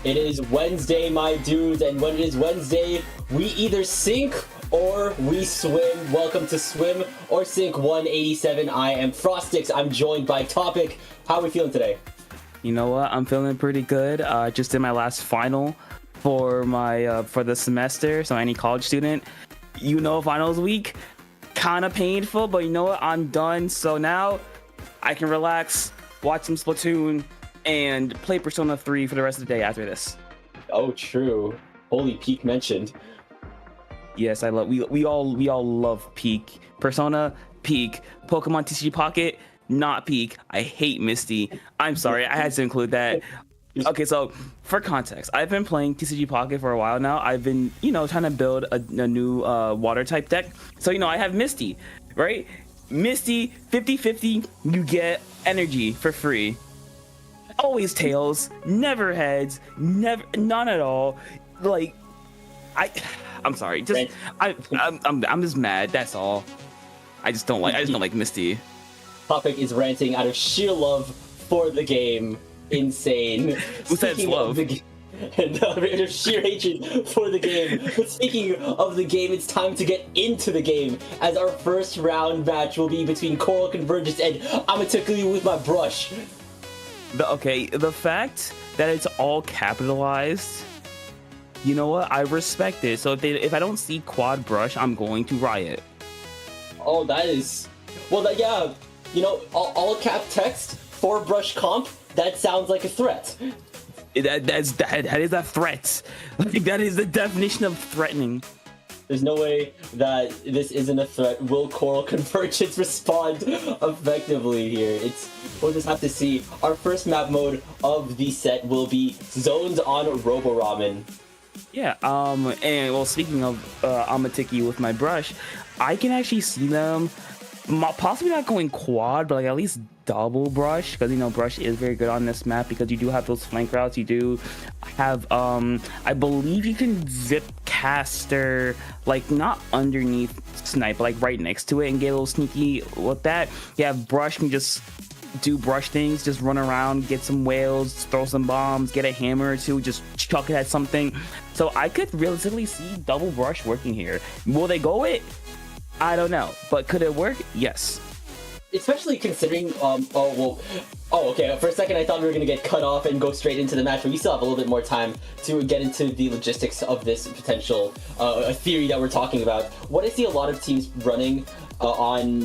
It is Wednesday, my dudes, and when it is Wednesday, we either sink or we swim. Welcome to Swim or Sink 187. I am Frostix. I'm joined by Topic. How are we feeling today? You know what? I'm feeling pretty good. Just did my last final for my for the semester. So any college student, finals week, kind of painful, but you know what? I'm done. So now I can relax, watch some Splatoon, and play Persona 3 for the rest of the day after this. Oh, true. Holy Peak mentioned. Yes, I love. We all love Peak. Persona, Peak. Pokemon TCG Pocket, not Peak. I hate Misty. I'm sorry, I had to include that. Okay, so for context, I've been playing TCG Pocket for a while now. I've been, trying to build a new water type deck. So, I have Misty, right? Misty, 50-50, you get energy for free. Always tails, never heads, none at all. Like, I'm sorry. I'm just mad. That's all. I just don't like Misty. Topic is ranting out of sheer love for the game. Insane. Who said it's love? And out of sheer hatred for the game. But speaking of the game, it's time to get into the game, as our first round match will be between Coral Convergence and I'ma tickle you with my brush. The fact that it's all capitalized, you know what? I respect it. So if I don't see quad brush, I'm going to riot. Oh, that is... Well, yeah. All cap text, 4-brush comp, that sounds like a threat. That is a threat. Like, that is the definition of threatening. There's no way that this isn't a threat. Will Coral Convergence respond effectively here? We'll just have to see. Our first map mode of the set will be zones on Roboromen. Yeah, and well, speaking of I'ma tick you with my brush, I can actually see them possibly not going quad, but like at least double brush, because brush is very good on this map, because you do have those flank routes. You do have I believe you can zip caster, like not underneath snipe, but like right next to it, and get a little sneaky with that. You have brush, can just do brush things, just run around, get some whales, throw some bombs, get a hammer or two, just chuck it at something. So I could realistically see double brush working here. Will they go it? I don't know, but could it work? Yes. Especially considering, okay, for a second I thought we were going to get cut off and go straight into the match, but we still have a little bit more time to get into the logistics of this potential theory that we're talking about. What I see a lot of teams running on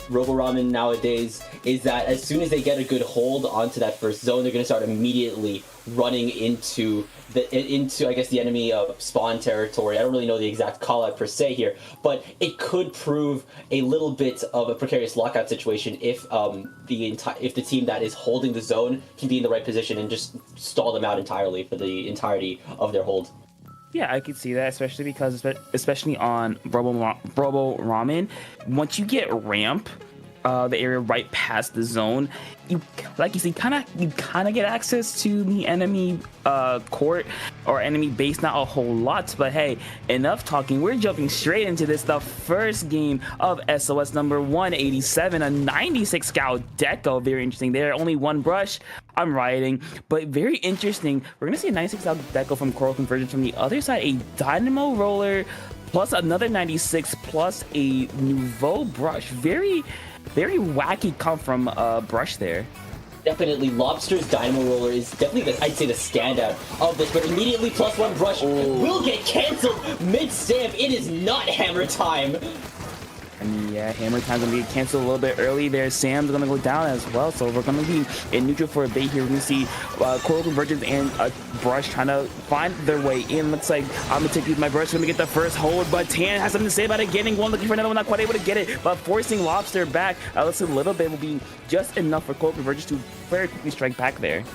Roboromen nowadays is that as soon as they get a good hold onto that first zone, they're going to start immediately running into I guess the enemy spawn territory. I don't really know the exact call out per se here, but it could prove a little bit of a precarious lockout situation if the team that is holding the zone can be in the right position and just stall them out entirely for the entirety of their hold. Yeah, I could see that, especially because, especially on Roboromen, once you get ramp, the area right past the zone, you kind of get access to the enemy court or enemy base. Not a whole lot, but hey, enough talking. We're jumping straight into this. The first game of SOS number 187, a 96 scout deco. Very interesting there. Only one brush. I'm rioting, but very interesting. We're gonna see a 96 scout deco from Coral Convergence. From the other side, a dynamo roller plus another 96 plus a nouveau brush. Very wacky come from brush there. Definitely, Lobster's Dynamo Roller is definitely, I'd say, the standout of this, but immediately +1 brush will get cancelled mid-stamp. It is not hammer time. And yeah, hammer time's gonna be canceled a little bit early there. Sam's gonna go down as well, so we're gonna be in neutral for a bit here. We're gonna see Coral Convergence and Brush trying to find their way in. Looks like I'm gonna take my Brush, gonna get the first hold, but Tan has something to say about it. Getting one, looking for another one, not quite able to get it, but forcing Lobster back. Looks a little bit will be just enough for Coral Convergence to very quickly strike back there.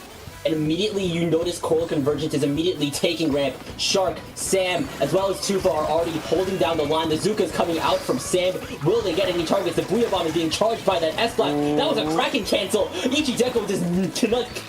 And immediately you notice Coral Convergence is immediately taking ramp. Shark, Sam, as well as Tufa are already holding down the line. The Zuka's coming out from Sam. Will they get any targets? The Booyah Bomb is being charged by that S-Blast. That was a cracking cancel. Ichideko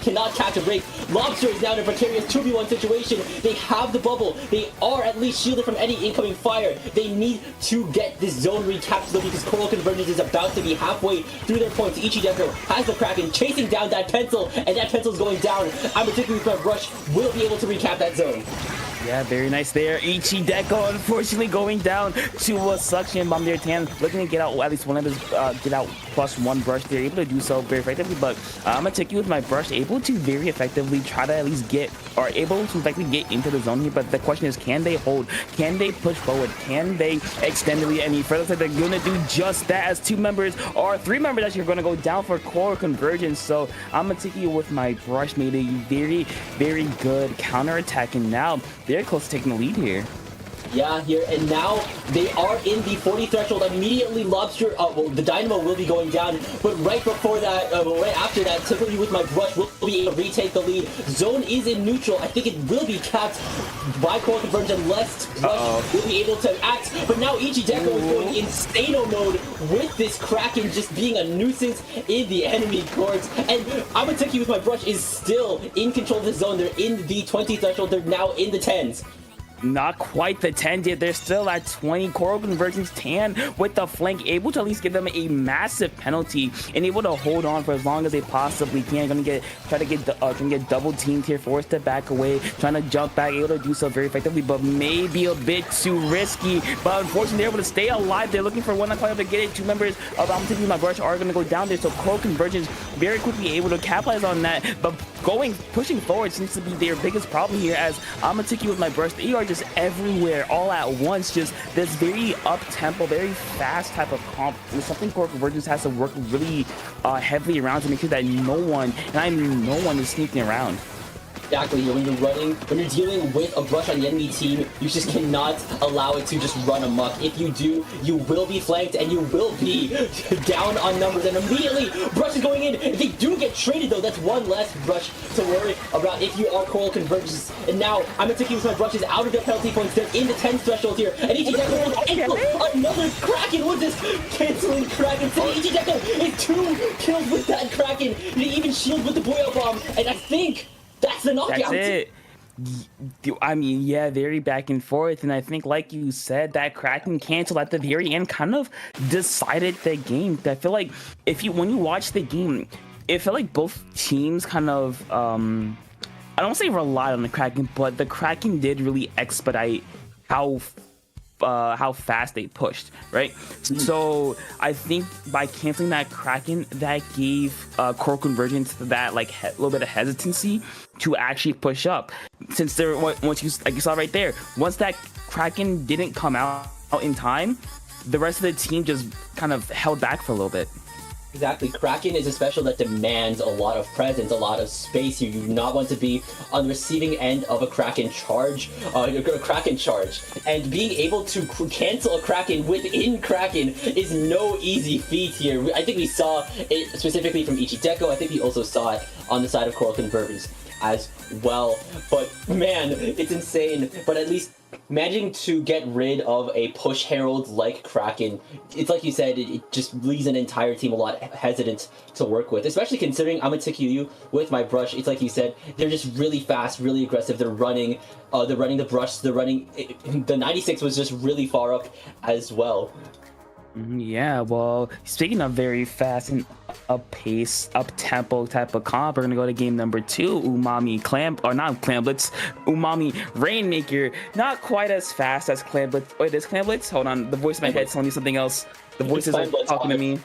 cannot catch a break. Lobster is now in a precarious 2v1 situation. They have the bubble. They are at least shielded from any incoming fire. They need to get this zone recaptured because Coral Convergence is about to be halfway through their points. Ichideko has the Kraken chasing down that pencil, and that pencil is going down. down, I'm particularly with my brush, will be able to recap that zone. Yeah, very nice there. Ichi Deco unfortunately going down to a suction bomb there. Tan looking to get out at least one of his get out +1 brush. They're able to do so very effectively, but I'm gonna take you with my brush, able to very effectively try to at least get or able to effectively get into the zone here. But the question is, can they hold? Can they push forward? Can they extend the lead any further? So they're gonna do just that, as 2 members or 3 members actually are gonna go down for core convergence. So I'm gonna take you with my brush, made a very good counter attack, and now they're close to taking the lead here. Yeah, here and now they are in the 40 threshold. Immediately, Lobster, well, the Dynamo will be going down, but right before that, right after that, Tickle with my brush will be able to retake the lead. Zone is in neutral. I think it will be capped by Core Convergence unless Brush will be able to act. But now Ichi Deco is going insano mode with this Kraken just being a nuisance in the enemy courts. And Amateki with my brush is still in control of the zone. They're in the 20 threshold. They're now in the 10s. Not quite the 10 yet. They're still at 20. Coral Convergence Tan with the flank, able to at least give them a massive penalty and able to hold on for as long as they possibly can. Gonna get double teamed here, forced to back away, trying to jump back, able to do so very effectively, but maybe a bit too risky. But unfortunately, they're able to stay alive. They're looking for one to get it. 2 members of I'm taking my brush are gonna go down there. So Coral Convergence very quickly able to capitalize on that, but pushing forward seems to be their biggest problem here, as I'm gonna take you with my brush. They are just everywhere all at once, just this very up-tempo, very fast type of comp. It's something Core Convergence has to work really heavily around to make sure that no one is sneaking around. Exactly, when you're dealing with a brush on the enemy team, you just cannot allow it to just run amok. If you do, you will be flanked and you will be down on numbers, and immediately brush is going in. If they do get traded though, that's one less brush to worry about if you are Coral Convergence. And now I'm taking with my brushes out of the penalty points. They're in the 10 threshold here, and Ichi Deco another Kraken with this canceling Kraken. So Ichi Deco is 2 kills with that Kraken. They even shield with the Boya Bomb, and I think that's the knockout. That's it. I mean, yeah, very back and forth, and I think, like you said, that Kraken cancel at the very end kind of decided the game. I feel like when you watch the game, it felt like both teams kind of I don't say relied on the Kraken, but the Kraken did really expedite how fast they pushed, right? So I think by canceling that Kraken, that gave Core Convergence that little bit of hesitancy to actually push up, since they're once you like you saw right there, once that Kraken didn't come out in time, the rest of the team just kind of held back for a little bit. Exactly. Kraken is a special that demands a lot of presence, a lot of space. You do not want to be on the receiving end of a Kraken charge, and being able to cancel a Kraken within Kraken is no easy feat here. I think we saw it specifically from Ichi Deco. I think we also saw it on the side of Coral Convergence as well. But man, it's insane. But at least managing to get rid of a push herald like Kraken, it's like you said, it just leaves an entire team a lot hesitant to work with, especially considering I'm gonna take you with my brush. It's like you said, they're just really fast, really aggressive. They're running the brush, the 96 was just really far up as well. Yeah, well, speaking of very fast and up-pace, up-tempo type of comp, we're gonna go to game number 2, Umami Umami Rainmaker. Not quite as fast as Clamblitz. Wait, is Clamblitz? Hold on, the voice in my head's telling me something else. The voices are talking to me.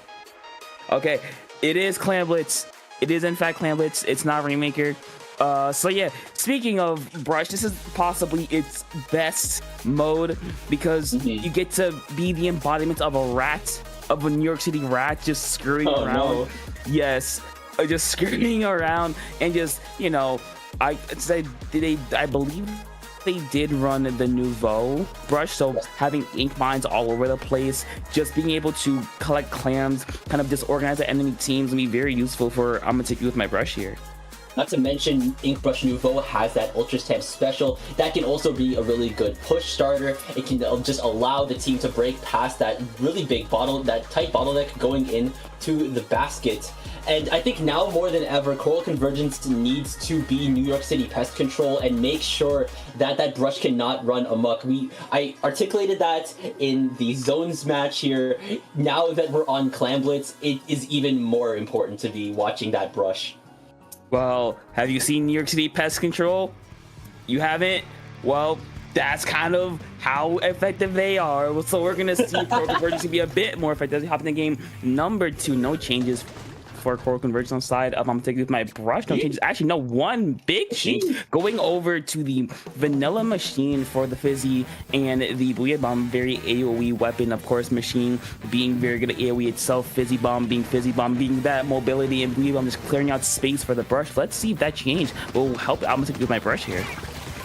Okay, it is Clamblitz. It is in fact Clamblitz. It's not Rainmaker. So yeah, speaking of brush, this is possibly its best mode because you get to be the embodiment of a New York City rat, just screwing around. No. Yes, just screwing around and just, you know, I believe they did run the Nouveau brush, so having ink mines all over the place, just being able to collect clams, kind of disorganize the enemy teams, and be very useful for I'm gonna take you with my brush here. Not to mention, Ink Brush Nouveau has that Ultra Stamp special that can also be a really good push starter. It can just allow the team to break past that really big tight bottleneck going into the basket. And I think now more than ever, Coral Convergence needs to be New York City pest control and make sure that that brush cannot run amok. I articulated that in the zones match here. Now that we're on Clamblitz, it is even more important to be watching that brush. Well, have you seen New York City Pest Control? You haven't? Well, that's kind of how effective they are. So we're gonna see Coral Convergence to be a bit more effective. Hop in the game number 2. No changes for Coral Convergence on side up. I'm taking with my brush. No changes. Actually, no, one big change. Going over to the vanilla machine for the Fizzy and the Booyah Bomb, very AoE weapon, of course. Machine being very good at AoE itself. Fizzy Bomb being that mobility, and Booyah Bomb just clearing out space for the brush. Let's see if that change will help. I'm gonna take with my brush here.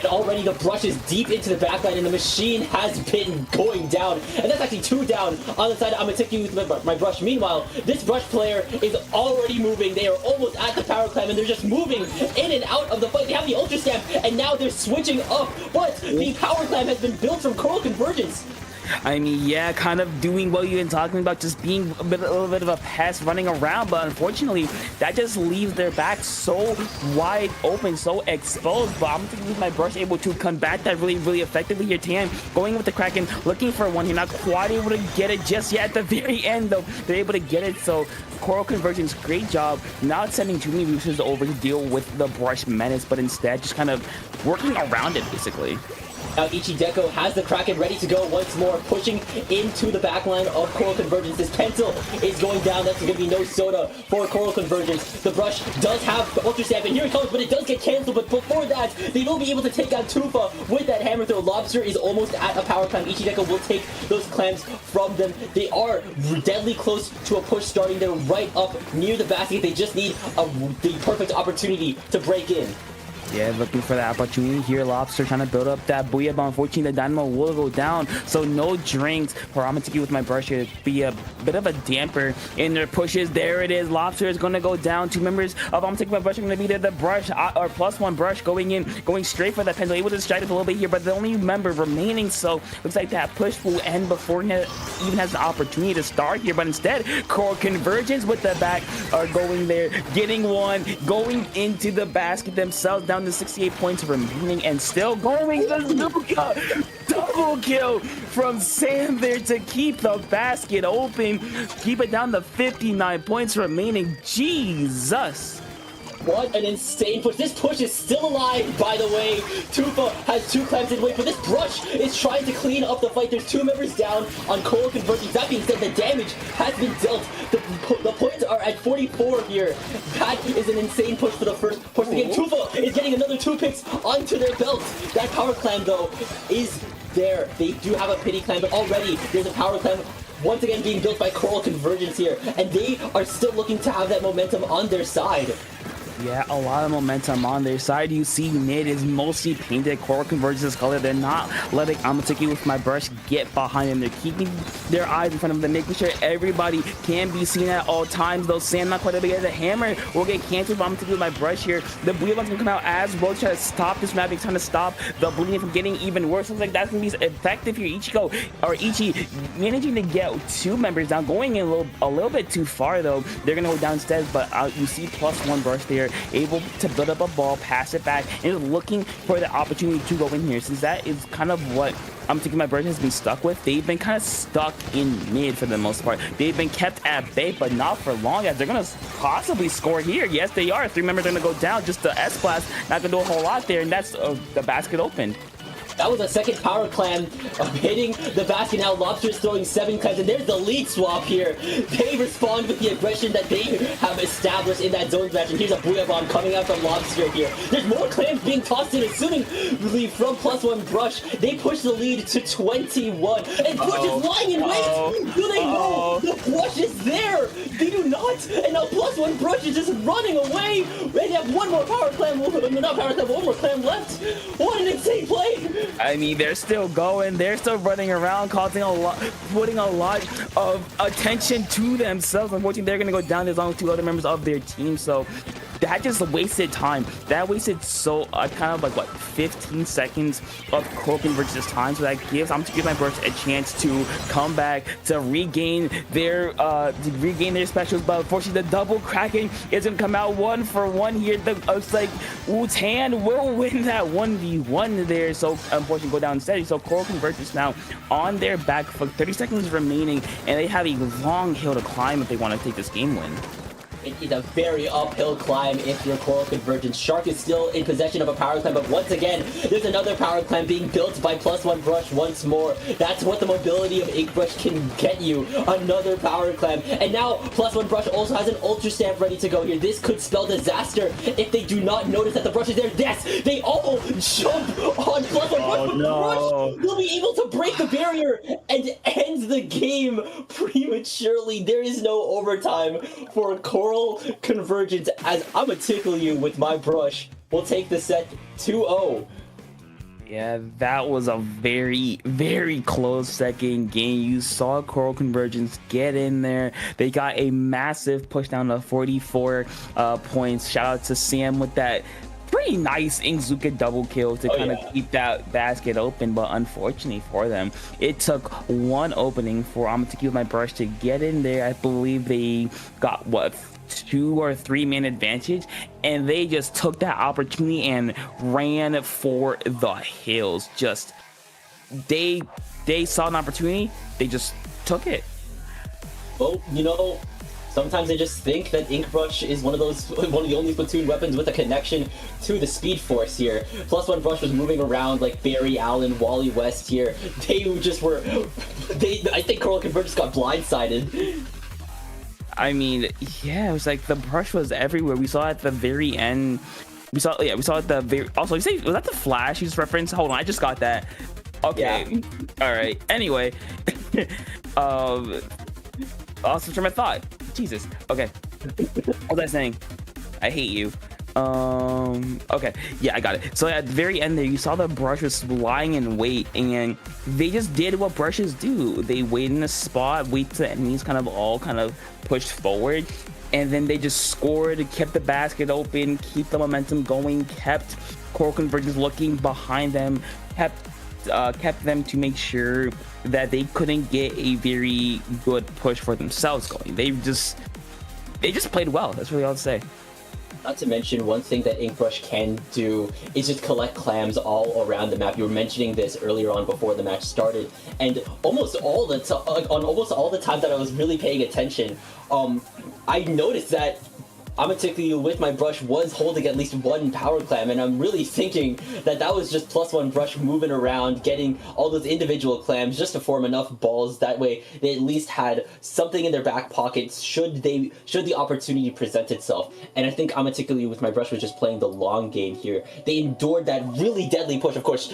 And already the brush is deep into the backline, and the machine has been going down. And that's actually 2 down on the side. I'm attacking with my brush. Meanwhile, this brush player is already moving. They are almost at the power climb, and they're just moving in and out of the fight. They have the ultra stamp, and now they're switching up. But the power climb has been built from Coral Convergence. I mean, yeah, kind of doing what you've been talking about, just being a little bit of a pest running around, but unfortunately, that just leaves their back so wide open, so exposed. But I'm going to use my brush, able to combat that really effectively here. Tan going with the Kraken, looking for one here, not quite able to get it just yet. At the very end, though, they're able to get it. So Coral Convergence, great job, not sending too many boosters over to deal with the brush menace, but instead just kind of working around it, basically. Now Ichideko has the Kraken ready to go once more, pushing into the backline of Coral Convergence. This pencil is going down. That's going to be no soda for Coral Convergence. The brush does have the Ultra Stamp, and here it comes, but it does get canceled. But before that, they will be able to take out Tufa with that hammer throw. Lobster is almost at a power climb. Ichideko will take those clams from them. They are deadly close to a push starting. They're right up near the basket. They just need the perfect opportunity to break in. Yeah, looking for that opportunity here. Lobster trying to build up that Booyah Bomb. Unfortunately, the Dynamo will go down, so no drinks for Amatiki with my brush here. Be a bit of a damper in their pushes. There it is. Lobster is going to go down. 2 members of Amatiki with my brush are going to be there. The brush, or +1 brush going in, going straight for that pencil. Able to strike it a little bit here, but the only member remaining, so looks like that push will end before he even has the opportunity to start here. But instead, Coral Convergence with the back are going there, getting one, going into the basket themselves, down to 68 points remaining, and still going the Zuka. Double kill from Sam there to keep the basket open, keep it down to 59 points remaining. Jesus. What an insane push. This push is still alive, by the way. Tufa has 2 clams in weight, but this brush is trying to clean up the fight. There's 2 members down on Coral Convergence. That being said, the damage has been dealt. The points are at 44 here. That is an insane push for the first push of the game. Tufa is getting another 2 picks onto their belt. That power climb, though, is there. They do have a pity climb, but already there's a power climb once again being built by Coral Convergence here, and they are still looking to have that momentum on their side. Yeah, a lot of momentum on their side. You see mid is mostly painted Coral Convergence's color. They're not letting Amatiki with my brush get behind them. They're keeping their eyes in front of them, making sure everybody can be seen at all times. Though Sam not quite able to get the hammer will get canceled, but Amatiki with my brush here. The Booyah Bomb's gonna come out as well to try to stop this map, trying to stop the bleeding from getting even worse. Looks like that's gonna be effective here. Ichi managing to get 2 members down, going in a little bit too far though. They're gonna go down instead, but you see +1 brush there, able to build up a ball, pass it back, and is looking for the opportunity to go in here. Since that is kind of what I'm thinking my brush has been stuck with. They've been kind of stuck in mid for the most part. They've been kept at bay, but not for long, as they're gonna possibly score here. Yes, they are. 3 members are gonna go down. Just the S-Blast, not gonna do a whole lot there, and that's the basket open. That was a second power clam hitting the basket. Now Lobster is throwing 7 clams, and there's the lead swap here. They respond with the aggression that they have established in that zone match, and here's a Booyah Bomb coming out from Lobster here. There's more clams being tossed in, assuming from +1 brush. They push the lead to 21, and Brush is lying in wait. Do they know the Brush is there? They do not, and now +1 brush is just running away. They have 1 more power clam, not power clam, 1 more clam left. What an insane play! I mean, they're still going. They're still running around, causing a lot, putting a lot of attention to themselves. Unfortunately, they're going to go down as long as 2 other members of their team. So that just wasted time. That wasted so kind of like what 15 seconds of Coral Convergence's time. So that gives my brush a chance to come back to regain their specials. But unfortunately, the double cracking is gonna come out 1 for 1 here. It's like Wu-Tan will win that 1v1 there. So unfortunately, go down steady. So Coral Convergence now on their back foot. 30 seconds remaining, and they have a long hill to climb if they want to take this game win. It is a very uphill climb if your Coral Convergence. Shark is still in possession of a power climb, but once again, there's another power climb being built by +1 Brush once more. That's what the mobility of Ink Brush can get you. Another power climb. And now +1 Brush also has an Ultra Stamp ready to go here. This could spell disaster if they do not notice that the brush is there. Yes! They all jump on +1 Brush. Oh, no. Brush will be able to break the barrier and end the game prematurely. There is no overtime for Coral Convergence as I'ma tickle you with my brush. We'll take the set 2-0. Yeah, that was a very, very close second game. You saw Coral Convergence get in there. They got a massive push down to 44 points. Shout out to Sam with that pretty nice Inkzuka double kill to kind of keep that basket open, but unfortunately for them, it took one opening for I'm gonna with my brush to get in there. I believe they got what, 2 or 3 man advantage, and they just took that opportunity and ran for the hills. Just they saw an opportunity, they just took it. Well, you know, sometimes I just think that Ink Brush is one of the only Splatoon weapons with a connection to the Speed Force here. +1 Brush was moving around like Barry Allen, Wally West here. They just were, I think Coral Convergence got blindsided. I mean, yeah, it was like the brush was everywhere. We saw at the very end. We saw at the very. Also, you say, was that the Flash you just referenced? Hold on, I just got that. Okay, yeah. All right. Anyway, also from my thought. Jesus. Okay. What was I saying? I hate you. Okay, yeah, I got it. So at the very end there, you saw the brush was lying in wait, and they just did what brushes do. They wait in a spot, wait till the enemies kind of pushed forward, and then they just scored, kept the basket open, keep the momentum going, kept Coral Convergence looking behind them, kept them to make sure that they couldn't get a very good push for themselves going. They just played well. That's really all to say. Not to mention, one thing that Ink Brush can do is just collect clams all around the map. You were mentioning this earlier on before the match started, and almost all the time that I was really paying attention, I noticed that Amatically with my brush was holding at least one power clam, and I'm really thinking that that was just +1 brush moving around, getting all those individual clams just to form enough balls. That way they at least had something in their back pockets should the opportunity present itself. And I think Amatically with my brush was just playing the long game here. They endured that really deadly push, of course.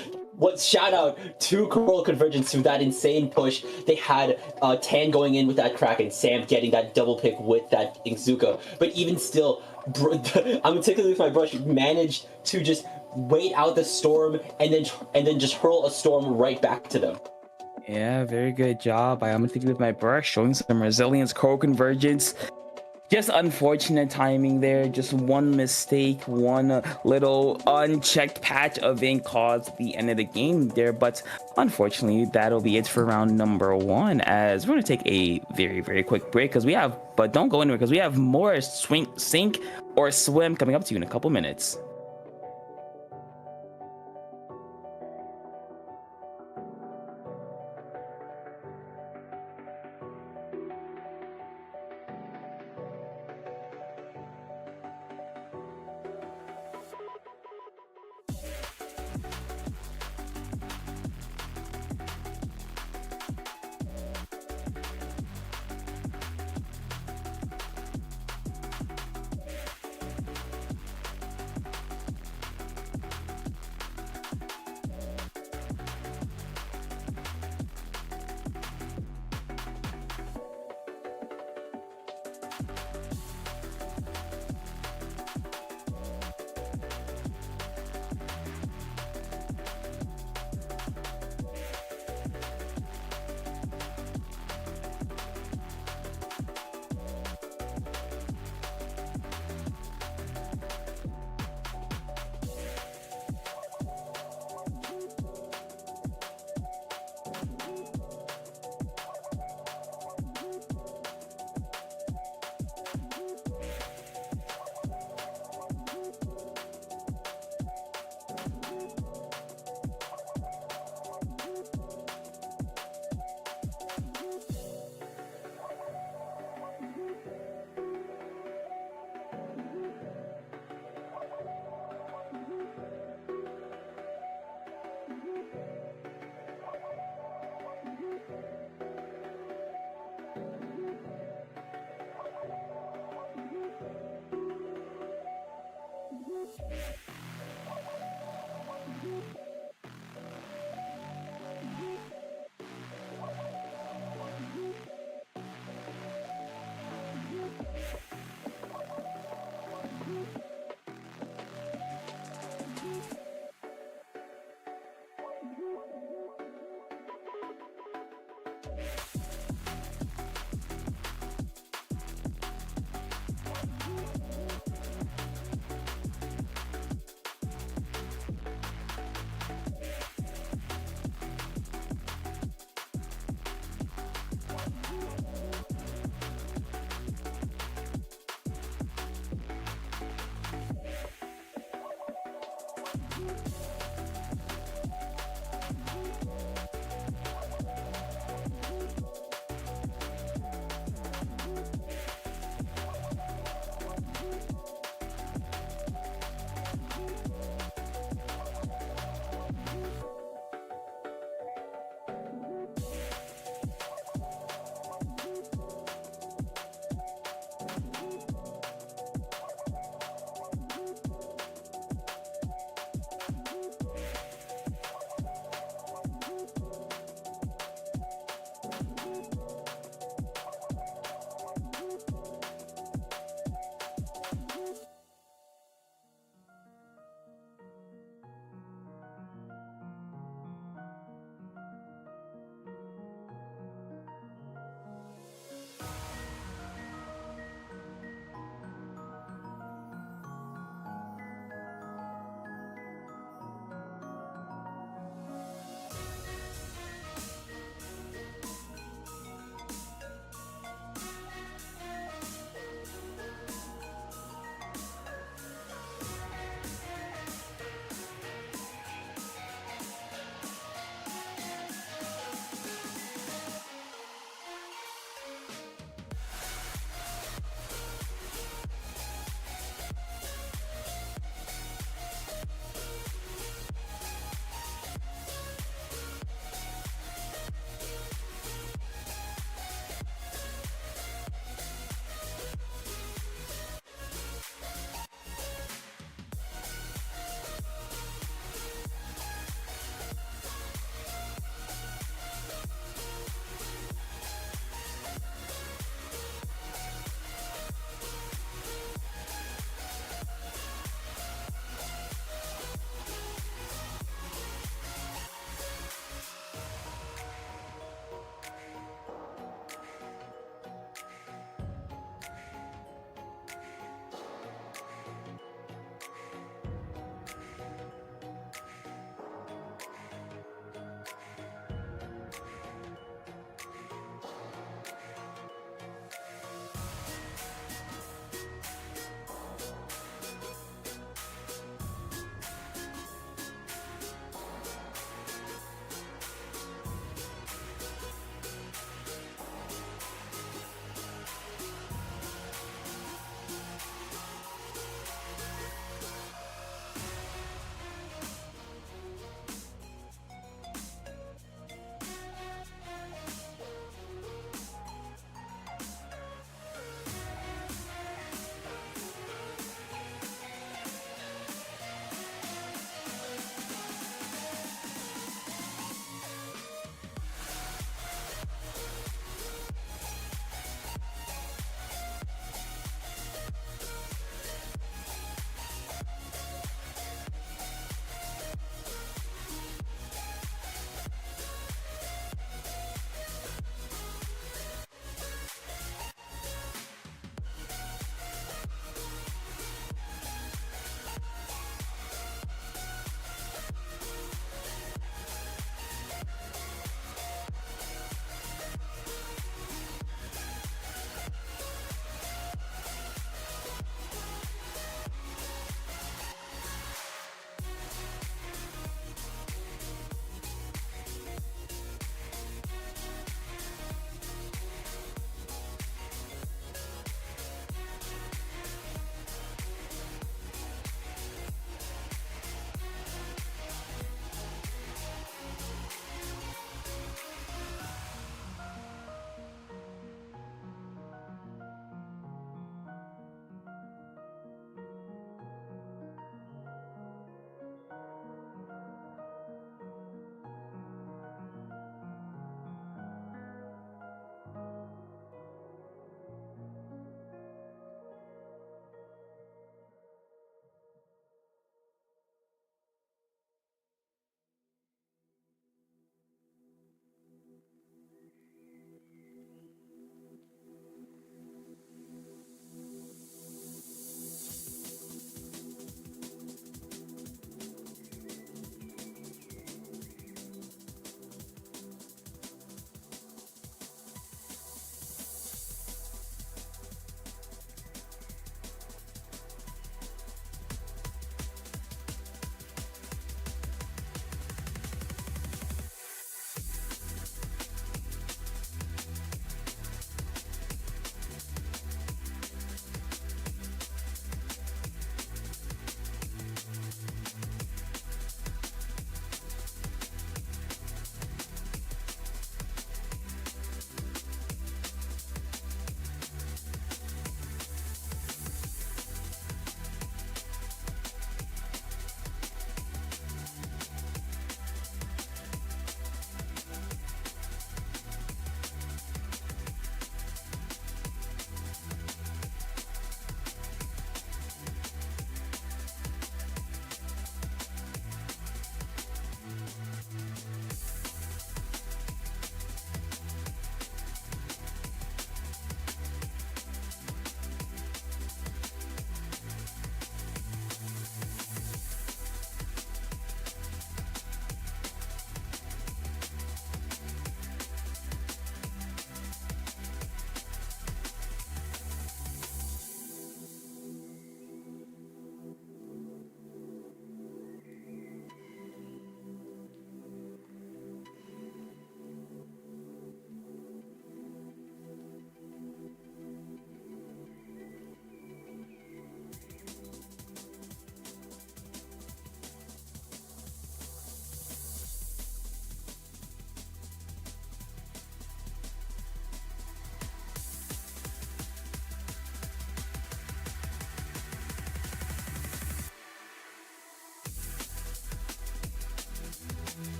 Shout out to Coral Convergence to that insane push. They had Tan going in with that crack and Sam getting that double pick with that Inkzuka. But even still, I'm particularly with my brush, managed to just wait out the storm and then just hurl a storm right back to them. Yeah, very good job. I'm particularly with my brush, showing some resilience. Coral Convergence. Just unfortunate timing there. Just one mistake, one little unchecked patch of ink caused the end of the game there. But unfortunately, that'll be it for round number 1. As we're going to take a very, very quick break but don't go anywhere because we have more sink or swim coming up to you in a couple minutes.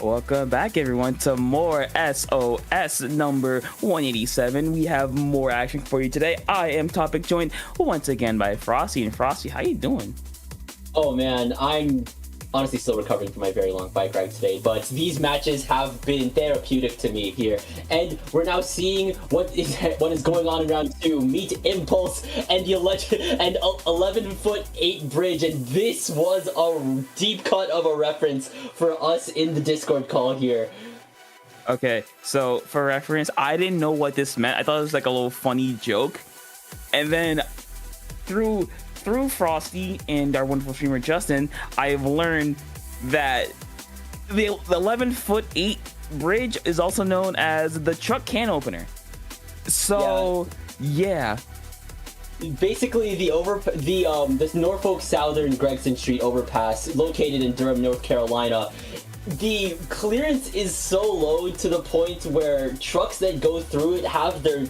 Welcome back, everyone, to more SOS number 187. We have more action for you today. I am Topic, joined once again by Frosty. And Frosty, how you doing? Oh man, I'm honestly still recovering from my very long bike ride today, but these matches have been therapeutic to me here, and we're now seeing what is going on in round 2. Meet Impulse and the 11'8" bridge, and this was a deep cut of a reference for us in the Discord call here. Okay, so for reference, I didn't know what this meant. I thought it was like a little funny joke, and then through Frosty and our wonderful streamer Justin, I've learned that the 11'8" bridge is also known as the truck can opener. So yeah. Basically, this Norfolk Southern Gregson Street overpass, located in Durham, North Carolina, the clearance is so low to the point where trucks that go through it have the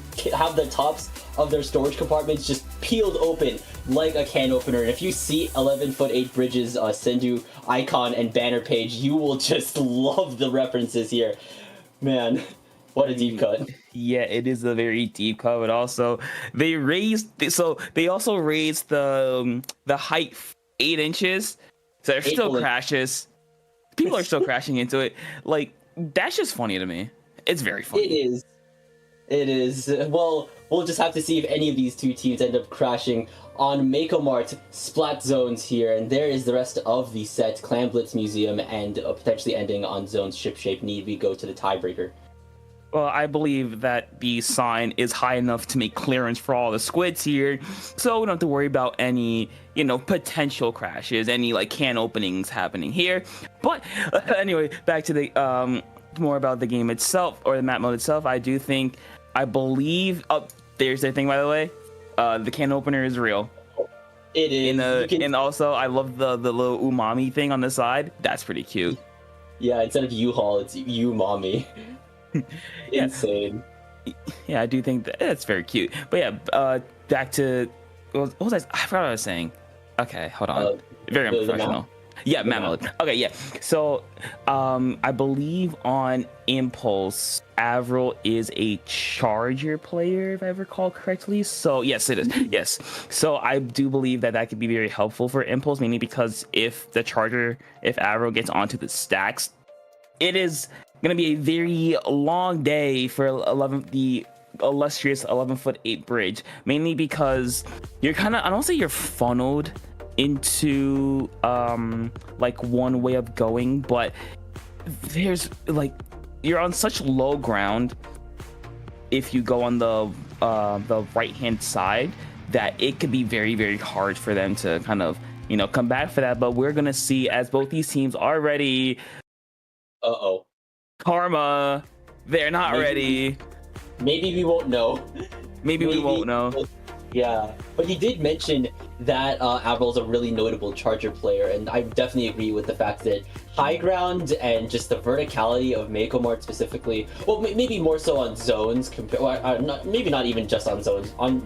tops of their storage compartments just peeled open like a can opener. And if you see 11'8" bridges Sendu icon and banner page, you will just love the references here. Man, what a deep cut. Yeah, it is a very deep cut, but also they also raised the height 8 inches, so there's still crashes. People are still crashing into it. Like, that's just funny to me. It's very funny. It is. Well, we'll just have to see if any of these two teams end up crashing on Mako Mart Splat Zones here, and there is the rest of the set, Clan Blitz Museum, and potentially ending on Zone's ship-shape need we go to the tiebreaker. Well, I believe that the sign is high enough to make clearance for all the squids here, so we don't have to worry about any, potential crashes, any like can openings happening here. But anyway, back to the more about the game itself, or the map mode itself. I believe. Oh, there's the thing, by the way. The can opener is real. It is. And also, I love the little umami thing on the side. That's pretty cute. Yeah, instead of U-Haul, it's umami. Insane. Yeah, I do think that's very cute. But yeah, back to what was I forgot what I was saying. Okay, hold on. Very unprofessional. Yeah, map mode. Okay, yeah. So, I believe on Impulse, Avril is a Charger player, if I recall correctly. So, yes, it is. Yes. So, I do believe that could be very helpful for Impulse, mainly because if Avril gets onto the stacks, it is going to be a very long day for the illustrious 11'8" bridge, mainly because you're kind of, I don't say you're funneled into like one way of going, but there's like you're on such low ground if you go on the right hand side that it could be very, very hard for them to kind of come back for that. But we're gonna see, as both these teams are ready. Karma, they're not ready. Maybe we won't know. Maybe we won't know. Yeah, but he did mention that Avril's a really notable Charger player, and I definitely agree with the fact that high ground and just the verticality of Mako Mart specifically, well, maybe more so on zones, maybe not even just on zones, on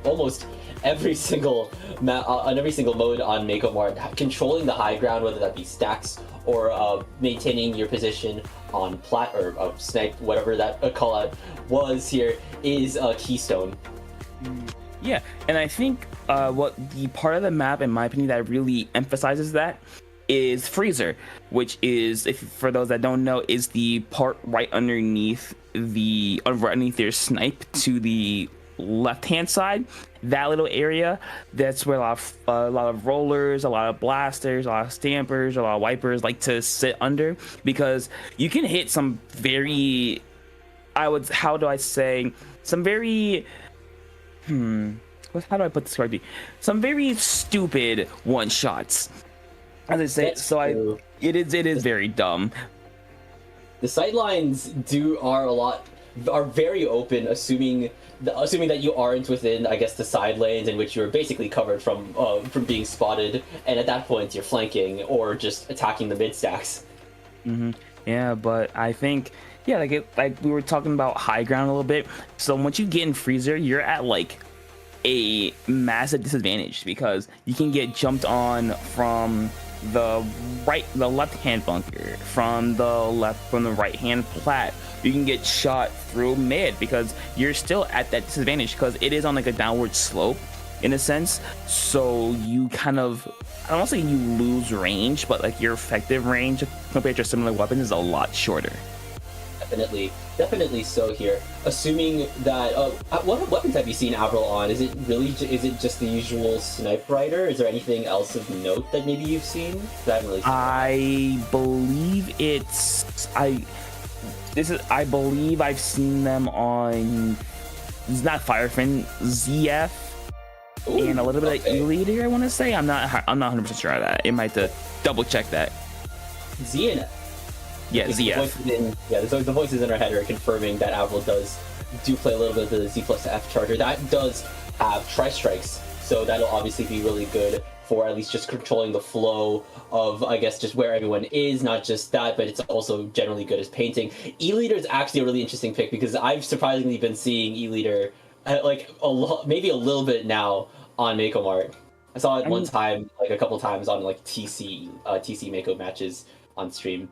almost every single on every single mode on Mako Mart, controlling the high ground, whether that be stacks or maintaining your position on plat or snipe, whatever that call out was here, is a keystone. Yeah, and I think what the part of the map, in my opinion, that really emphasizes that is Freezer, which is, for those that don't know, is the part right underneath their snipe to the left-hand side. That little area, that's where a lot of rollers, a lot of blasters, a lot of stampers, a lot of wipers like to sit under, because you can hit some very, how do I say, some very how do I put this correctly? Some very stupid one shots, as I say. That's true. It is very dumb. The sightlines are very open, assuming that you aren't within, I guess, the side lanes in which you're basically covered from being spotted, and at that point you're flanking or just attacking the mid stacks. Yeah, but I think like we were talking about high ground a little bit. So once you get in Freezer, you're at like a massive disadvantage, because you can get jumped on from the left hand bunker, from the right hand plat. You can get shot through mid because you're still at that disadvantage because it is on like a downward slope in a sense. So you kind of, I don't want to say you lose range, but like your effective range compared to similar weapons is a lot shorter. Definitely so here. Assuming that, what weapons have you seen Avril on? Is it just the usual sniper rider? Is there anything else of note that maybe you've seen? I haven't really seen I believe I believe I've seen them on, it's not Firefin, ZF. Ooh, and a little bit of E-Leader, I want to say. I'm not 100% sure of that. It might have to double check that. ZF. Yeah, ZF. The voices in our head are confirming that Avril do play a little bit of the Z plus F charger. That does have tri-strikes, so that'll obviously be really good for at least just controlling the flow of, I guess, just where everyone is. Not just that, but it's also generally good as painting. E-Leader is actually a really interesting pick because I've surprisingly been seeing E-Leader like maybe a little bit now on Mako Mart. I saw it one time, like a couple times on like TC Mako matches on stream.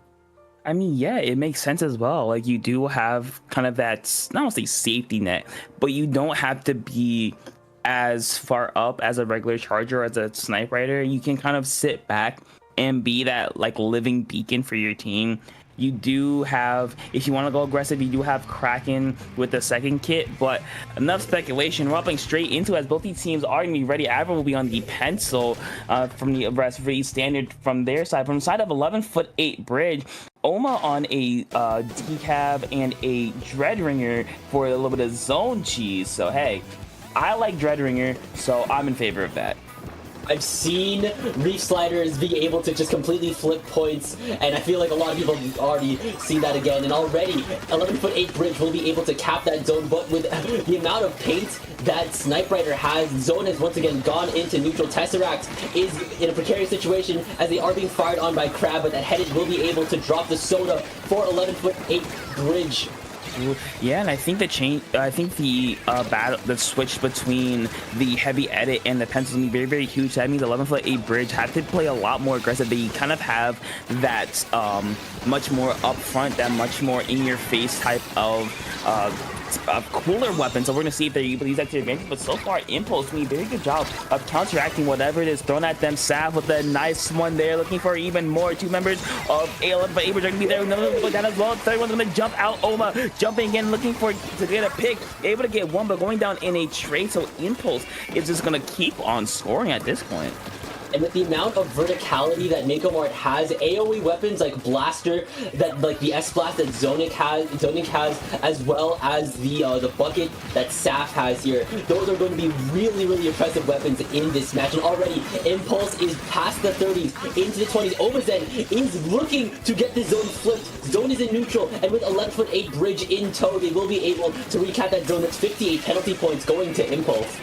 I mean, yeah, it makes sense as well. Like, you do have kind of that, not want to say safety net, but you don't have to be as far up as a regular charger or as a sniper rider. You can kind of sit back and be that like living beacon for your team. You do have, if you want to go aggressive, you do have Kraken with the second kit, but enough speculation. We're hopping straight into it as both these teams are going to be ready. Avril will be on the pencil from the Referee standard from their side. From the side of 11'8" Bridge, Oma on a decab and a Dreadringer for a little bit of zone cheese. So hey, I like Dreadringer, so I'm in favor of that. I've seen Reef Sliders be able to just completely flip points, and I feel like a lot of people have already seen that again, and already 11'8" Bridge will be able to cap that zone, but with the amount of paint that Snipe Rider has, Zone has once again gone into neutral. Tesseract is in a precarious situation as they are being fired on by Crab, but that Headed will be able to drop the soda for 11'8" Bridge. Yeah, and I think the battle, the switch between the heavy edit and the pencil is gonna be very, very huge. That means 11'8" Bridge have to play a lot more aggressive. They kind of have that much more upfront, that much more in your face type of cooler weapon. So we're gonna see if they're able to use that to their advantage. But so far, Impulse doing a very good job of counteracting whatever it is thrown at them. Sav with a nice one there, looking for even more. Two members of 11'8" Bridge are gonna be there. Another one will go down as well. Third one's gonna jump out. Oma jumping in, looking to get a pick. Able to get one, but going down in a trade. So Impulse is just gonna keep on scoring at this point. And with the amount of verticality that Mako Mart has, AoE weapons like Blaster, that like the S-Blast that Zonic has, as well as the bucket that Saf has here, those are going to be really, really impressive weapons in this match. And already, Impulse is past the 30s, into the 20s. Omazen is looking to get the zone flipped. Zone is in neutral, and with 11'8" Bridge in tow, they will be able to recap that zone. That's 58 penalty points going to Impulse.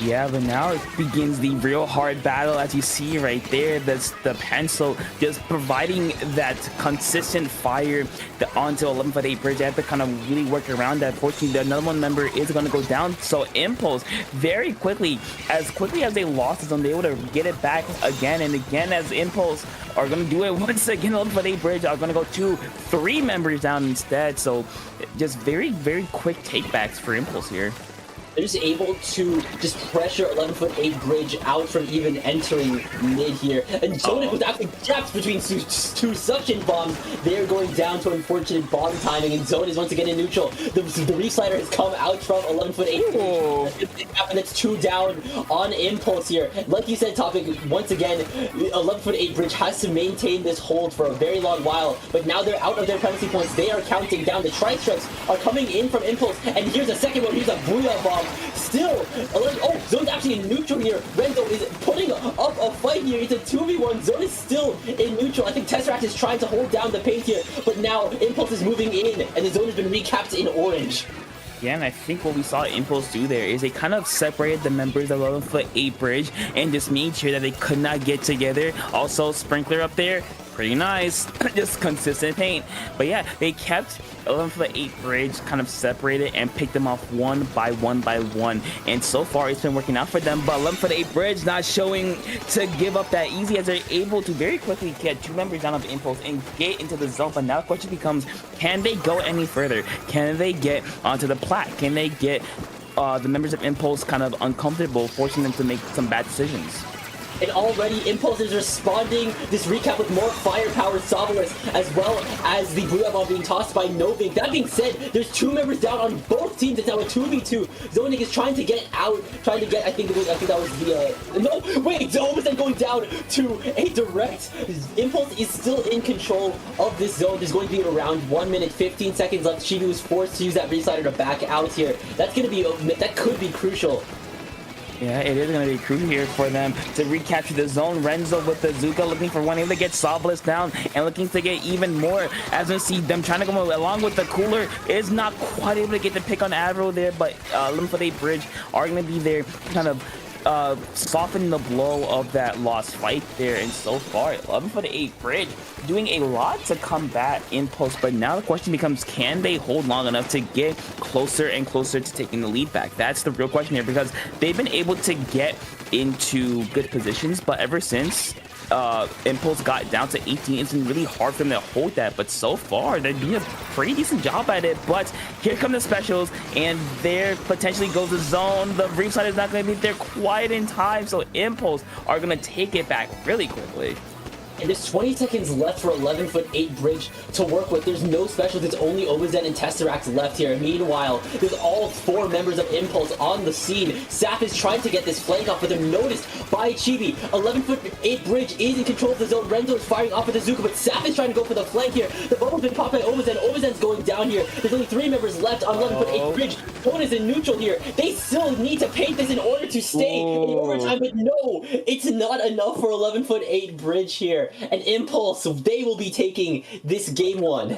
Yeah, but now it begins the real hard battle, as you see right there. That's the pencil just providing that consistent fire onto 11'8" Bridge. They have to kind of really work around that. Fortunately, another one member is going to go down. So Impulse, very quickly as they lost the zone, they able to get it back again and again, as Impulse are going to do it once again. 11'8" Bridge are going to go 2-3 members down instead. So just very, very quick takebacks for Impulse here. They're just able to just pressure 11'8" Bridge out from even entering mid here. And Zonic was actually trapped between two suction bombs. They're going down to unfortunate bomb timing, and Zone is once again in neutral. The Reef Slider has come out from 11'8" Bridge. And it's 2 down on Impulse here. Like you said, Topic, once again, 11'8" Bridge has to maintain this hold for a very long while, but now they're out of their penalty points. They are counting down. The tri-strikes are coming in from Impulse, and here's a second one. Here's a Booyah Bomb. Still, Zone's actually in neutral here. Renzo is putting up a fight here. It's a 2v1. Zone is still in neutral. I think Tesseract is trying to hold down the paint here, but now Impulse is moving in, and the zone has been recapped in orange. Yeah, and I think what we saw Impulse do there is they kind of separated the members of 11'8" Bridge and just made sure that they could not get together. Also, Sprinkler up there, pretty nice. Just consistent paint. But yeah, they kept 11 for the 8 bridge kind of separated and picked them off one by one. And so far, it's been working out for them. But 11 for the 8 bridge not showing to give up that easy, as they're able to very quickly get 2 members down of Impulse and get into the zone. But now the question becomes, can they go any further? Can they get onto the plat? Can they get the members of Impulse kind of uncomfortable, forcing them to make some bad decisions? And already Impulse is responding this recap with more firepower, Sovereign, as well as the Blue Eyeball being tossed by Novik. That being said, there's 2 members down on both teams. It's now a 2v2. Zonik is trying to get out, I think that was the, no, wait, Zonik going down to a direct. Impulse is still in control of this zone. There's going to be around 1 minute, 15 seconds left. Chibi was forced to use that reslider to back out here. That could be crucial. Yeah, it is going to be crucial here for them to recapture the zone. Renzo with the Zuka looking for one able to get Sawbliss down and looking to get even more. As we see them trying to go along with the cooler, is not quite able to get the pick on Avro there, but Limit for the Bridge are going to be there kind of soften the blow of that lost fight there. And so far 11 for the 8 bridge doing a lot to combat Impulse, but now the question becomes, can they hold long enough to get closer and closer to taking the lead back? That's the real question here, because they've been able to get into good positions, but ever since Impulse got down to 18, it's been really hard for them to hold that. But so far they're doing a pretty decent job at it. But here come the specials, and there potentially goes the zone. The reef side is not going to be there quite in time, so Impulse are going to take it back really quickly. And there's 20 seconds left for 11 foot 8 bridge to work with. There's no specials. It's only Obazen and Tesseract left here. Meanwhile, there's all 4 members of Impulse on the scene. Sap is trying to get this flank off, but they're noticed by Chibi. 11 foot 8 bridge is in control of the zone. Renzo is firing off at the Zuka, but Sap is trying to go for the flank here. The bubble's been popped by Obazen. Obazen's going down here. There's only 3 members left on 11 foot 8 bridge. One is in neutral here. They still need to paint this in order to stay in overtime, but no, it's not enough for 11 foot 8 bridge here. And Impulse, they will be taking this game 1.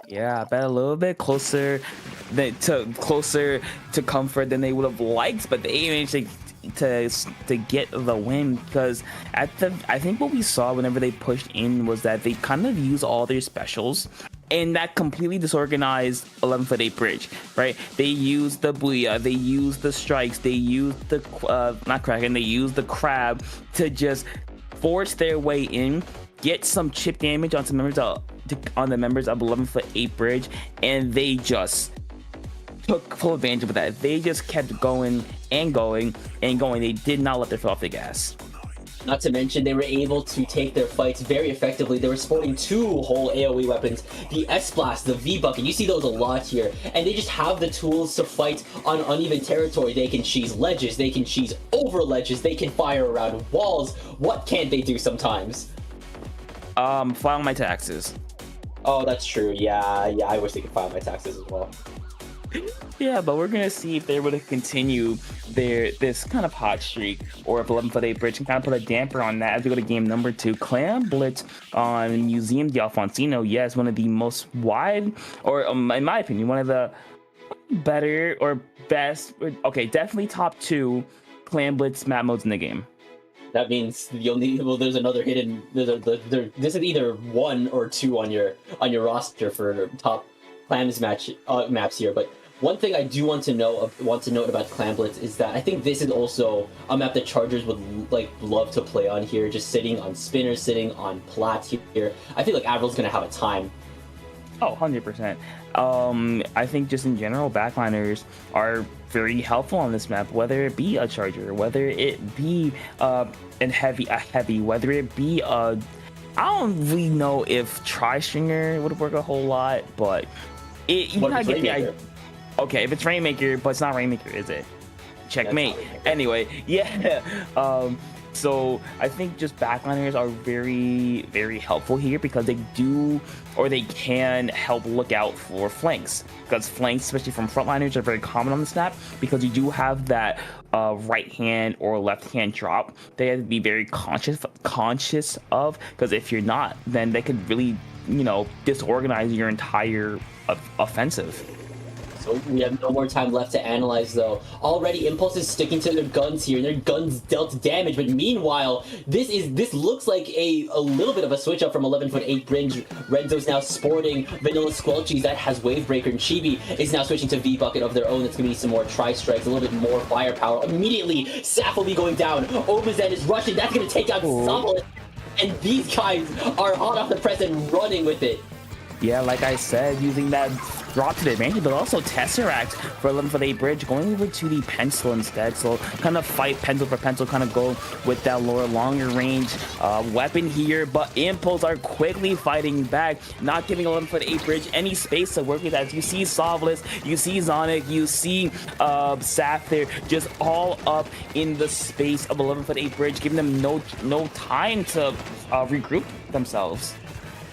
Yeah, I bet a little bit closer to comfort than they would have liked, but they managed to get the win, because I think what we saw whenever they pushed in was that they kind of used all their specials, and that completely disorganized 11 foot 8 bridge, right? They used the Booyah, they used the strikes, they used the not Kraken, they used the crab to just force their way in, get some chip damage on some members on the members of 11 foot 8 bridge, and they just took full advantage of that. They just kept going and going and going. They did not let their foot off the gas. Not to mention, they were able to take their fights very effectively. They were sporting 2 whole AoE weapons, the S-Blast, the V-Bucket. You see those a lot here. And they just have the tools to fight on uneven territory. They can cheese ledges, they can cheese over ledges, they can fire around walls. What can't they do sometimes? File my taxes. Oh, that's true. Yeah, I wish they could file my taxes as well. Yeah, but we're gonna see if they're able to continue this kind of hot streak, or if 11 foot 8 bridge can kind of put a damper on that as we go to game number 2. Clan Blitz on Museum de Alfonsino. Yes, one of the most wide, or in my opinion, one of the better or best, okay, definitely top 2 Clan Blitz map modes in the game. That means there's another hidden. This is either 1 or 2 on your roster for top clans maps here. But one thing I do want to note about Clan Blitz is that I think this is also a map that Chargers would love to play on here. Just sitting on spinners, sitting on plats here. I feel like Avril's gonna have a time. Oh, 100%. I think just in general, backliners are very helpful on this map, whether it be a Charger, whether it be a heavy, whether it be a... I don't really know if Tri-Stringer would work a whole lot, but you kind of get the idea. Okay, if it's Rainmaker, but it's not Rainmaker, is it? Checkmate. Anyway, yeah. So I think just backliners are very, very helpful here, because they do, or they can help look out for flanks, because flanks, especially from frontliners, are very common on the snap, because you do have that right hand or left hand drop. They have to be very conscious of, because if you're not, then they could really, disorganize your entire offensive. So we have no more time left to analyze, though. Already, Impulse is sticking to their guns here, and their guns dealt damage. But meanwhile, this looks like a little bit of a switch up from 11'8" Bridge. Renzo's now sporting Vanilla Squelchies that has Wavebreaker, and Chibi is now switching to V-Bucket of their own. That's gonna be some more Tri-Strikes, a little bit more firepower. Immediately, Saf will be going down. Omazen is rushing. That's gonna take out Solace. And these guys are hot off the press and running with it. Yeah, like I said, using that drop to the advantage, but also Tesseract for 11'8" Bridge, going over to the Pencil instead. So kind of fight pencil for pencil, kind of go with that longer range weapon here. But Impulse are quickly fighting back, not giving 11'8" Bridge any space to work with. As you see Sovlis, you see Zonic, you see Saf there, just all up in the space of 11'8" Bridge, giving them no time to regroup themselves.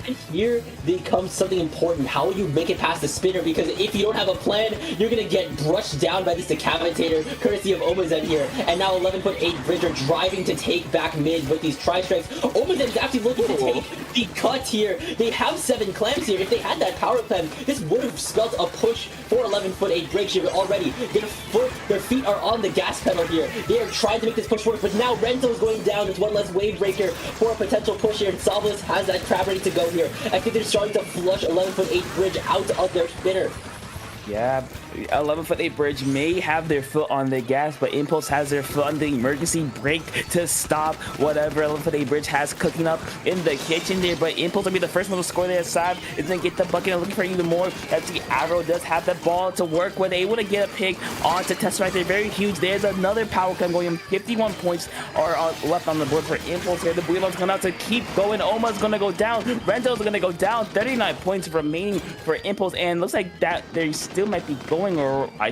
And here becomes something important. How will you make it past the spinner? Because if you don't have a plan, you're going to get brushed down by this Decapitator, courtesy of Omazen here. And now 11'8" Bridge are driving to take back mid with these Tri-Strikes. Omazen is actually looking to take the cut here. They have 7 clams here. If they had that power clam, this would have spelled a push for 11'8" Bridge here already. Their feet are on the gas pedal here. They are trying to make this push work, but now Renzo is going down. There's one less wave breaker for a potential push here, and Salvas has that crab ready to go here. I think they're starting to flush 11'8" Bridge out of their spinner. Yeah, 11'8" Bridge may have their foot on the gas, but Impulse has their foot on the emergency brake to stop whatever 11'8" Bridge has cooking up in the kitchen there. But Impulse will be the first one to score there. Sav is going to get the bucket and looking for even more. As the Arrow does have the ball to work with, able to get a pick onto Tesseract. They're very huge. There's another power clam going in. 51 points are left on the board for Impulse here. The Builon's going out to keep going. Oma's going to go down. Renzo's going to go down. 39 points remaining for Impulse, and looks like that they're still might be going, or I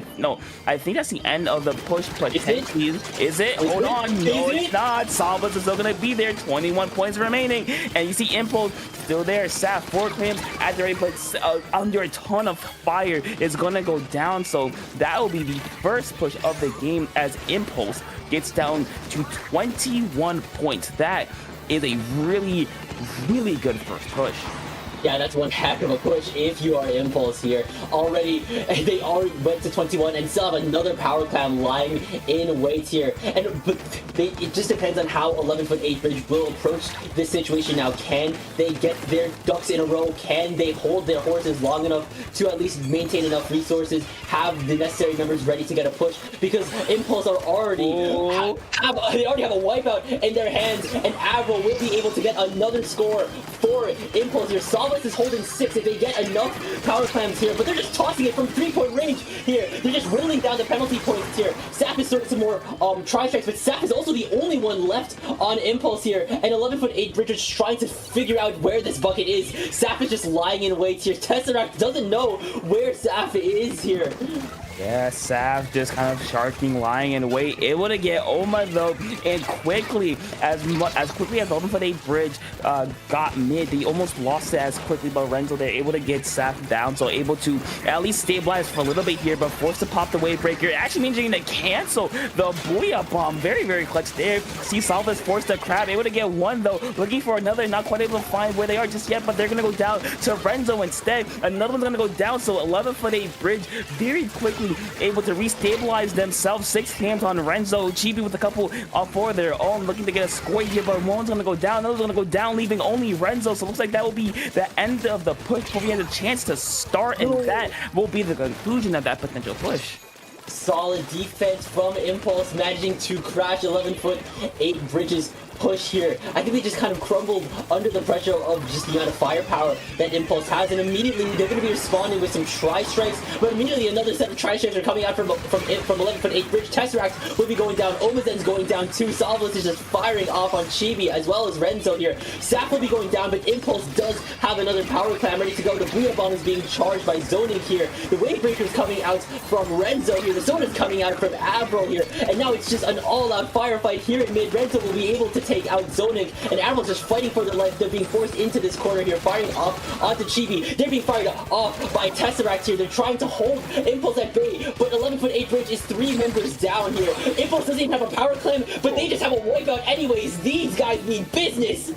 think that's the end of the push. But is it? Hold on, no, it's not. Salvas is still gonna be there. 21 points remaining, and you see Impulse still there. Saf 4 claims at the rate, but under a ton of fire is gonna go down. So that will be the first push of the game as Impulse gets down to 21 points. That is a really good first push. Yeah, that's one heck of a push if you are Impulse here. Already, they already went to 21 and still have another power clam lying in wait here. But it just depends on how 11'8" Bridge will approach this situation now. Can they get their ducks in a row? Can they hold their horses long enough to at least maintain enough resources, have the necessary members ready to get a push? Because Impulse are already they already have a wipeout in their hands, and Avril will be able to get another score for Impulse here. Salvas is holding 6 if they get enough power clams here, but they're just tossing it from 3-point range here. They're just whittling down the penalty points here. Saf is starting some more Tri-Strikes, but Saf is also the only one left on Impulse here, and 11'8" Bridge is trying to figure out where this bucket is. Saf is just lying in wait here. Tesseract doesn't know where Saf is here. Yeah, Saf just kind of sharking, lying in wait, able to get Oma though, and quickly, as quickly as 11'8" Bridge got mid, they almost lost it as quickly, but Renzo, they're able to get Saf down, so able to at least stabilize for a little bit here, but forced to pop the wave breaker. It actually means they cancel the Booyah Bomb. Very clutch there. See Salvas forced the crab, able to get one though, looking for another, not quite able to find where they are just yet, but they're gonna go down to Renzo instead. Another one's gonna go down, so 11'8" Bridge very quickly able to restabilize themselves. 6 hands on Renzo. Chibi with a couple for their own, looking to get a score here, but one's gonna go down, another's gonna go down, leaving only Renzo. So it looks like that will be the end of the push before we have a chance to start, and that will be the conclusion of that potential push. Solid defense from Impulse, managing to crash 11'8" Bridge's push here. I think they just kind of crumbled under the pressure of just the amount of firepower that Impulse has, and immediately they're going to be responding with some Tri-Strikes, but immediately another set of Tri-Strikes are coming out from 11'8" Bridge. Tesseract will be going down, Omazen's going down too, Salvas is just firing off on Chibi as well as Renzo here. Saf will be going down, but Impulse does have another power clam ready to go. The Booyah Bomb is being charged by Zoning here. The Wave Breaker is coming out from Renzo here. The Zone is coming out from Avril here, and now it's just an all-out firefight here in mid. Renzo will be able to take out Zonic, and Avril's just fighting for their life. They're being forced into this corner here, firing off onto Chibi. They're being fired off by Tesseract here. They're trying to hold Impulse at bay, but 11'8" Bridge is 3 members down here. Impulse doesn't even have a power clam, but they just have a wipeout anyways. These guys mean business.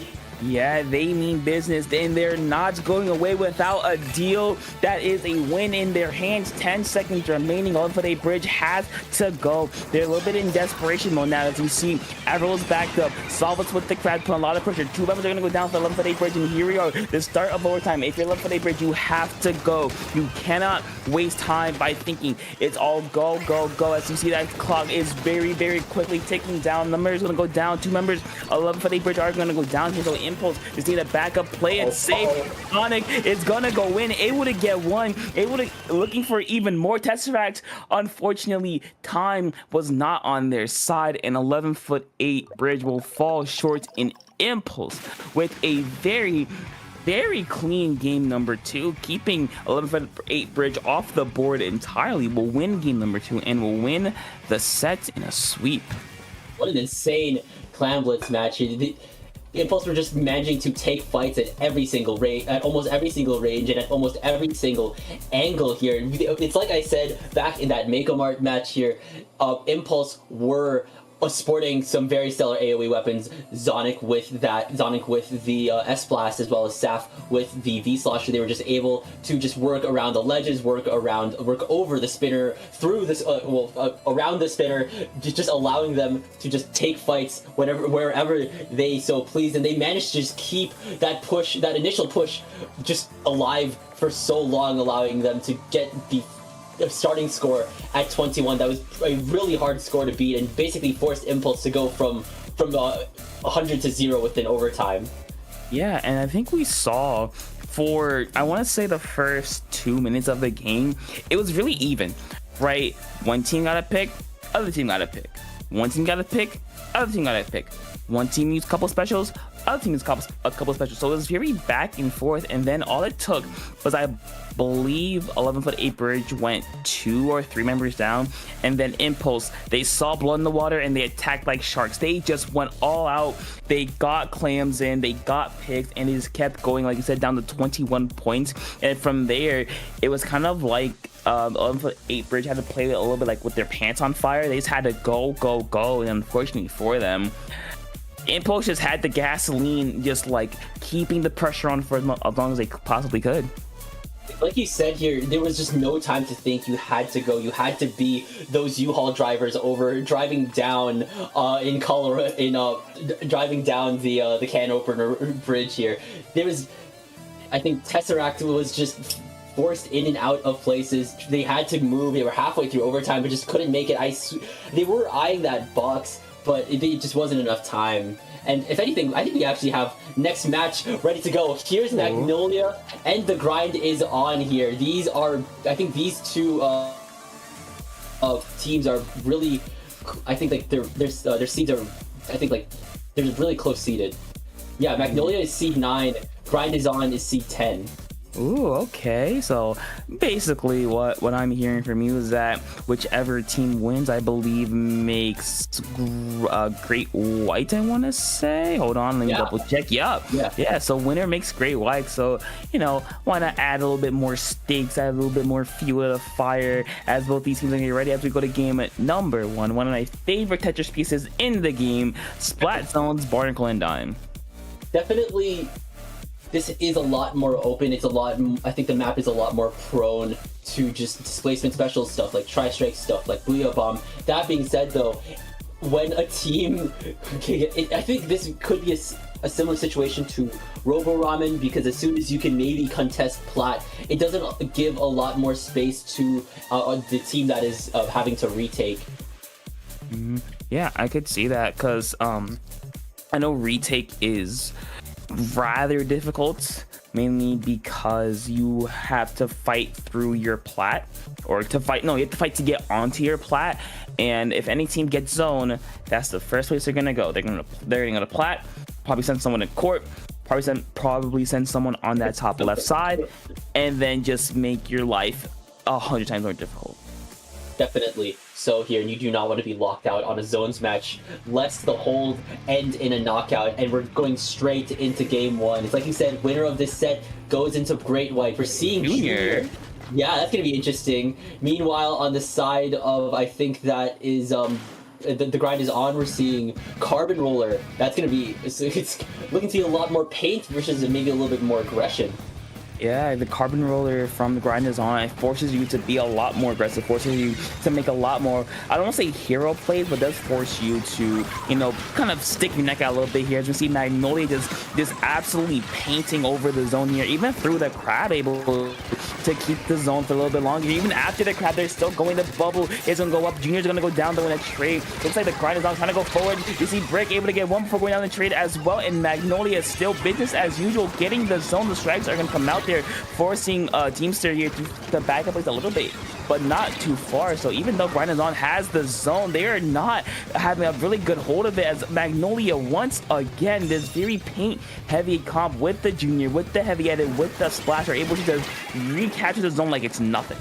Yeah, they mean business, and they're not going away without a deal. That is a win in their hands. 10 seconds remaining. On for the bridge has to go. They're a little bit in desperation mode now, as you see. Everyone's backed up. Solvents with the crowd put a lot of pressure. Two members are going to go down for the 11 for the bridge, and here we are. The start of overtime. If you're 11 for the bridge, you have to go. You cannot waste time by thinking. It's all go, go, go. As you see, that clock is very, very quickly ticking down. The number is going to go down. Two members, 11 for the bridge, are going to go down here. So Impulse just need a backup, play it safe. Sonic is gonna go in, able to get one, able to looking for even more Tesseract. Unfortunately, time was not on their side, and 11'8" bridge will fall short in Impulse with a very clean game number 2, keeping 11'8" bridge off the board entirely. Will win game number 2 and will win the set in a sweep. What an insane Clan Blitz match here. The Impulse were just managing to take fights at every single range, at almost every single range, and at almost every single angle here. It's like I said back in that Mako Mart match here, Impulse were sporting some very stellar AoE weapons. Sonic with the S-Blast, as well as Saf with the V-Slosher. They were just able to just work around the ledges, work over the spinner, through this, around the spinner, just allowing them to just take fights wherever they so please. And they managed to just keep that initial push, just alive for so long, allowing them to get the starting score at 21. That was a really hard score to beat, and basically forced Impulse to go from 100 to 0 within overtime. Yeah, and I think we saw for, I want to say, the first 2 minutes of the game, it was really even, right? One team got a pick, other team got a pick. One team got a pick, other team got a pick. One team used a couple specials, other team used a couple specials. So it was very back and forth, and then all it took was, I believe, 11'8" bridge went 2 or 3 members down, and then Impulse, they saw blood in the water and they attacked like sharks. They just went all out. They got clams in, they got picked, and they just kept going, like you said, down to 21 points. And from there, it was kind of like 11'8" bridge had to play it a little bit like with their pants on fire. They just had to go, go, go, and unfortunately for them, Impulse just had the gasoline, just like keeping the pressure on for as long as they possibly could. Like you said here, there was just no time to think. You had to go. You had to be those U-Haul drivers over driving down in Colorado, driving down the can opener bridge here. There was, I think, Tesseract was just forced in and out of places. They had to move. They were halfway through overtime, but just couldn't make it. They were eyeing that box, but it just wasn't enough time. And if anything, I think we actually have next match ready to go. Here's Magnolia, and the grind is on here. These are, I think these two teams are really, I think like their seeds are, I think like they're really close seeded. Yeah, Magnolia is seed 9, Grind is on is seed 10. Ooh, okay. So basically what I'm hearing from you is that whichever team wins, I believe, makes Great White, I want to say. Hold on, let me double check. Yeah, so winner makes Great White. So, you know, why not add a little bit more stakes, add a little bit more fuel to the fire, as both these teams are getting ready as we go to game number 1. One of my favorite Tetris pieces in the game, Splat Zones, Barnacle and Dime. Definitely, this is a lot more open. It's a lot, I think the map is a lot more prone to just displacement special stuff, like Tri-Strike stuff, like Booyah Bomb. That being said, though, when a team, I think this could be a similar situation to Robo Ramen, because as soon as you can maybe contest Plat, it doesn't give a lot more space to the team that is having to retake. Yeah, I could see that, because I know retake is rather difficult, mainly because you have to fight through your plat, or you have to fight to get onto your plat, and if any team gets zone, that's the first place they're gonna go. They're gonna plat, probably send someone in court, probably send someone on that top left side, and then just make your life 100 times more difficult. Definitely. So here, you do not want to be locked out on a zones match, lest the hold end in a knockout, and we're going straight into game 1. It's like you said, winner of this set goes into Great White. We're seeing Junior. Yeah, that's going to be interesting. Meanwhile, on the side of, I think that is the grind is on. We're seeing Carbon Roller. That's gonna be it's looking to be a lot more paint versus maybe a little bit more aggression. Yeah, the Carbon Roller from the grind is on. It forces you to be a lot more aggressive, forces you to make a lot more, I don't want to say hero plays, but does force you to, you know, kind of stick your neck out a little bit here. As we see Magnolia just absolutely painting over the zone here, even through the crab, able to keep the zone for a little bit longer. Even after the crab, they're still going. The bubble is going to go up. Junior's going to go down though in a trade. Looks like the grind is on, trying to go forward. You see Brick able to get one before going down the trade as well, and Magnolia is still business as usual, getting the zone. The strikes are going to come out there, forcing Teamster here to back up a little bit, but not too far. So even though Grind is on has the zone, they are not having a really good hold of it, as Magnolia once again, this very paint heavy comp with the Junior, with the heavy edit, with the splash, are able to just recapture the zone like it's nothing.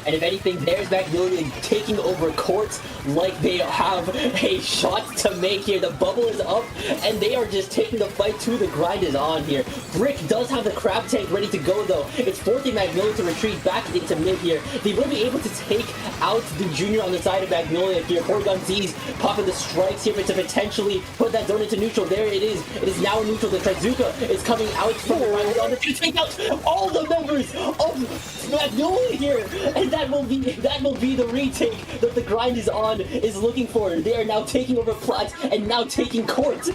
And if anything, there's Magnolia taking over courts like they have a shot to make here. The bubble is up, and they are just taking the fight to the grind is on here. Brick does have the crab tank ready to go, though. It's forcing Magnolia to retreat back into mid here. They will be able to take out the Junior on the side of Magnolia here. Porygon Z's popping the strikes here to potentially put that zone into neutral. There it is. It is now neutral. The Trizuka is coming out from the grind is on to take out all the members of Magnolia here. And that will be the retake that the grind is on is looking for. They are now taking over Plat and now taking court.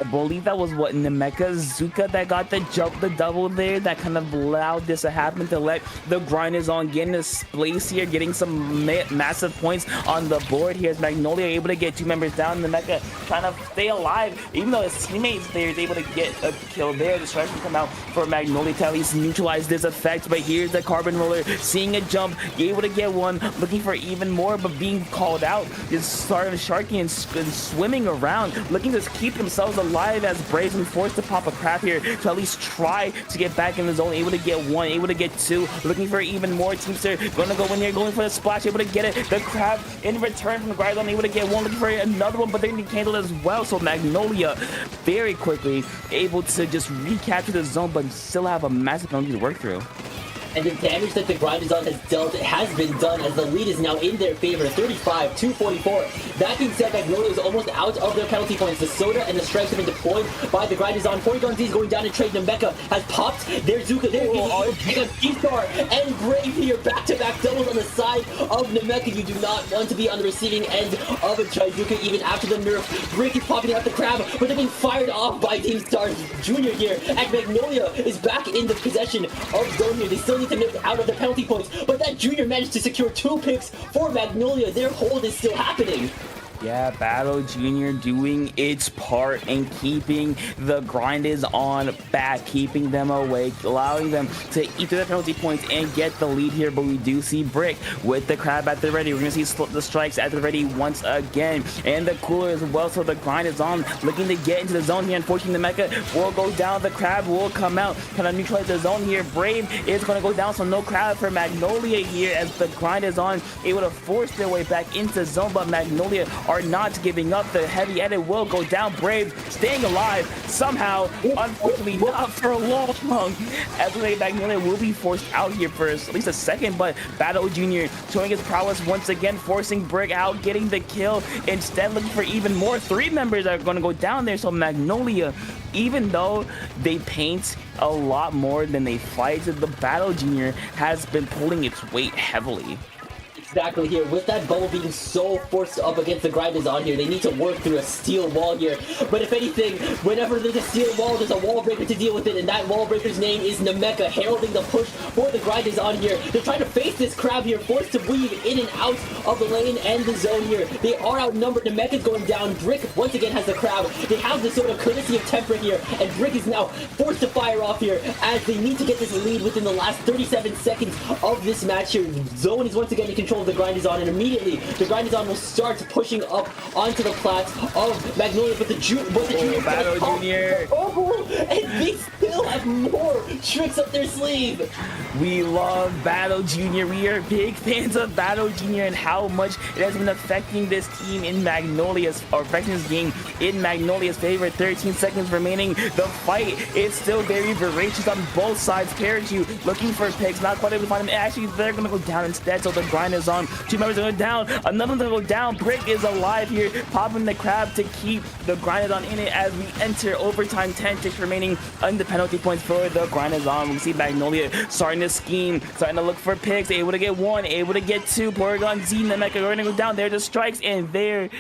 I believe that was what, Nemeka Zuka that got the jump, the double there, that kind of allowed this to happen, to let the grind is on get in this place here, getting some massive points on the board here. As Magnolia able to get two members down, Nemeka trying to stay alive, even though his teammates there is able to get a kill there. The strikes will come out for Magnolia to at least neutralize this effect, but here's the Carbon Roller seeing a jump, able to get one, looking for even more, but being called out, just starting sharking and swimming around, looking to keep themselves alive, as Braves been forced to pop a crap here to at least try to get back in the zone. Able to get one, able to get two, looking for even more. Teamster gonna go in here, going for the splash, able to get it. The crab in return from the grind zone, able to get one, looking for another one, but they need candle as well. So Magnolia very quickly able to just recapture the zone, but still have a massive penalty to work through. And the damage that the grind is on has dealt has been done, as the lead is now in their favor, 35-44. That being said, Magnolia is almost out of their penalty points. The soda and the strikes have been deployed by the grind is on. Porygon Z is going down in trade. Nemeka has popped their Zuka. They're going to take a G-Star and Brave here. Back-to-back doubles on the side of Nemeka. You do not want to be on the receiving end of a Trizuka even after the nerf. Brick is popping out the crab, but they're being fired off by Team Stars Junior here. And Magnolia is back in the possession of zone here. They still need to nip out of the penalty points, but that Junior managed to secure 2 picks for Magnolia. Their hold is still happening. Yeah, Battle Junior doing its part in keeping the grind is on back, keeping them awake, allowing them to eat through the penalty points and get the lead here. But we do see Brick with the crab at the ready. We're going to see the strikes at the ready once again, and the cooler as well. So the grind is on, looking to get into the zone here. Unfortunately, the Mecha will go down. The crab will come out, kind of neutralize the zone here. Brave is going to go down, so no crab for Magnolia here, as the grind is on, able to force their way back into zone. But Magnolia are not giving up. The heavy edit will go down. Brave staying alive somehow, unfortunately not for long, as Magnolia will be forced out here for at least a second. But Battle Junior showing his prowess once again, forcing Brick out, getting the kill, instead looking for even more. 3 members are going to go down there. So Magnolia, even though they paint a lot more than they fight, the Battle Junior has been pulling its weight heavily. Exactly here, with that bubble being so forced up against the grind is on here, they need to work through a steel wall here. But if anything, whenever there's a steel wall, there's a wall breaker to deal with it, and that wall breaker's name is Nemeka, heralding the push for the grind is on here. They're trying to face this crab here, forced to weave in and out of the lane and the zone here. They are outnumbered. Nemeka's going down. Brick once again has the crab. They have the sort of courtesy of temper here, and Brick is now forced to fire off here, as they need to get this lead within the last 37 seconds of this match here. Zone is once again in control of the grind is on, and immediately the grind is on will start pushing up onto the plat of Magnolia, but the Junior Battle Junior. Oh, and they still have more tricks up their sleeve. We love Battle Junior. We are big fans of Battle Junior and how much it has been affecting this team in Magnolia's, or affecting this game in Magnolia's favor. 13 seconds remaining. The fight is still very voracious on both sides. Parachu looking for picks, not quite able to find him. Actually, they're gonna go down instead. So the grind is is on. 2 members are going down. Another one to go down. Brick is alive here, popping the crab to keep the Grindazon in it as we enter overtime. 10 ticks remaining on the penalty points for the Grindazon. We see Magnolia starting to scheme, starting to look for picks. Able to get 1, able to get 2. Porygon Z, Namekian are going to go down. There are the strikes, and there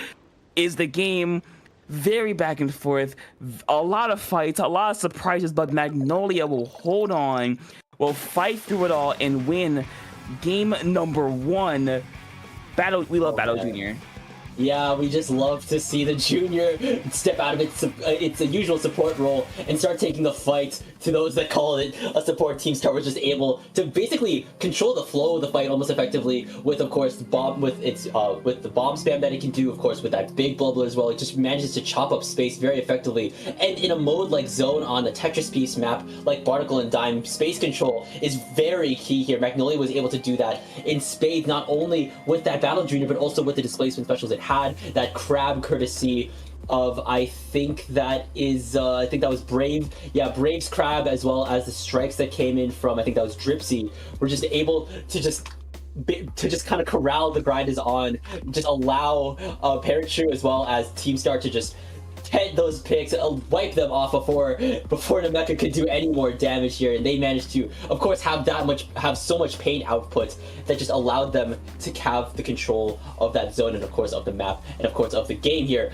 is the game. Very back and forth, a lot of fights, a lot of surprises, but Magnolia will hold on, will fight through it all and win game number 1. We love Battle Junior. Yeah, we just love to see the junior step out of its usual support role and start taking the fight to those that call it a support. Team Star was just able to basically control the flow of the fight almost effectively with, of course, the bomb with the bomb spam that it can do, of course, with that big bubbler as well. It just manages to chop up space very effectively. And in a mode like Zone on the Tetris Piece map, like Barnacle and Dime, space control is very key here. Magnolia was able to do that in spades, not only with that Battle Junior, but also with the displacement specials it had. That crab courtesy of, I think that was Brave. Yeah, Brave's crab, as well as the strikes that came in from, I think that was Dripsy, were just able to just kind of corral the Grindazon, just allow Paratrue as well as Team Star to just head those picks, wipe them off before Namekian could do any more damage here. And they managed to, of course, have so much pain output that just allowed them to have the control of that zone and, of course, of the map and, of course, of the game here.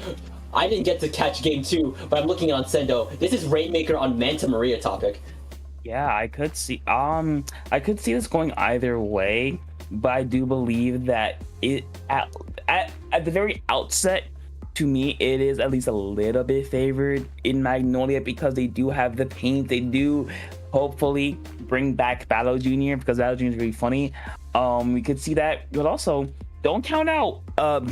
I didn't get to catch game 2, but I'm looking on Sendo. This is Rainmaker on Manta Maria topic. Yeah, I could see this going either way, but I do believe that it at the very outset, to me, it is at least a little bit favored in Magnolia because they do have the paint. They do hopefully bring back Battle Junior because Battle Junior is really funny. We could see that, but also don't count out the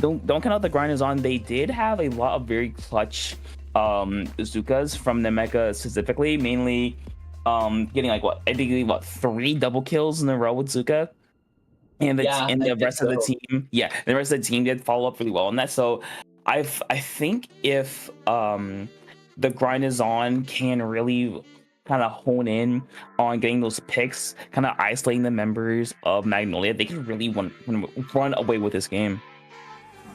Grindazon. They did have a lot of very clutch Zukas from Namekian specifically, mainly getting like 3 double kills in a row with Zuka. And the rest of the team, the rest of the team did follow up really well on that. So I think if the Grindazon can really kind of hone in on getting those picks, kind of isolating the members of Magnolia, they can really run away with this game.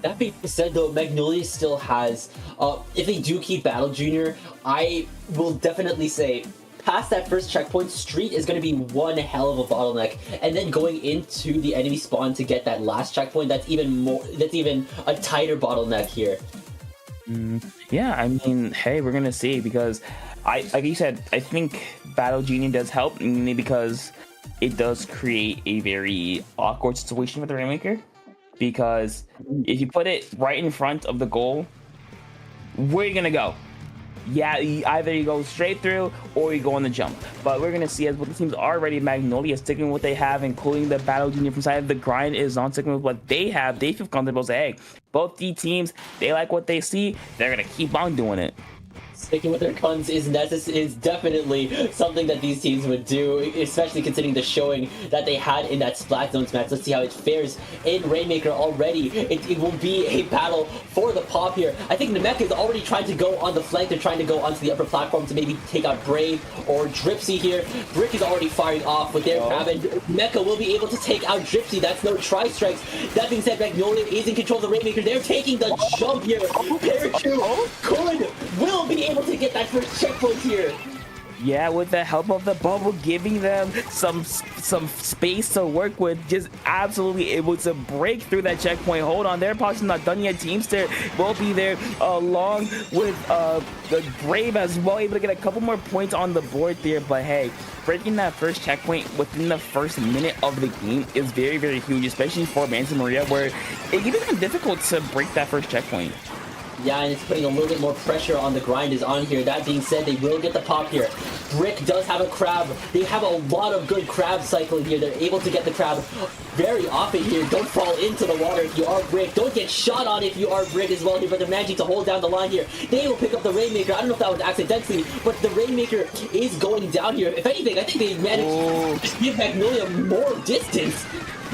That being said, though, Magnolia still has, if they do keep Battle Junior, I will definitely say past that first checkpoint, Street is going to be one hell of a bottleneck, and then going into the enemy spawn to get that last checkpoint, that's even a tighter bottleneck here. Yeah, I mean, hey, we're gonna see, because like you said, I think Battle Junior does help, mainly because it does create a very awkward situation with the Rainmaker, because if you put it right in front of the goal, where are you gonna go? Yeah, either you go straight through or you go on the jump. But we're gonna see, as what the teams are already, Magnolia sticking with what they have, including the Battle Junior from side of the grind is on sticking with what they have. They feel comfortable saying, hey, both the teams, they like what they see, they're gonna keep on doing it. Sticking with their guns is definitely something that these teams would do, especially considering the showing that they had in that Splatoon match. Let's see how it fares in Rainmaker already. It will be a battle for the pop here. I think Namekian is already trying to go on the flank. They're trying to go onto the upper platform to maybe take out Brave or Dripsy here. Brick is already firing off with their grab, and Mecha will be able to take out Dripsy. That's no tri-strikes. That being said, Magnolia is in control of the Rainmaker. They're taking the jump here. Will be able to get that first checkpoint here. Yeah, with the help of the bubble, giving them some space to work with, just absolutely able to break through that checkpoint. Hold on, they're possibly not done yet. Teamster will be there along with the Brave as well, able to get a couple more points on the board there. But hey, breaking that first checkpoint within the first minute of the game is very, very huge, especially for Manta Maria, where it can be difficult to break that first checkpoint. Yeah, and it's putting a little bit more pressure on the grind is on here. That being said, they will get the pop here. Brick does have a crab. They have a lot of good crab cycling here. They're able to get the crab very often here. Don't fall into the water if you are Brick. Don't get shot on if you are Brick as well here, but they're managing to hold down the line here. They will pick up the Rainmaker. I don't know if that was accidentally, but the Rainmaker is going down here. If anything, I think they managed to just give Magnolia more distance.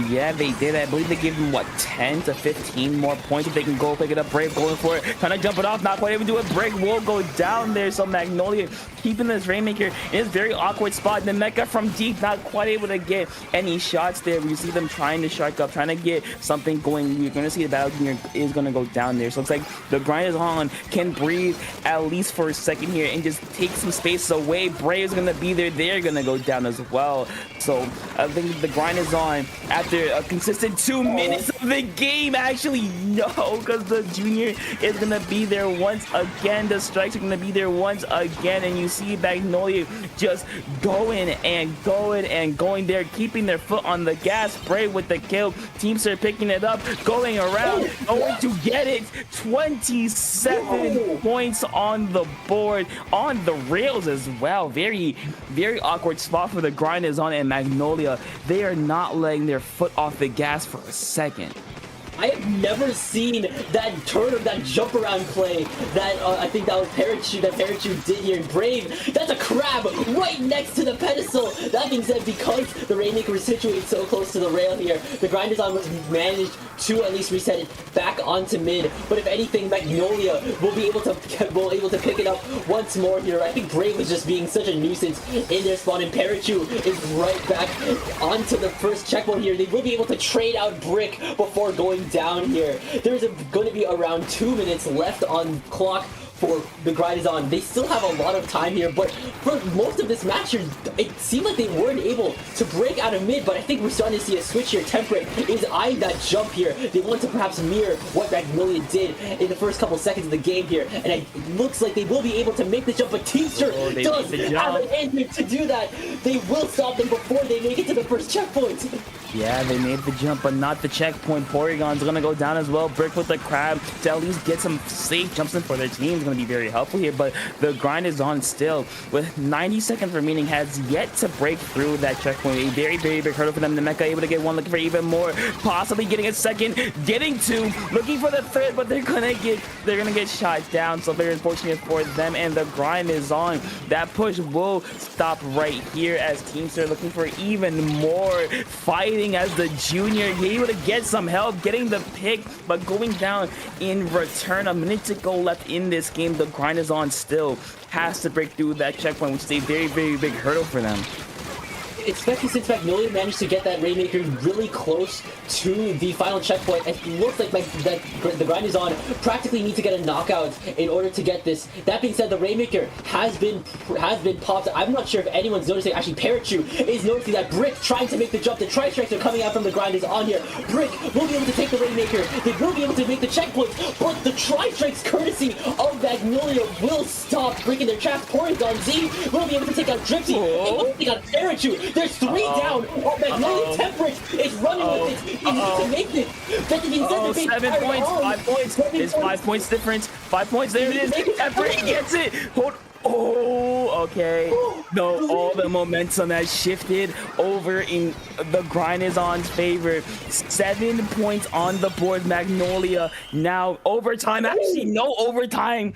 Yeah, they did. I believe they gave them, what, 10 to 15 more points if they can go pick it up. Brave going for it, trying to jump it off, not quite able to do it. Brave will go down there, so Magnolia keeping this Rainmaker in this very awkward spot. The Mecha from deep, not quite able to get any shots there. We see them trying to shark up, trying to get something going. You're going to see the Battle Junior is going to go down there. So it looks like the grind is on, can breathe at least for a second here and just take some space away. Brave is going to be there. They're going to go down as well. So I think the grind is on after a consistent 2 minutes of the game. Actually, no, because the Junior is going to be there once again. The strikes are going to be there once again. And you see Magnolia just going and going and going there, keeping their foot on the gas. Brave with the kill. Teamster picking it up, going around, going to get it. 27 points on the board, on the rails as well. Very, very awkward spot for the grind is on, and Magnolia, they are not letting their foot off the gas for a second. I have never seen that turn of that jump around play that I think that was Parachute did here. Brave, that's a crab right next to the pedestal. That being said, because the Rainmaker was situated so close to the rail here, the Grinders-on was managed to at least reset it back onto mid. But if anything, Magnolia will be able to pick it up once more here. I think Brave was just being such a nuisance in their spawn, and Parachute is right back onto the first checkpoint here. They will be able to trade out Brick before going down here. There's going to be around 2 minutes left on clock for the grind is on. They still have a lot of time here, but for most of this match here, it seemed like they weren't able to break out of mid, but I think we're starting to see a switch here. Temperate is eyeing that jump here. They want to perhaps mirror what Magnolia did in the first couple seconds of the game here, and it looks like they will be able to make the jump, but Teamster does have an answer to do that. They will stop them before they make it to the first checkpoint. Yeah, they made the jump, but not the checkpoint. Porygon's gonna go down as well. Brick with the crab to at least get some safe jumps in for their team is gonna be very helpful here, but the grind is on still. With 90 seconds remaining, has yet to break through that checkpoint. A very, very big hurdle for them. The Mecha able to get one, looking for even more, possibly getting a second, getting two, looking for the third, but they're gonna get shot down. So very unfortunate for them, and the grind is on. That push will stop right here as teams are looking for even more fighting as the Junior. He able to get some help getting the pick, but going down in return. A minute to go left in this game. The grind is on still. Has to break through that checkpoint, which is a very, very big hurdle for them. Especially since Magnolia managed to get that Rainmaker really close to the final checkpoint. It looks like the grind is on. Practically need to get a knockout in order to get this. That being said, the Rainmaker has been popped. I'm not sure if anyone's noticing. Actually, Parachute is noticing that Brick trying to make the jump. The tri-strikes are coming out from the grind is on here. Brick will be able to take the Rainmaker. They will be able to make the checkpoints, but the tri-strikes courtesy of Magnolia will stop Brick in their tracks. Porygon Z will be able to take out Dripsy. They will take out Parachute. There's three down. Magnolia Temperate is running with it. He needs to make it. 7 points, 5 points. There's 5 points difference. 5 points. There it is. Temperate gets it. Okay. No, all the momentum has shifted over in the grind is on's favor. 7 points on the board. Magnolia now overtime. Actually, no overtime.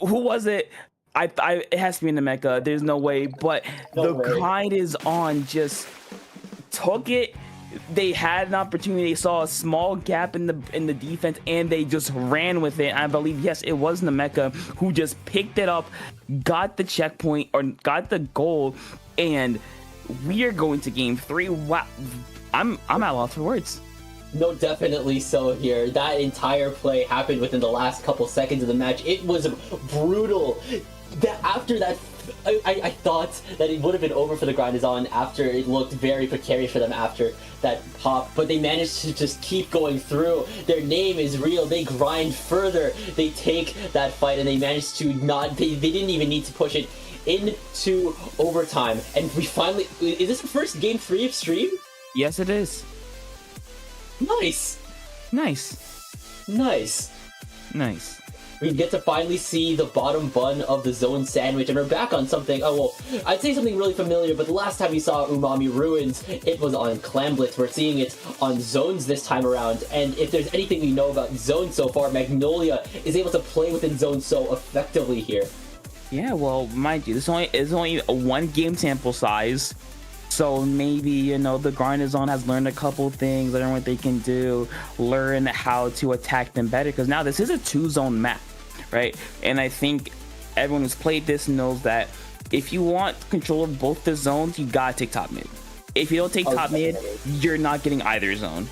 Who was it? It has to be in the Mecha. There's no way, but the grind is on. Just took it. They had an opportunity. They saw a small gap in the defense, and they just ran with it. I believe, yes, it was Nemeka who just picked it up, got the checkpoint or got the goal, and we are going to game 3. Wow, I'm at a loss for words. No, definitely so here. That entire play happened within the last couple seconds of the match. It was brutal. After that, I thought that it would have been over for the grind is on after it looked very precarious for them after that pop, but they managed to just keep going through. Their name is real. They grind further. They take that fight, and they managed to not. They didn't even need to push it into overtime. And we finally. Is this the first game 3 of stream? Yes, it is. Nice. We get to finally see the bottom bun of the zone sandwich, and we're back on something. Oh, well, I'd say something really familiar, but the last time we saw Umami Ruins, it was on Clamblitz. We're seeing it on zones this time around, and if there's anything we know about zones so far, Magnolia is able to play within zones so effectively here. Yeah, well, mind you, this is only a 1 game sample size. So maybe, you know, the Grind is On has learned a couple things, learn what they can do, learn how to attack them better, because now this is a 2-zone map, right? And I think everyone who's played this knows that if you want control of both the zones, you gotta take top mid. If you don't take top mid, you're not getting either zone.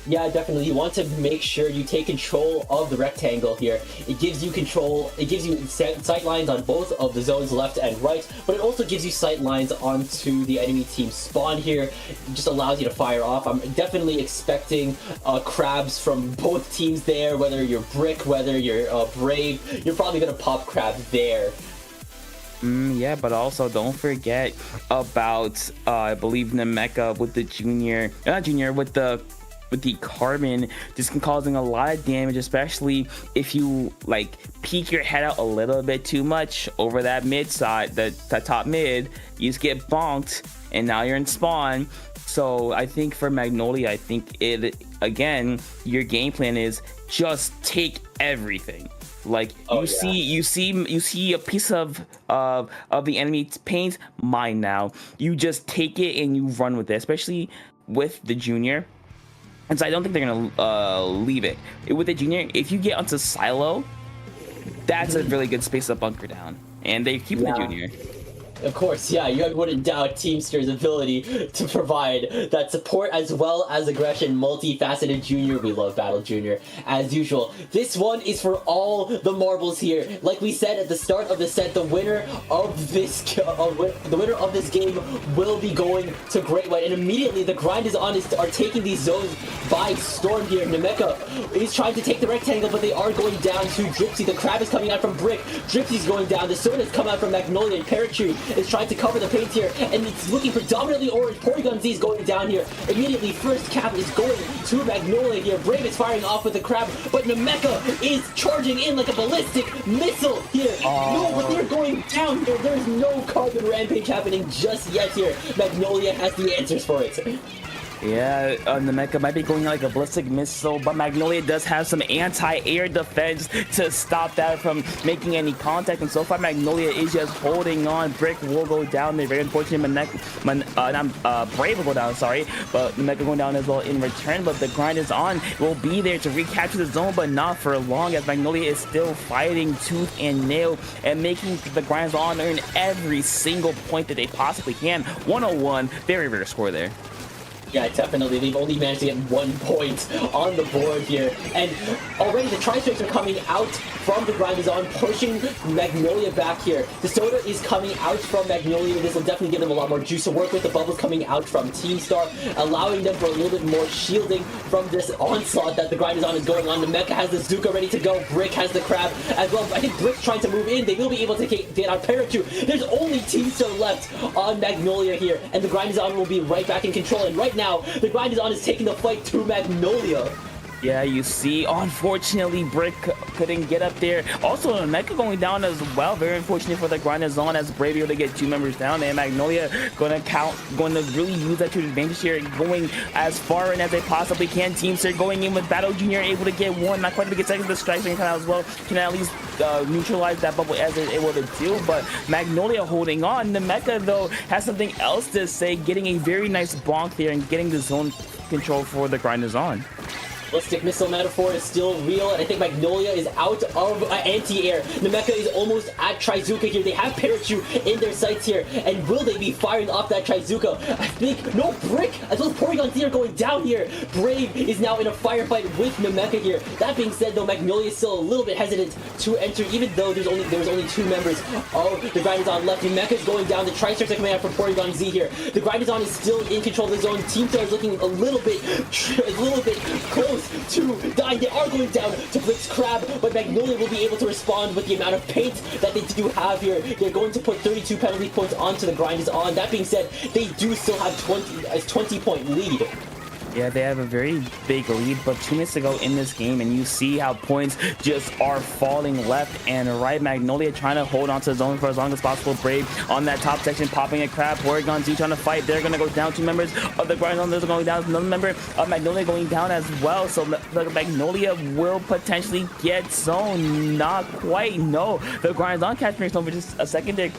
Yeah, definitely. You want to make sure you take control of the rectangle here. It gives you control, it gives you sight lines on both of the zones, left and right, but it also gives you sight lines onto the enemy team spawn here. It just allows you to fire off. I'm definitely expecting crabs from both teams there, whether you're Brick, whether you're Brave. You're probably going to pop crab there. Yeah, but also don't forget about, I believe, Nemeka with the with the carbon just causing a lot of damage, especially if you like peek your head out a little bit too much over that mid side, the top mid, you just get bonked and now you're in spawn. So I think for Magnolia, I think again, your game plan is just take everything. Like you see a piece of the enemy paint, mine now. You just take it and you run with it, especially with the junior. And so I don't think they're gonna leave it. With the junior, if you get onto silo, that's a really good space to bunker down. And they keep the junior. Of course, yeah, you wouldn't doubt Teamster's ability to provide that support as well as aggression. Multifaceted Junior, we love Battle Junior, as usual. This one is for all the marbles here. Like we said at the start of the set, the winner of this game will be going to Great White, and immediately the Grind is on are taking these zones by storm here. Nemeka is trying to take the rectangle, but they are going down to Dripsy. The crab is coming out from Brick. Dripsy's going down. The sword has come out from Magnolia, and Paratree is trying to cover the paint here, and it's looking predominantly orange. Porygon Z is going down here. Immediately, first cap is going to Magnolia here. Brave is firing off with the crab, but Nemeka is charging in like a ballistic missile here. No, but they're going down here. There's no carbon rampage happening just yet here. Magnolia has the answers for it. Yeah, Nemeka might be going like a ballistic missile, but Magnolia does have some anti-air defense to stop that from making any contact, and so far Magnolia is just holding on. Brick will go down there. Very unfortunate. Brave will go down, sorry, but Nemeka going down as well in return, but the Grind is on. Will be there to recapture the zone, but not for long, as Magnolia is still fighting tooth and nail and making the Grind is on earn every single point that they possibly can. 101, very rare score there. Yeah, definitely. They've only managed to get 1 point on the board here. And already the Tri-Strikes are coming out from the Grind is on, pushing Magnolia back here. The Soda is coming out from Magnolia. This will definitely give them a lot more juice to work with. The Bubbles coming out from Team Star, allowing them for a little bit more shielding from this onslaught that the Grind is on is going on. Nemeka has the Zuka ready to go. Brick has the crab as well. I think Brick's trying to move in. They will be able to get out Parachu. There's only Team Star left on Magnolia here, and the Grind is on will be right back in control. And right now, the Grind is on is taking the fight to Magnolia. Yeah, you see, unfortunately, Brick couldn't get up there. Also, Nemeka going down as well. Very unfortunate for the Grind is on, as Brave able to get 2 members down, and Magnolia going to really use that to advantage here, going as far in as they possibly can. Teamster going in with Battle Junior, able to get 1, not quite to get seconds. The strikes can as well, can at least neutralize that bubble as they're able to do. But Magnolia holding on. Nemeka though has something else to say, getting a very nice bonk there and getting the zone control for the Grind is on. Ballistic missile metaphor is still real, and I think Magnolia is out of anti-air. Nemeka is almost at Trizuka here. They have Parachu in their sights here, and will they be firing off that Trizuka? I think, no, Brick, as well as Porygon Z are going down here. Brave is now in a firefight with Nemeka here. That being said, though, Magnolia is still a little bit hesitant to enter, even though there was only 2 members of the Grind is on left. Nemeka is going down. The Tri-Strikes are coming out from Porygon Z here. The Grind is on is still in control of the zone. Team Star is looking a little bit close to dying. They are going down to Brick's crab, but Magnolia will be able to respond with the amount of paint that they do have here. They're going to put 32 penalty points onto the Grind is on. That being said, they do still have a 20-point lead. Yeah, they have a very big lead, but 2 minutes to go in this game, and you see how points just are falling left and right. Magnolia trying to hold on to the zone for as long as possible. Brave on that top section, popping a crab. Porygon Z trying to fight. They're going to go down. 2 members of the Grind Zone. They're going down. Another member of Magnolia going down as well. So the Magnolia will potentially get zone. Not quite. No, the Grind Zone catching zone for just a second. They're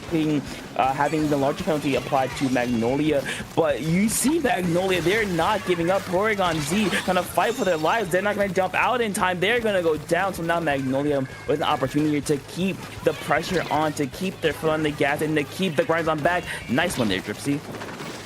having the larger penalty applied to Magnolia, but you see Magnolia, they're not giving up. Porygon Z gonna fight for their lives. They're not gonna jump out in time. They're gonna go down. So now Magnolia with an opportunity to keep the pressure on, to keep their foot on the gas, and to keep the grinds on back. Nice one there, Dripsy.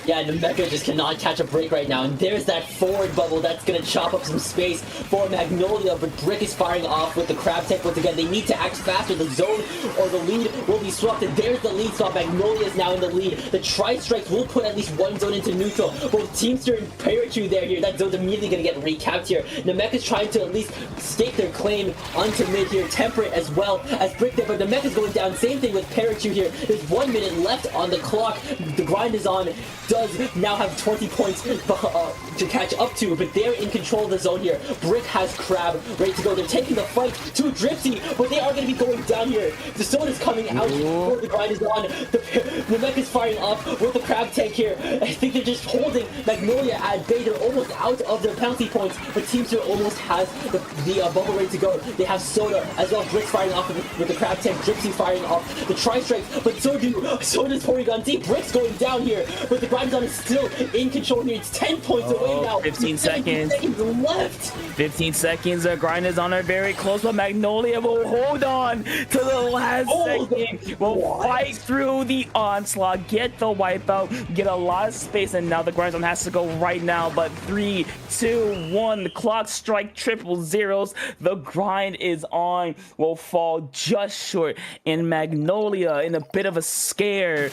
Yeah, Namekia just cannot catch a break right now, and there's that forward bubble that's gonna chop up some space for Magnolia, but Brick is firing off with the crab tech once again. They need to act faster. The zone or the lead will be swept, and there's the lead spot. Magnolia is now in the lead. The Tri-Strikes will put at least one zone into neutral. Both Teamster and Pikachu there here. That zone's immediately gonna get recapped here. Namekia's trying to at least stake their claim onto mid here, temper it as well as Brick there, but Namekia's going down. Same thing with Pikachu here. There's 1 minute left on the clock. The grind is on. Does now have 20 points to catch up to, but they're in control of the zone here. Brick has Crab ready to go. They're taking the fight to Dripsy, but they are going to be going down here. The zone is coming out before the grind is on. The mech is firing off with the Crab tank here. I think they're just holding Magnolia at bay. They're almost out of their penalty points, but Teamster almost has the bubble ready to go. They have Soda as well. Brick's firing off with the Crab tank. Dripsy firing off the Tri-Strikes, but so does Porygon Z. Brick's going down here, but the grind is on is still in control here. It's 10 points away now. 15 seconds. 15 seconds left. 15 seconds. The grind is on her very close, but Magnolia will hold on to the last second. Will fight through the onslaught, get the wipeout, get a lot of space, and now the grind zone has to go right now. But 3, 2, 1. The clock strike triple zeros. The grind is on. Will fall just short, and Magnolia, in a bit of a scare,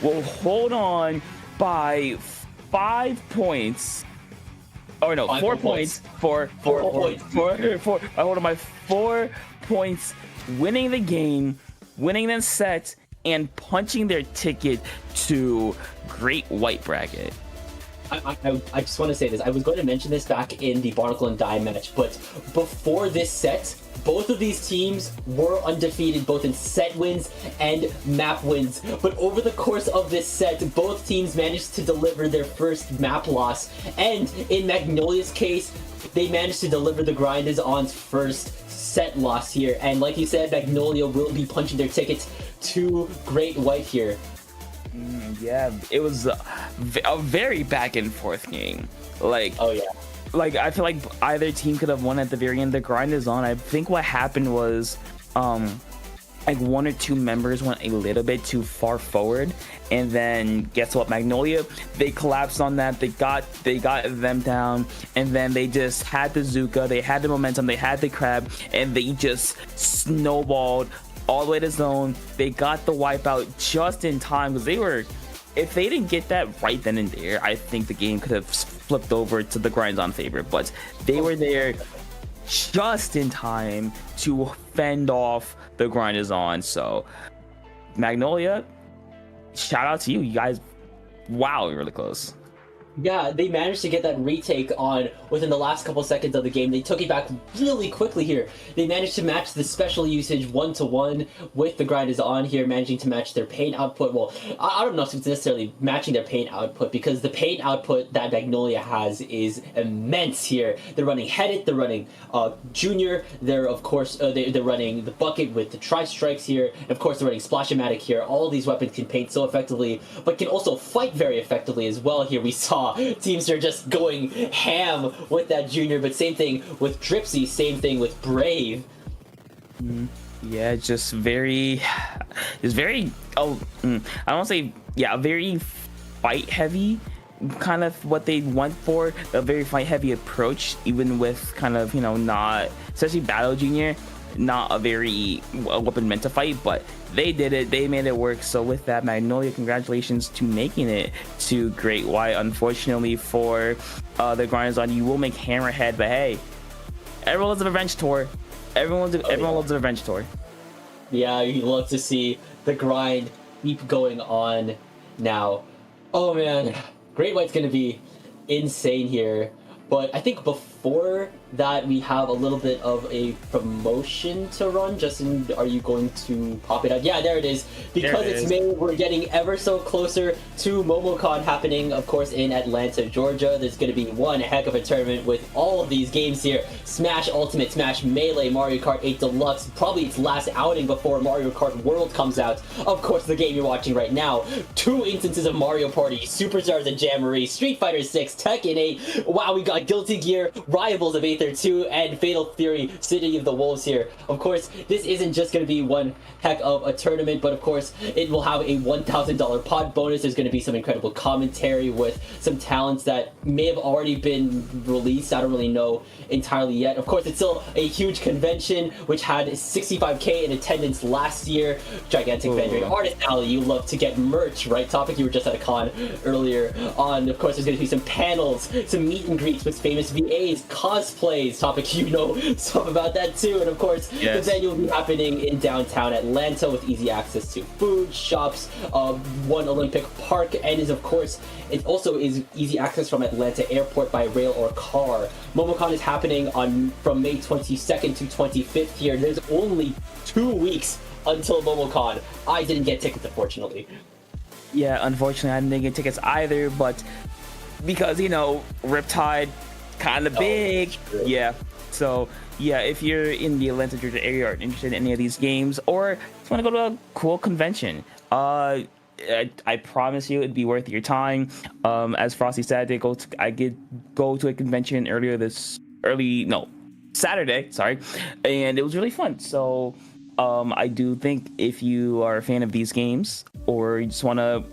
will hold on by 5 points. Oh no, 4 points. Four. I hold on by 4 points, winning the game, winning the set, and punching their ticket to Great White bracket. I just want to say this. I was going to mention this back in the Barnacle and Dye match, but before this set, both of these teams were undefeated both in set wins and map wins. But over the course of this set, both teams managed to deliver their first map loss. And in Magnolia's case, they managed to deliver the Grind is On's first set loss here. And like you said, Magnolia will be punching their tickets to Great White here. Yeah, it was a very back and forth game. Like, oh yeah. Like, I feel like either team could have won at the very end. The grind is on. I think what happened was, like 1 or 2 members went a little bit too far forward, and then guess what? Magnolia, they collapsed on that. They got them down, and then they just had the Zuka, they had the momentum, they had the Crab, and they just snowballed all the way to zone. They got the wipeout just in time, because they were, if they didn't get that right then and there, I think the game could have flipped over to the grinds on favor. But they were there just in time to fend off the grind is on. So Magnolia, shout out to you. You guys, wow, you're really close. Yeah, they managed to get that retake on within the last couple seconds of the game. They took it back really quickly here. They managed to match the special usage 1-to-1 with the grind is on here, managing to match their pain output. Well, I don't know if it's necessarily matching their pain output, because the pain output that Magnolia has is immense here. They're running Headed, they're running Junior, they're of course they're running the Bucket with the Tri-Strikes here, and of course they're running Splash-O-Matic here. All of these weapons can paint so effectively, but can also fight very effectively as well. Here we saw Teamster just going ham with that Junior, but same thing with Dripsy, same thing with Brave. Yeah, just very, I don't want to say, yeah, very fight heavy, kind of what they went for, a very fight heavy approach, even with kind of, you know, not, especially Battle Junior, not a very weapon meant to fight, but they did it, they made it work. So with that, Magnolia, congratulations to making it to Great White. Unfortunately for the grinders on, you will make Hammerhead, but hey, everyone loves a revenge tour. Everyone loves a revenge tour. Yeah, you love to see the grind keep going on now. Oh man, Great White's gonna be insane here. But I think before that, we have a little bit of a promotion to run. Justin, are you going to pop it out? Yeah, there it is. Because it's May, we're getting ever so closer to MomoCon happening, of course, in Atlanta, Georgia. There's going to be one heck of a tournament with all of these games here. Smash Ultimate, Smash Melee, Mario Kart 8 Deluxe, probably its last outing before Mario Kart World comes out. Of course, the game you're watching right now. 2 instances of Mario Party, Superstars and Jamboree, Street Fighter 6, Tekken 8. Wow, we got Guilty Gear, Rivals of Aether 2, and Fatal Fury, City of the Wolves here. Of course, this isn't just going to be one heck of a tournament, but of course, it will have a $1,000 pod bonus. There's going to be some incredible commentary with some talents that may have already been released. I don't really know entirely yet. Of course, it's still a huge convention, which had 65K in attendance last year. Gigantic Vendor Artist Alley, you love to get merch, right? Topic, you were just at a con earlier on. Of course, there's going to be some panels, some meet and greets with famous VAs, cosplays. Topic, you know stuff about that too. And of course, the venue will be happening in downtown Atlanta with easy access to food, shops, one Olympic Park, and it also is easy access from Atlanta Airport by rail or car. MomoCon is happening from May 22nd to 25th here. There's only 2 weeks until MomoCon. I didn't get tickets, unfortunately. Yeah, unfortunately, I didn't get tickets either, but because, Riptide, kind of big. Yeah. So, yeah, if you're in the Atlanta, Georgia area or interested in any of these games, or just want to go to a cool convention, I promise you it'd be worth your time. As Frosty said, I did go to a convention Saturday, sorry, and it was really fun. So I do think if you are a fan of these games, or you just want to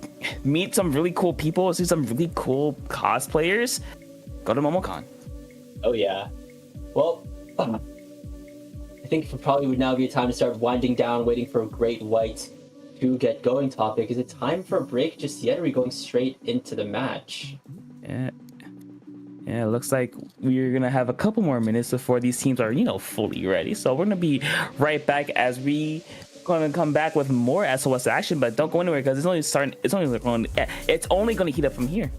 meet some really cool people, see some really cool cosplayers, go to MomoCon. Oh yeah. Well, I think it probably would now be a time to start winding down, waiting for Great White to get going. Topic, is it time for a break just yet, or are we going straight into the match? Yeah, it looks like we're gonna have a couple more minutes before these teams are, fully ready. So we're gonna be right back as we gonna come back with more SOS action, but don't go anywhere because it's only gonna heat up from here.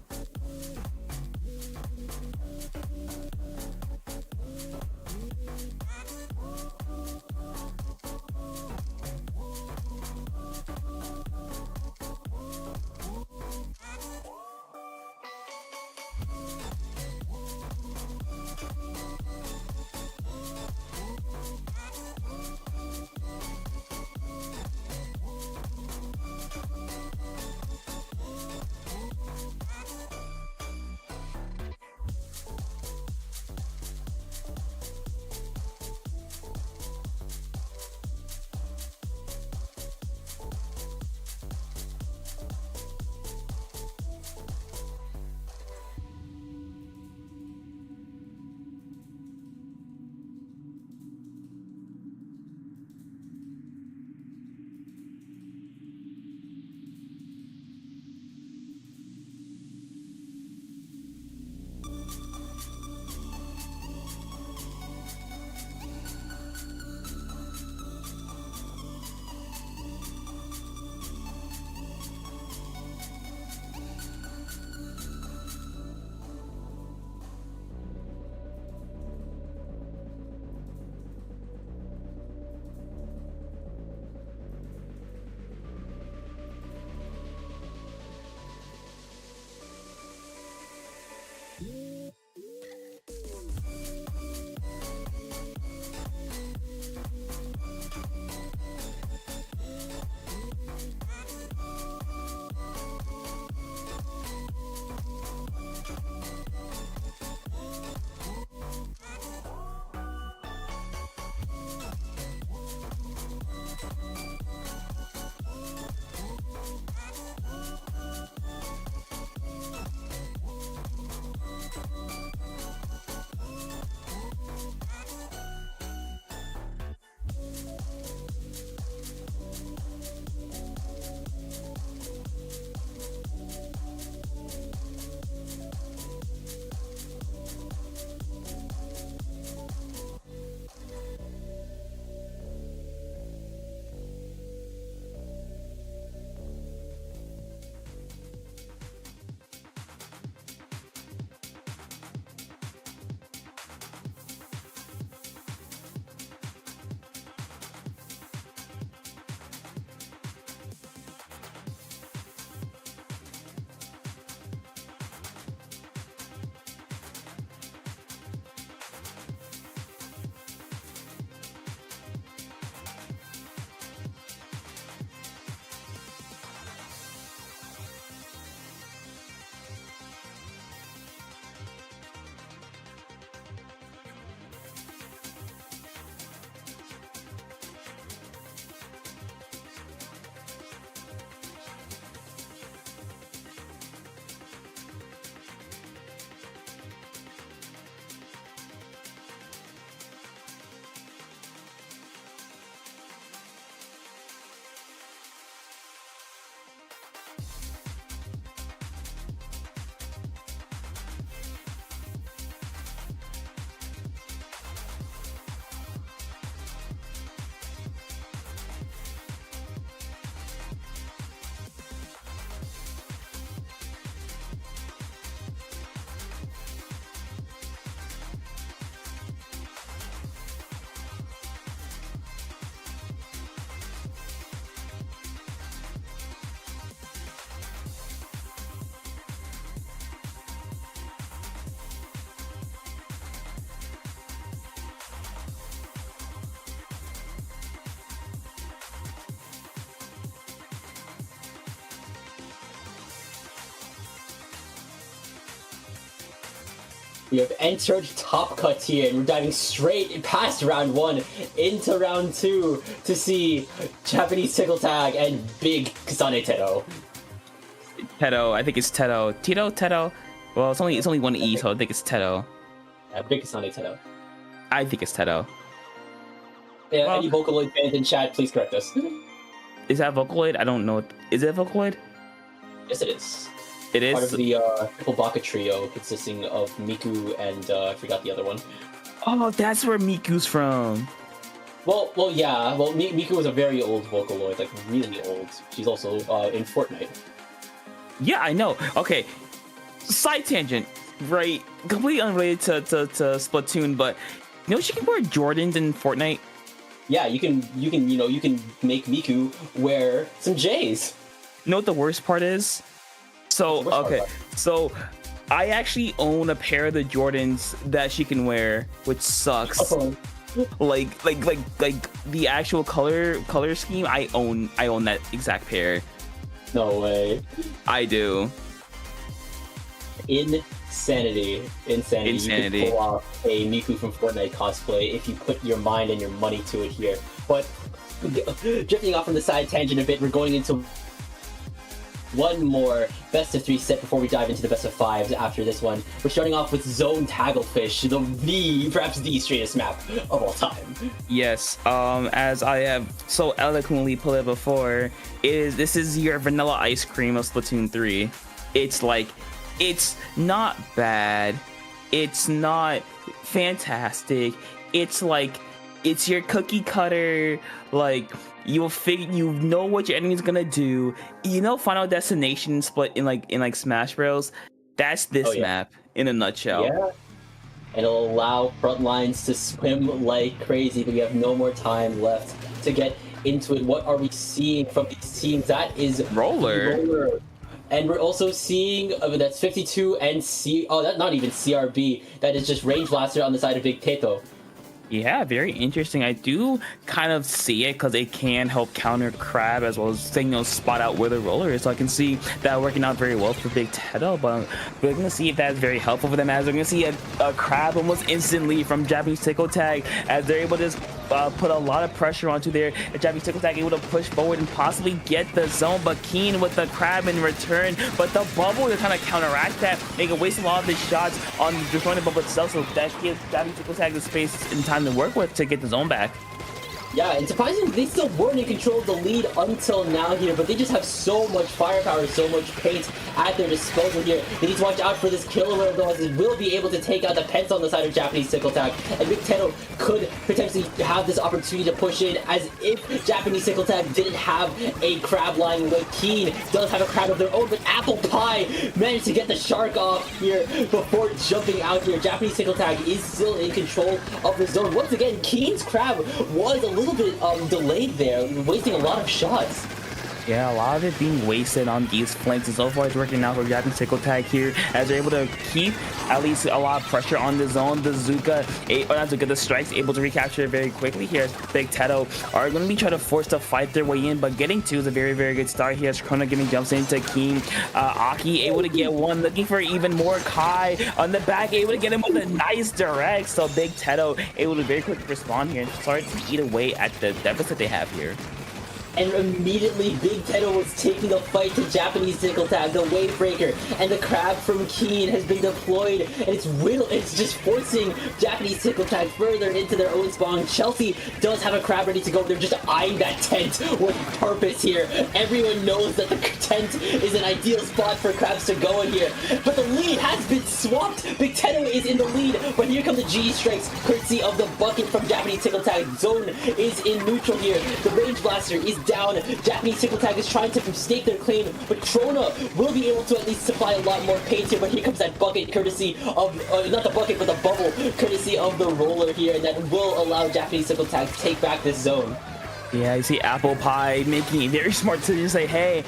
We have entered Top Cut here, and we're diving straight past round 1 into round 2 to see Japanese Tickle Tag and Big Kasane Teto. Teto, I think it's Teto. Teto. Well, it's only one E, so I think it's Teto. Yeah, Big Kasane Teto. I think it's Teto. Yeah, Well, any Vocaloid fans in chat, please correct us. Is that Vocaloid? I don't know. Is it Vocaloid? Yes, it is. It is. Part of the Triple Baka trio consisting of Miku and I forgot the other one. Oh, that's where Miku's from. Well, yeah. Well, Miku was a very old Vocaloid, like really old. She's also in Fortnite. Yeah, I know. Okay, side tangent, right? Completely unrelated to Splatoon, but you know she can wear Jordans in Fortnite. Yeah, you can make Miku wear some J's. You know what the worst part is? So okay, so I actually own a pair of the Jordans that she can wear, which sucks. Oh. Like the actual color scheme, I own that exact pair. No way. I do. Insanity. You can pull off a Miku from Fortnite cosplay if you put your mind and your money to it here. But drifting off from the side tangent a bit, we're going into one more best of 3 set before we dive into the best of 5s after this one. We're starting off with Zone Tagglefish, perhaps the straightest map of all time. Yes, as I have so eloquently put it before, this is your vanilla ice cream of Splatoon 3. It's not bad, it's not fantastic, it's your cookie cutter, you know what your enemy's gonna do. Final Destination split in Smash Bros. That's this map in a nutshell. Yeah. And it'll allow front lines to swim like crazy, but we have no more time left to get into it. What are we seeing from these teams? That is Roller. And we're also seeing that's 52 and that's not even CRB. That is just Range Blaster on the side of Big Teto. Yeah, very interesting. I do kind of see it because it can help counter Crab as well as spot out where the roller is. So I can see that working out very well for Big Teto, but we're going to see if that's very helpful for them, as we're going to see a Crab almost instantly from Japanese Tickle Tag as they're able to just put a lot of pressure onto their Japanese Tickle Tag, able to push forward and possibly get the zone, but Keen with the Crab in return. But the bubble to kind of counteract that, they can waste a lot of his shots on destroying the bubble itself, so that gives Japanese Tickle Tag the space and time to work with to get the zone back. Yeah, and surprisingly, they still weren't in control of the lead until now here, but they just have so much firepower, so much paint at their disposal here. They need to watch out for this killer wave, though, as it will be able to take out the Pence on the side of Japanese Tickle Tag, and Big Teto could potentially have this opportunity to push in, as if Japanese Tickle Tag didn't have a Crab line. But Keen does have a Crab of their own, but Apple Pie managed to get the Shark off here before jumping out here. Japanese Tickle Tag is still in control of the zone. Once again, Keen's Crab was a little bit delayed there, wasting a lot of shots. Yeah, a lot of it being wasted on these flanks, and so far it's working out for Japanese Tickle Tag here as they're able to keep at least a lot of pressure on the zone. The the strikes able to recapture it very quickly here. Big Teto are going to be trying to force to fight their way in, but getting 2 is a very, very good start here as Chrono giving jumps into Keen. Aki able to get 1, looking for even more. Kai on the back, able to get him with a nice direct, so Big Teto able to very quickly respond here and start to eat away at the deficit they have here. And immediately Big Teto was taking the fight to Japanese Tickle Tag, the Wave Breaker, and the Crab from Keen has been deployed, and it's just forcing Japanese Tickle Tag further into their own spawn. Chelsea does have a Crab ready to go. They're just eyeing that tent with purpose here. Everyone knows that the tent is an ideal spot for Crabs to go in here, but the lead has been swapped. Big Teto is in the lead, but here come the G strikes courtesy of the bucket from Japanese Tickle Tag. Zone is in neutral here. The Range Blaster is down. Japanese Tickle Tag is trying to stake their claim, but Trona will be able to at least supply a lot more paint here. But here comes that bucket courtesy of, not the bucket, but the bubble courtesy of the roller here, and that will allow Japanese Tickle Tag to take back this zone. Yeah, you see Apple Pie making a very smart decision to say, hey,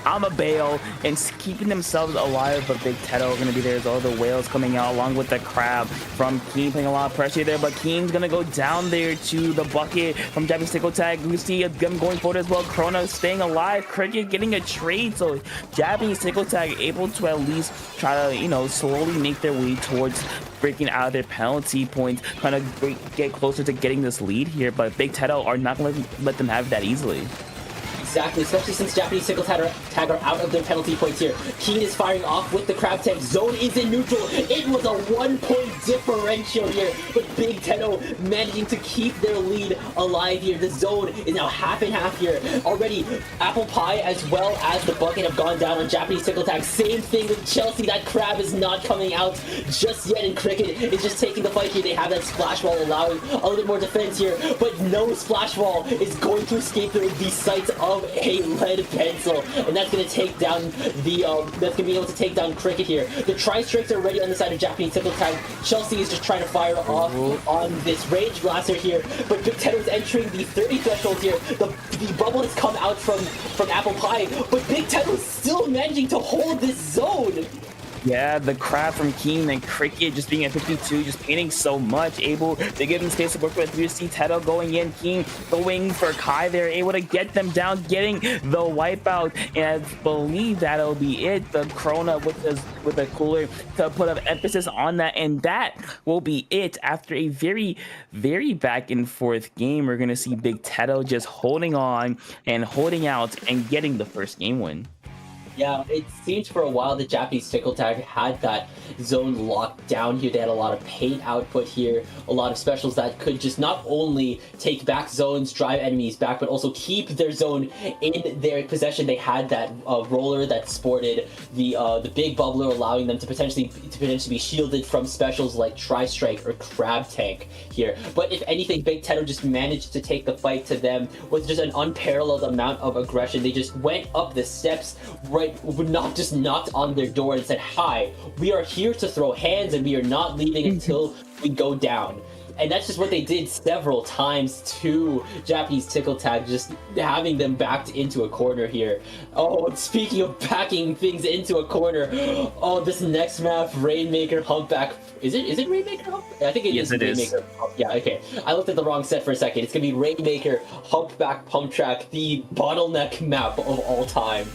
I'm a bail, and keeping themselves alive, but Big Teto are going to be there as well. The whales coming out along with the crab from Keen, putting a lot of pressure there, but Keen's going to go down there to the bucket from Japanese Tickle Tag. We see them going forward as well. Corona staying alive, Cricket getting a trade, so Japanese Tickle Tag able to at least try to, you know, slowly make their way towards breaking out of their penalty points, trying to get closer to getting this lead here, but Big Teto are not going to let them have that easily. Exactly, especially since Japanese Tickle Tag are out of their penalty points here. Keen is firing off with the crab tag. Zone is in neutral. It was a 1-point differential here, but Big Teto managing to keep their lead alive here. The zone is now half and half here. Already, Apple Pie as well as the bucket have gone down on Japanese Tickle Tag. Same thing with Chelsea. That crab is not coming out just yet, and Cricket is just taking the fight here. They have that splash wall allowing a little bit more defense here, but no splash wall is going to escape the sights of a lead pencil, and that's going to take down the that's going to be able to take down Cricket here. The tri-strikes are ready on the side of Japanese Tickle Tag. Chelsea is just trying to fire off on this rage blaster here, but Big Teto is entering the 30 threshold here. The bubble has come out from Apple Pie, but Big Teto is still managing to hold this zone. Yeah, the crab from Keen and Cricket just being at 52, just painting so much, able to give them space to work with. You see Teto going in, Keen going for Kai. They're able to get them down, getting the wipeout, and I believe that'll be it. The Corona with the cooler to put an emphasis on that, and that will be it. After a very, very back and forth game, we're gonna see Big Teto just holding on and holding out and getting the first game win. Yeah, it seemed for a while that Japanese Tickle Tag had that zone locked down here. They had a lot of paint output here, a lot of specials that could just not only take back zones, drive enemies back, but also keep their zone in their possession. They had that roller that sported the big bubbler, allowing them to potentially be shielded from specials like Tri-Strike or Crab Tank here. But if anything, Big Teto just managed to take the fight to them with just an unparalleled amount of aggression. They just went up the steps, would not just knocked on their door and said, "Hi, we are here to throw hands and we are not leaving until we go down." And that's just what they did several times to Japanese Tickle Tag, just having them backed into a corner here. Oh, speaking of backing things into a corner, oh, this next map, Rainmaker Humpback. Is it Rainmaker Humpback? I think it is. Yes, it is. Yeah, okay. I looked at the wrong set for a second. It's gonna be Rainmaker Humpback Pump Track, the bottleneck map of all time.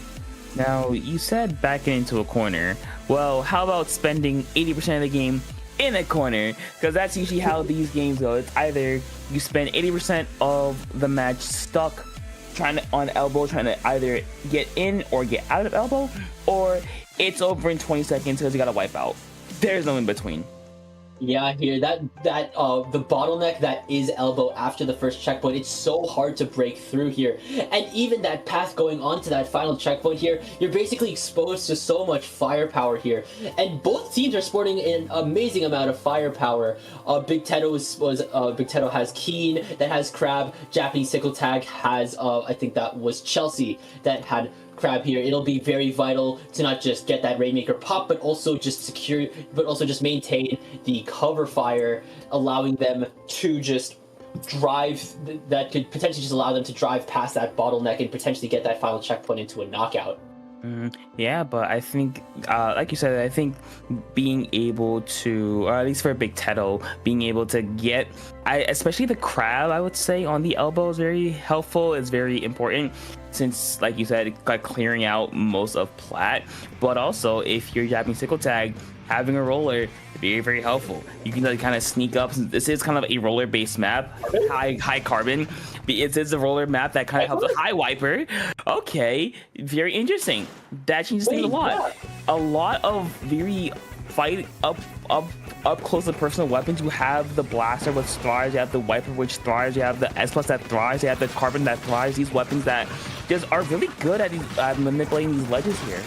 Now, you said backing into a corner. Well, how about spending 80% of the game in a corner? Because that's usually how these games go. It's either you spend 80% of the match stuck on elbow, trying to either get in or get out of elbow, or it's over in 20 seconds because you got to wipe out. There's no in between. Yeah, here the bottleneck that is elbow after the first checkpoint, it's so hard to break through here. And even that path going on to that final checkpoint here, you're basically exposed to so much firepower here. And both teams are sporting an amazing amount of firepower. Big Teto has Keen, that has Crab. Japanese Tickle Tag has I think that was Chelsea that had Crab here. It'll be very vital to not just get that Rainmaker pop, but also just maintain the cover fire, allowing them to just drive, that could potentially just allow them to drive past that bottleneck and potentially get that final checkpoint into a knockout. Yeah, but I think, like you said, I think being able to, or at least for Big Teto, being able to get, especially the crab, I would say, on the elbow is very helpful, is very important, since, like you said, like clearing out most of plat. But also, if you're Japanese Tickle Tag, having a roller, very, very helpful. You can like kind of sneak up. This is kind of a roller-based map, high carbon. It is a roller map that kind of helps a high wiper. Okay, very interesting. That changes things a lot. A lot of very up close and personal weapons. You have the blaster which thrives, you have the wiper which thrives, you have the S plus that thrives, you have the carbon that thrives. These weapons that just are really good at manipulating these ledges here.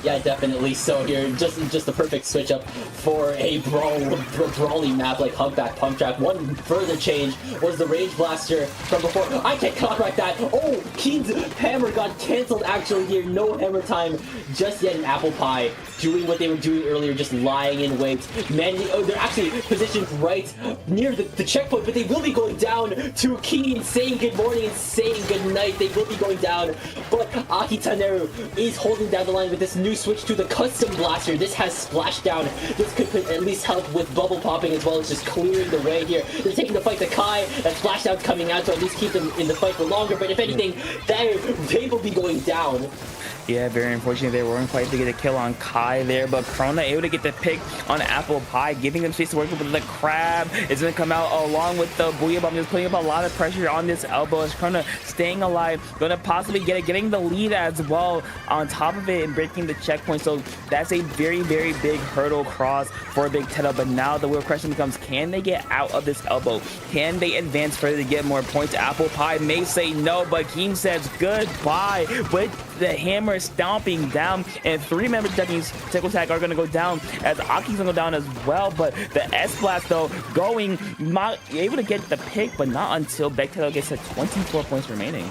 Yeah, definitely. So here, just the perfect switch up for a brawly map like Humpback Pump Track. One further change was the Rage Blaster from before. I can't copyright that. Oh, Keen's hammer got canceled actually here. No hammer time just yet in Apple Pie. Doing what they were doing earlier, just lying in wait. Man, oh, they're actually positioned right near the checkpoint, but they will be going down to Keen, saying good morning and saying good night. They will be going down, but Akitaneru is holding down the line with this new switch to the custom blaster. This has splashdown. This could at least help with bubble popping as well as just clearing the way here. They're taking the fight to Kai. That splashdown's coming out to at least keep them in the fight for longer, but if anything, they will be going down. Yeah, very unfortunate they weren't quite to get a kill on Kai there, but Krona able to get the pick on Apple Pie, giving them space to work with. The crab is going to come out along with the Booyah Bomb, just putting up a lot of pressure on this elbow as Krona staying alive, going to possibly get it, getting the lead as well on top of it and breaking the checkpoint. So that's a very, very big hurdle cross for Big Teto, but now the real question becomes, can they get out of this elbow? Can they advance further to get more points? Apple Pie may say no, but Keem says goodbye with the hammer stomping down, and 3 members of Japanese Tickle Tag are going to go down as Aki's going to go down as well, but the S-Blast though going, not able to get the pick, but not until Big Teto gets to 24 points remaining.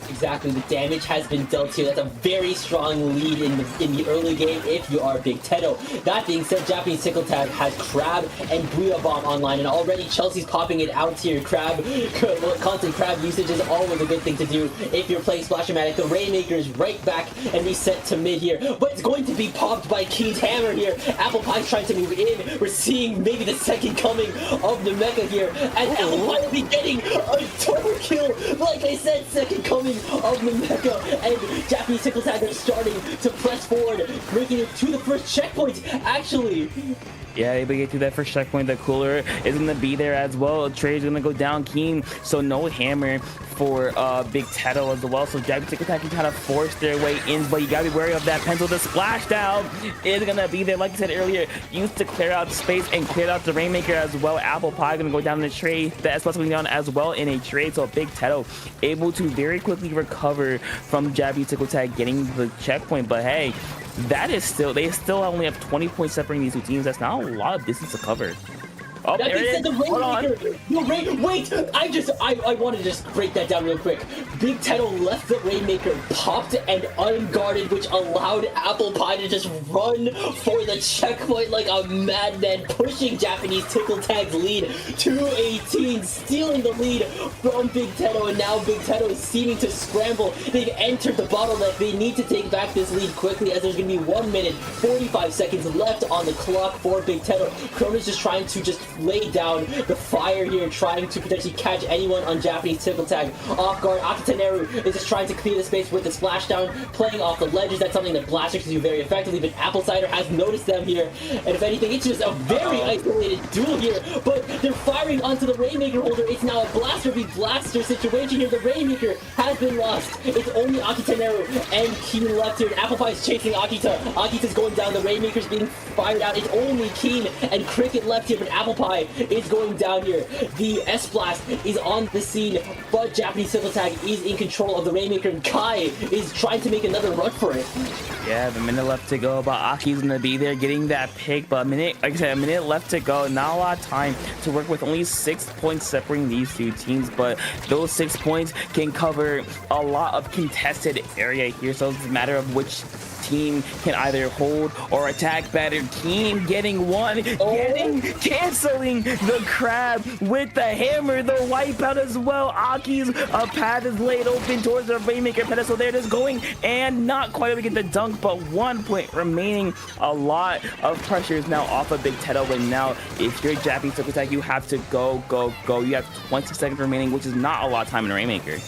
Exactly, the damage has been dealt here. That's a very strong lead in the early game if you are Big Teto. That being said, Japanese Tickle Tag has Crab and Booyah Bomb online, and already Chelsea's popping it out here. Constant Crab usage is always a good thing to do if you're playing Splashomatic. The Rainmaker is right back and reset to mid here, but it's going to be popped by Keen's hammer here. Apple Pie's trying to move in. We're seeing maybe the second coming of the Mecha here, and Apple Pie will be getting a double kill. Like I said, second coming of the Mecha, and Japanese Tickle Tag are starting to press forward, making it to the first checkpoint, actually. Yeah, able to get to that first checkpoint. The cooler is going to be there as well. Trey's going to go down Keen, so no hammer for Big Teto as well. So Japanese Tickle Tag can kind of force their way in, but you got to be wary of that pencil. The splashdown is going to be there, like I said earlier, used to clear out space and clear out the Rainmaker as well. Apple Pie going to go down in a trade. The S-Plus going down as well in a trade, so Big Teto able to very quickly recover from Japanese Tickle Tag getting the checkpoint, but hey, that is still, they still only have 20 points separating these two teams. That's not a lot of distance to cover. Oh, that being said, the Rainmaker. Wait, I want to just break that down real quick. Big Teto left the Rainmaker popped and unguarded, which allowed Apple Pie to just run for the checkpoint like a madman, pushing Japanese Tickle Tag's lead to 18, stealing the lead from Big Teto, and now Big Teto is seeming to scramble. They've entered the bottleneck. They need to take back this lead quickly, as there's going to be 1 minute 45 seconds left on the clock for Big Teto. Krona's just trying to just lay down the fire here, trying to potentially catch anyone on Japanese Tickle Tag off guard. Akitaneru is just trying to clear the space with the splashdown, playing off the ledges. That's something that Blaster can do very effectively, but Apple Cider has noticed them here, and if anything, it's just a very isolated duel here, but they're firing onto the Rainmaker holder. It's now a Blaster v Blaster situation here. The Rainmaker has been lost. It's only Akitaneru and Keen left here, and Apple Pie is chasing Akita. Akita's going down. The Rainmaker's being fired out. It's only Keen and Cricket left here, but Apple Pie is going down here. The S-Blast is on the scene, but Japanese Tickle Tag is in control of the Rainmaker, and Kai is trying to make another run for it. Yeah, the minute left to go, but Aki's gonna be there getting that pick, but like I said, a minute left to go. Not a lot of time to work with, only 6 points separating these two teams, but those 6 points can cover a lot of contested area here, so it's a matter of which team can either hold or attack better. Team getting one, canceling the crab with the hammer, the wipeout as well. Aki's path is laid open towards the Rainmaker pedestal. They're just going and not quite able to get the dunk, but 1 point remaining. A lot of pressure is now off of Big Teto, but now if you're Japanese Tickle Tag, you have to go. You have 20 seconds remaining, which is not a lot of time in the Rainmaker.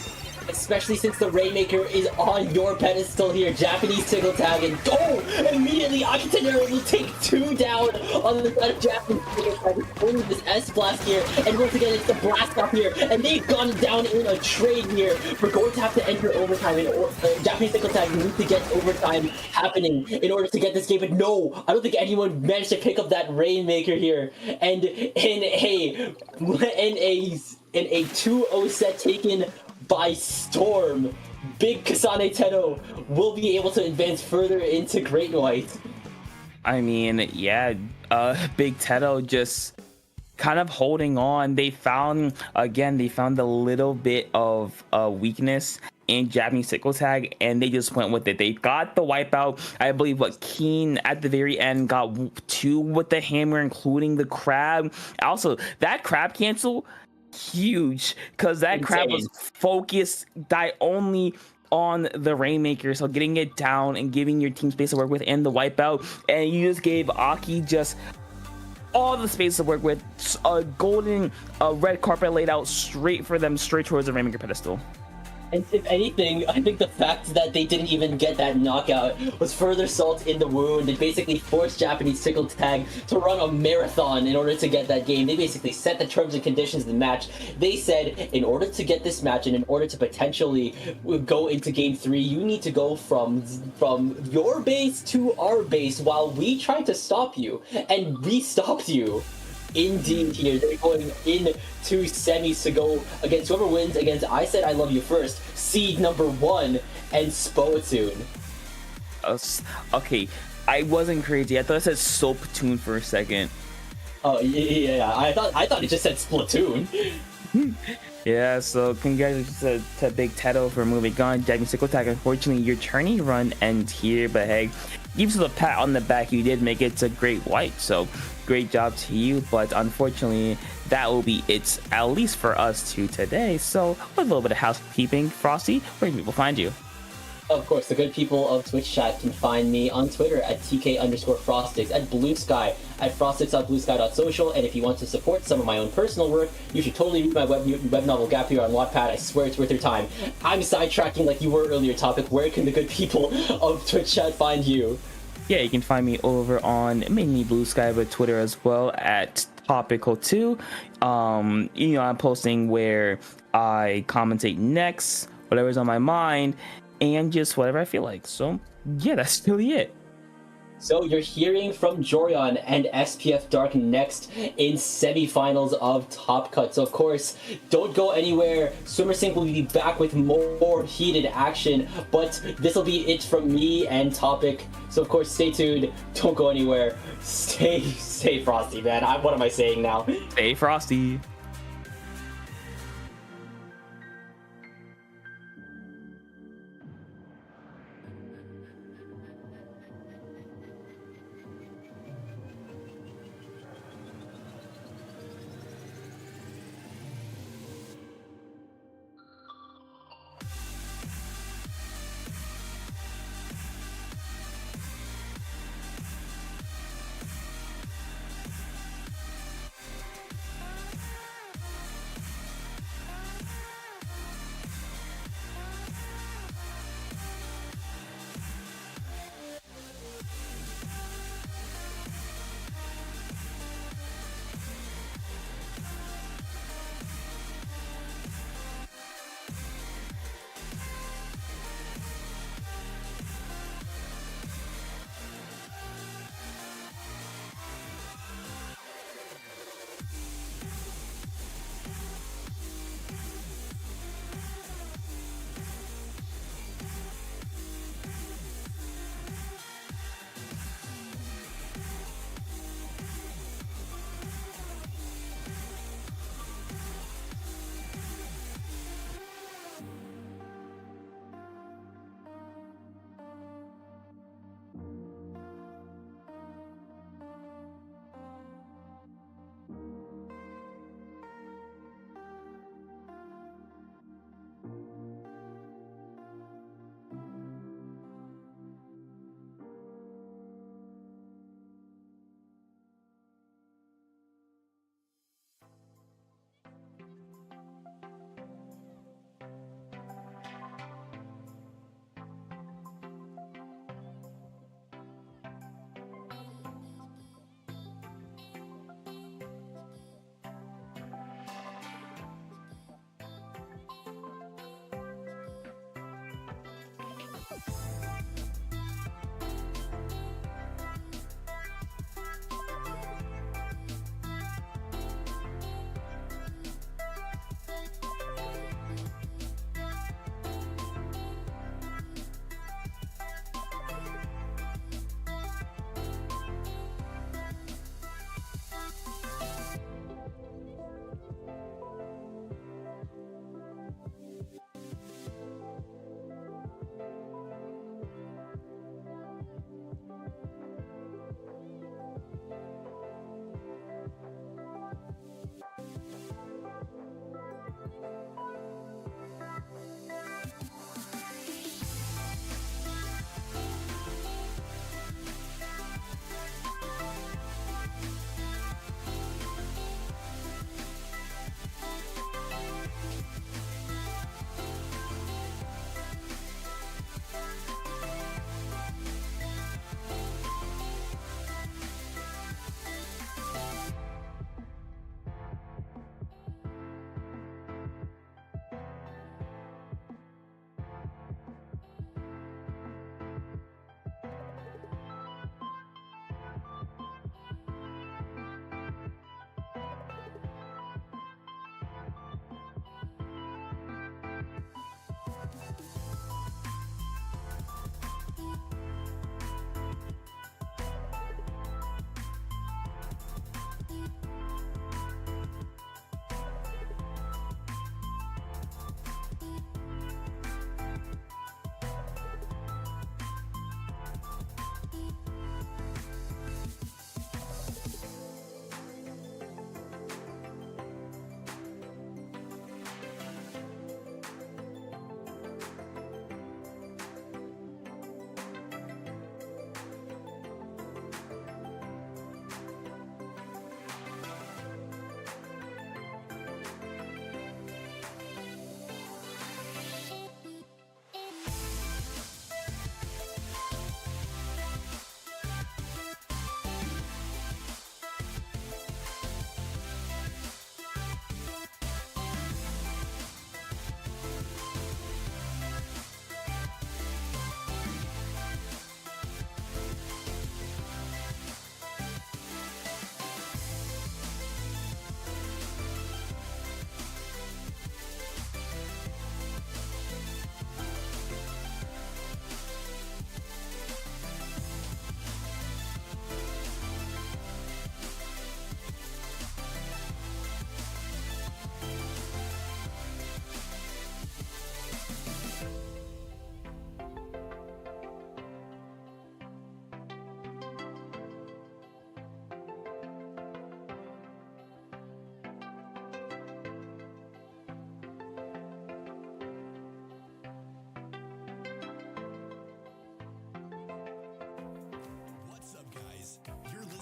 Especially since the Rainmaker is on your pedestal here. Japanese Tickle Tag, and immediately Akitaneru will take 2 down on the side of Japanese Tickle Tag. Only this S-Blast here, and once again it's the blast off here, and they've gone down in a trade here. We're going to have to enter overtime, and Japanese Tickle Tag needs to get overtime happening in order to get this game, but no, I don't think anyone managed to pick up that Rainmaker here, and in a 2-0 set taken by storm. Big Kasane Teto will be able to advance further into Great White. I mean, yeah, Big Teto just kind of holding on. They found a little bit of weakness in Japanese Tickle Tag, and they just went with it. They got the wipeout. I believe what Keen at the very end got 2 with the hammer, including the crab. Also, that crab cancel, huge, because that crab was focused, die only on the Rainmaker, so getting it down and giving your team space to work with and the wipeout, and you just gave Aki just all the space to work with. A golden red carpet laid out straight for them, straight towards the Rainmaker pedestal. And if anything, I think the fact that they didn't even get that knockout was further salt in the wound. It basically forced Japanese Tickle Tag to run a marathon in order to get that game. They basically set the terms and conditions of the match. They said, in order to get this match and in order to potentially go into Game 3, you need to go from your base to our base while we tried to stop you. And we stopped you. Indeed, here they're going into semis to go against whoever wins against I Said I Love You First, seed number 1, and Splatoon. Okay, I wasn't crazy. I thought it said Splatoon for a second. Oh yeah, I thought it just said Splatoon. Yeah, so congratulations to Big Teto for moving on. Japanese Tickle Tag, unfortunately, your tourney run ends here, but hey, give you a pat on the back. You did make it to Great White, so great job to you. But unfortunately, that will be it, at least for us two today. So with a little bit of housekeeping, Frosty, where can people find you? Of course, the good people of Twitch chat can find me on Twitter at TK_Frostix, at Blue Sky at Frostix.bluesky.social, and if you want to support some of my own personal work, you should totally read my web novel Gap Year on Wattpad. I swear it's worth your time. I'm sidetracking like you were earlier, Topic. Where can the good people of Twitch chat find you? Yeah, you can find me over on mainly Blue Sky, but Twitter as well at Topical2. I'm posting where I commentate next, whatever's on my mind, and just whatever I feel like. So yeah, that's really it. So you're hearing from Jorion and SPF Dark next in semifinals of Top Cut. So of course, don't go anywhere. Swimmer Sync will be back with more heated action, but this will be it from me and Topic. So of course, stay tuned. Don't go anywhere. Stay frosty, man. What am I saying now? Stay frosty.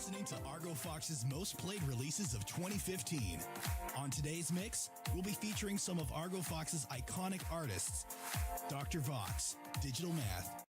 listening to Argo Fox's most played releases of 2015. On today's mix, we'll be featuring some of Argo Fox's iconic artists: Dr. Vox, Digital Math,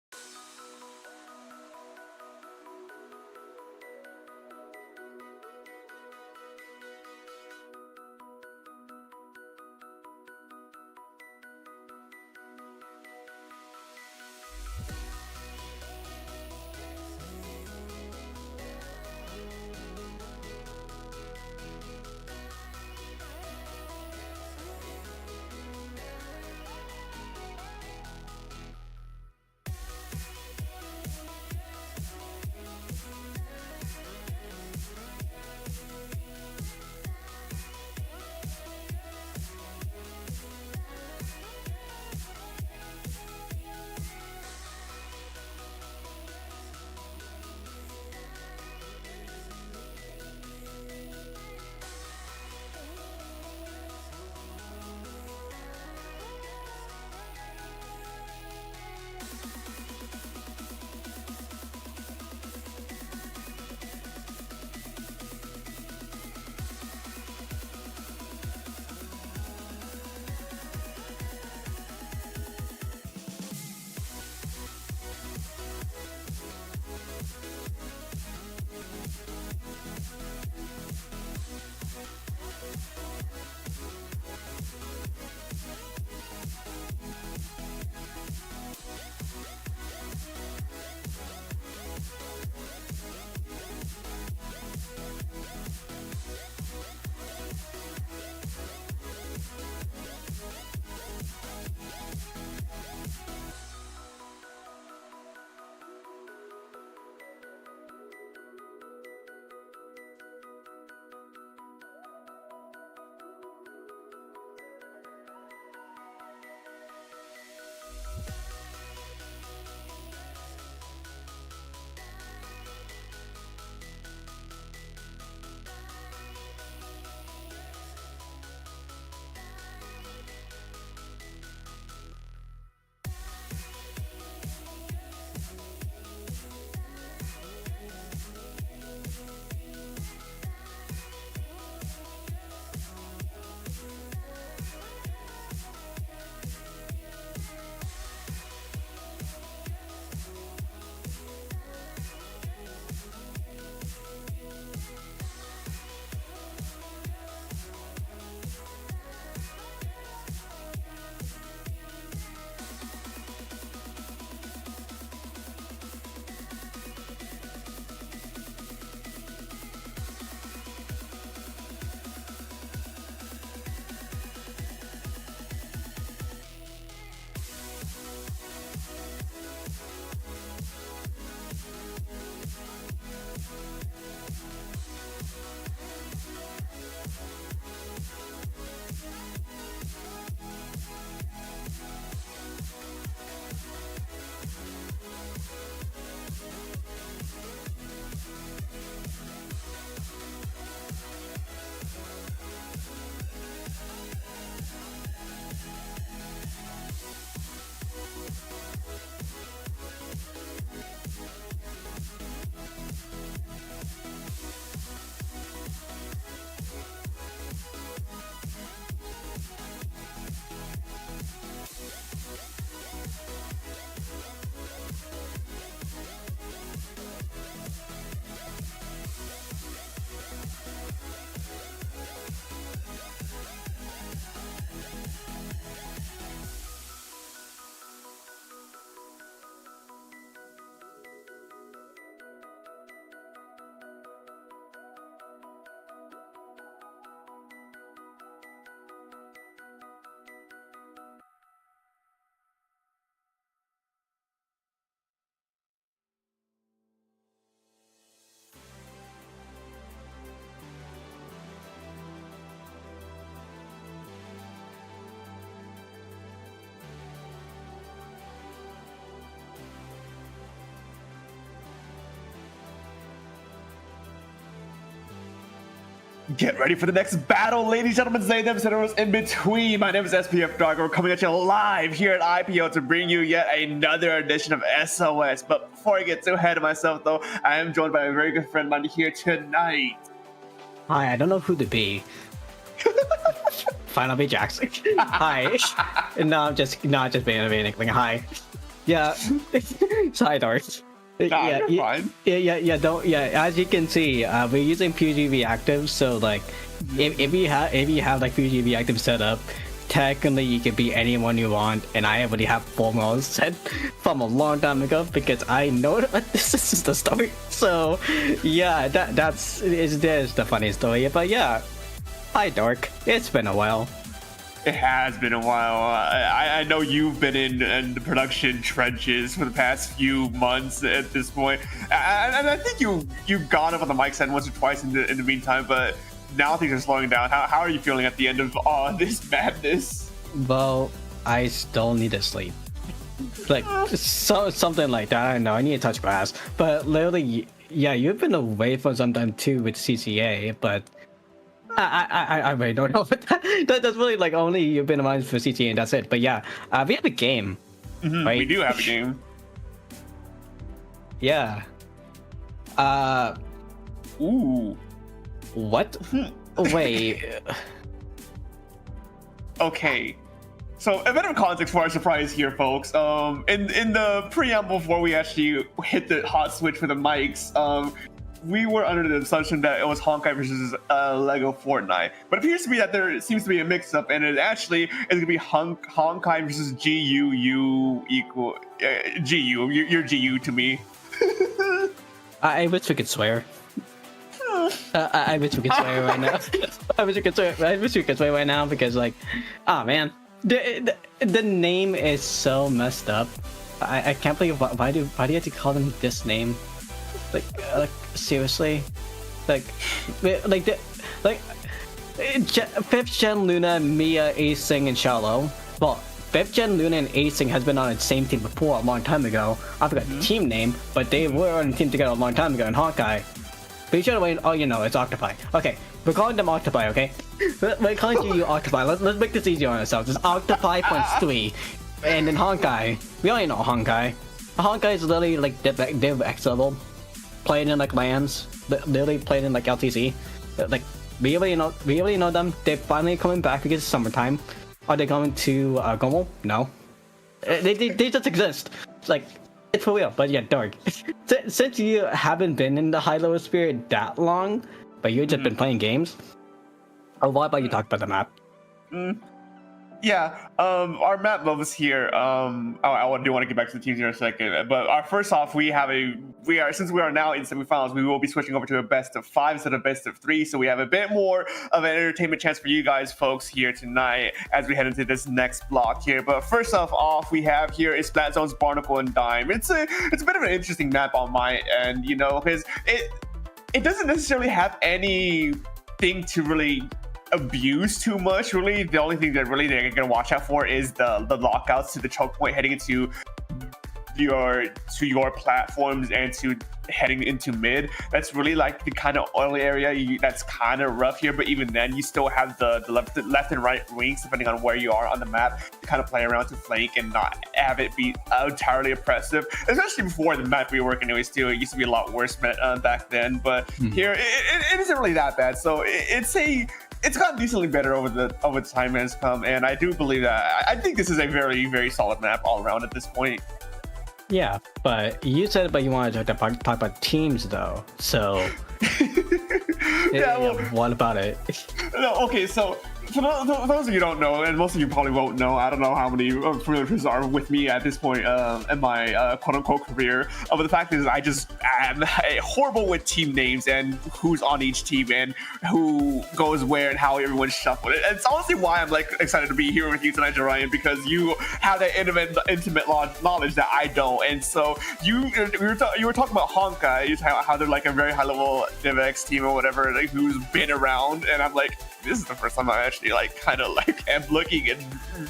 Get ready for the next battle, ladies and gentlemen, Zaydems and in between. My name is SPF Dog. We're coming at you live here at IPO to bring you yet another edition of SOS. But before I get too ahead of myself, though, I am joined by a very good friend of mine here tonight. Hi, I don't know who to be. Fine, I'll be Jackson. Hi. No, I'm just being Inkling. Hi. Yeah. Side art. Nah, you're fine. As you can see, we're using PGV active, so like, if you have like PGV active set up, technically you can be anyone you want, and I already have formals set from a long time ago because I know that this is the story. So yeah, there's the funny story. But yeah, hi Dork. It's been a while. It has been a while. I know you've been in the production trenches for the past few months at this point, and I think you've gone up on the mic set once or twice in the meantime. But now things are slowing down. How are you feeling at the end of this madness? Well, I still need to sleep. Like something like that. I don't know. I need to touch grass. But literally, yeah, you've been away for some time too with CCA, but. I really don't know. That's really like only you've been around for CTA and that's it. But yeah, we have a game. Mm-hmm, right? We do have a game. Yeah. Ooh. What? Wait. Okay. So a bit of context for our surprise here, folks. In the preamble before we actually hit the hot switch for the mics, we were under the assumption that it was Honkai versus Lego Fortnite, but it appears to be that there seems to be a mix-up, and it actually is going to be Honkai versus GU equal GU. You're GU to me. I wish we could swear. I wish we could swear right now. I wish we could swear right now because, like, oh man, the name is so messed up. I can't believe why do you have to call them this name? Like seriously, fifth gen Luna, Mia, Asing, and Shallow. Well, fifth gen Luna and Asing has been on the same team before a long time ago. I forgot the team name, but they were on the team together a long time ago in Honkai. But you should have waited. Oh, you know, it's Octopi. Okay, we're calling them Octopi. Okay, we're calling you Octopi. Let's make this easier on ourselves. It's Octopi +3, and in Honkai, we already know Honkai. Honkai is literally like Div X level. Playing in like lands, literally playing in like LTC. Like we already know them. They're finally coming back because it's summertime. Are they going to Gomo? No. They just exist. Like it's for real. But yeah, Dark. Since you haven't been in the high-low spirit that long, but you've just been playing games. Oh, why about you talk about the map? Yeah, our map levels here. I do want to get back to the teams here in a second, but first off, since we are now in semifinals, we will be switching over to a best of 5 instead of best of 3. So we have a bit more of an entertainment chance for you guys, folks, here tonight as we head into this next block here. But first off, we have here is Splatzone's Barnacle and Dime. It's a bit of an interesting map on my end, you know, because it doesn't necessarily have anything to really abuse too much. Really, the only thing that really they're gonna watch out for is the lockouts to the choke point heading into your platforms and to heading into mid. That's really like the kind of oily area that's kind of rough here, but even then you still have the left and right wings depending on where you are on the map to kind of play around to flank and not have it be entirely oppressive, especially before the map rework. Anyways, too, it used to be a lot worse back then, but here it isn't really that bad. So it's gotten decently better over the time has come, and I do believe that I think this is a very, very solid map all around at this point. Yeah, but you said you wanted to talk about teams though, so yeah, what about it? No, okay, so for those of you who don't know, and most of you probably won't know, I don't know how many freelancers are with me at this point in my quote-unquote career. But the fact is, I just am horrible with team names and who's on each team and who goes where and how everyone's shuffled. And it's honestly why I'm like excited to be here with you tonight, Ryan, because you have that intimate knowledge that I don't. And so you were talking about Honkai, how they're like a very high-level DevX team or whatever, like, who's been around, and I'm like, this is the first time I actually like kind of like am looking and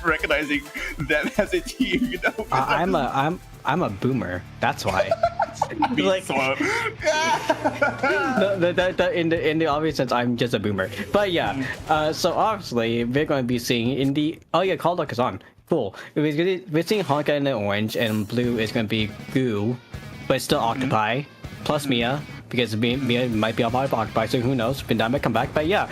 recognizing them as a team, you know. I'm a boomer. That's why. Like, So, in the obvious sense, I'm just a boomer. But yeah, so obviously we're going to be seeing in the Call Lock is on. Cool. We're seeing Honkai in the orange, and blue is going to be Goo, but it's still Octopi plus Mia, because Mia might be on my Octopi, so who knows? Vindai might come back, but yeah.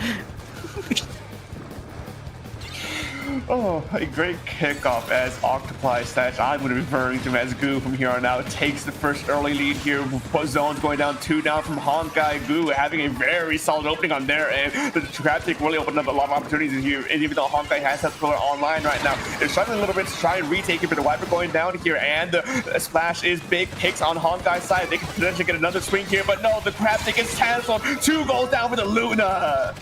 Oh, a great kickoff as Octopi / I'm going to be referring to him as Goo from here on out. Takes the first early lead here. Zone's going down 2 down from Honkai. Goo having a very solid opening on there, and the Crab Take really opened up a lot of opportunities here. And even though Honkai has that pillar online right now, they're struggling a little bit to try and retake it, but the Wiper going down here, and the splash is big. Picks on Honkai's side. They could potentially get another swing here, but no, the Crab Take is canceled. 2 goals down for the Luna.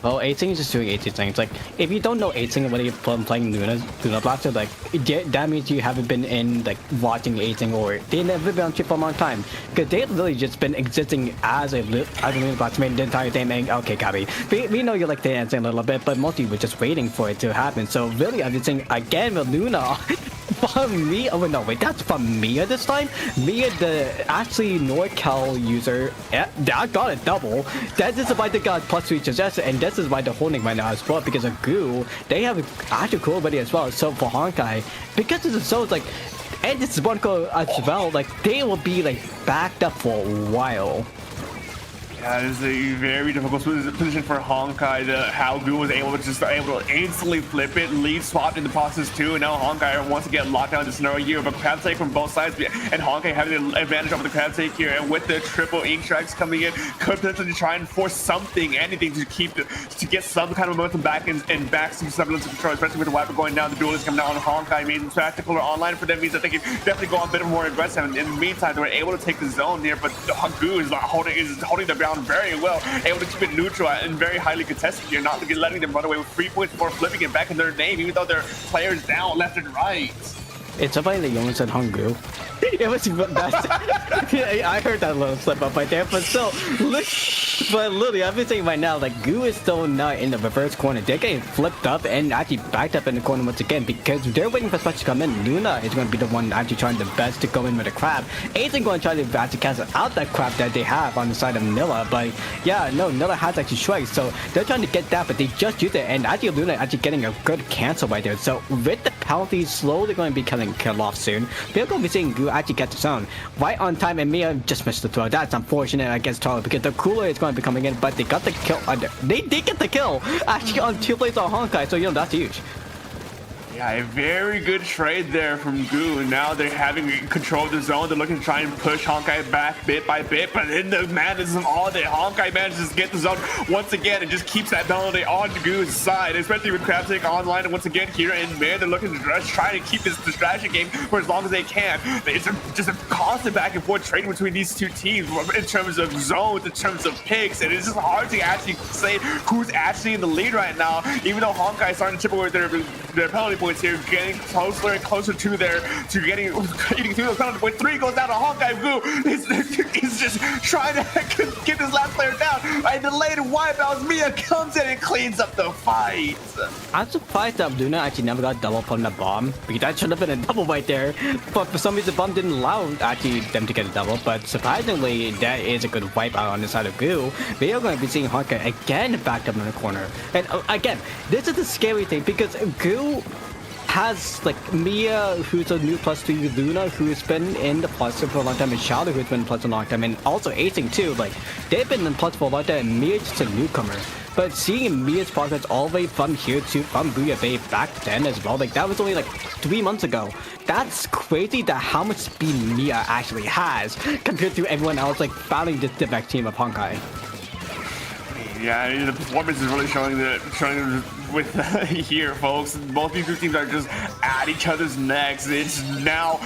Well, 18 is just doing 18 things. Like, if you don't know 18 when you're playing Luna Blaster, like, that means you haven't been in, like, watching 18, or they've never been on chip for a long time. Because they've literally just been existing as a Luna Blaster main the entire time. And, okay, Gabby, we know you like the dancing a little bit, but mostly we're just waiting for it to happen. So, really, I'm just saying, again, with Luna, from me, oh, no, wait, that's from Mia this time? Mia, the actually NorCal user, yeah, that got a double. That is why they got +3 success, and this is why they're holding right now as well, because of Goo. They have actually cool ability as well. So for Honkai, because this is so, it's like, and this is one goal as well, like, they will be like backed up for a while. That is a very difficult position for Honkai. How Goo was able to instantly flip it, lead swapped in the process too, and now Honkai wants to get locked down in the scenario here. But Crab Take from both sides, and Honkai having the advantage over the Crab Take here, and with the triple ink strikes coming in, could potentially try and force something, anything to get some kind of momentum back and back some semblance of control, especially with the Wiper going down. The duel is coming down on Honkai, means Tactical or online for them means that they can definitely go on a bit more aggressive. And in the meantime, they were able to take the zone here, but Goo is holding the ground very well, able to keep it neutral and very highly contested here, not letting them run away with 3 points before flipping it back in their name, even though their players down left and right. It's so funny that you only said Hungoo. It was I heard that little slip up right there, but still, but literally, I've been saying right now, like, Goo is still not in the reverse corner. They're getting flipped up and actually backed up in the corner once again, because they're waiting for Splash to come in. Luna is going to be the one actually trying the best to go in with a crab. Ain't going to try to actually cancel out that crab that they have on the side of Nilla, but yeah, no, Nilla has actually strikes, so they're trying to get that, but they just used it, and actually Luna actually getting a good cancel right there. So with the penalties slowly going to be killed off soon, we're going to be seeing Goo actually get the zone right on time, and Mia just missed the throw. That's unfortunate, I guess, Charlie, because the cooler is going to be coming in, but they got the kill. They did get the kill actually on 2 plays on Honkai, so that's huge. Yeah, a very good trade there from Goo. Now they're having control of the zone. They're looking to try and push Honkai back bit by bit, but in the madness of all day, Honkai manages to get the zone once again and just keeps that penalty on Goo's side, especially with Crab Take online. And once again here in mid, they're looking to try to keep this distraction game for as long as they can. It's just a constant back and forth trading between these two teams in terms of zones, in terms of picks, and it's just hard to actually say who's actually in the lead right now, even though Honkai is starting to chip away their penalty points here, getting closer and closer to getting through the penalty point. 3 goes down to Honkai. Goo is just trying to get this last player down. A delayed wipeout. Mia comes in and cleans up the fight. I'm surprised that Luna actually never got double from the bomb, because that should have been a double right there, but for some reason the bomb didn't allow actually them to get a double. But surprisingly, that is a good wipeout on the side of Goo. We are going to be seeing Honkai again backed up in the corner, and again, this is the scary thing, because Goo has like Mia, who's a new +3, Luna, who's been in the plus for a long time, and Shadow, who's been in plus for a long time, and also Acing too. Like, they've been in plus for a long time, and Mia's just a newcomer. But seeing Mia's progress all the way from here to from Booyah Bay back then as well, like, that was only like 3 months ago. That's crazy that how much speed Mia actually has compared to everyone else, like, battling this direct team of Honkai. Yeah, the performance is really showing with here, folks. Both these two teams are just at each other's necks. It's now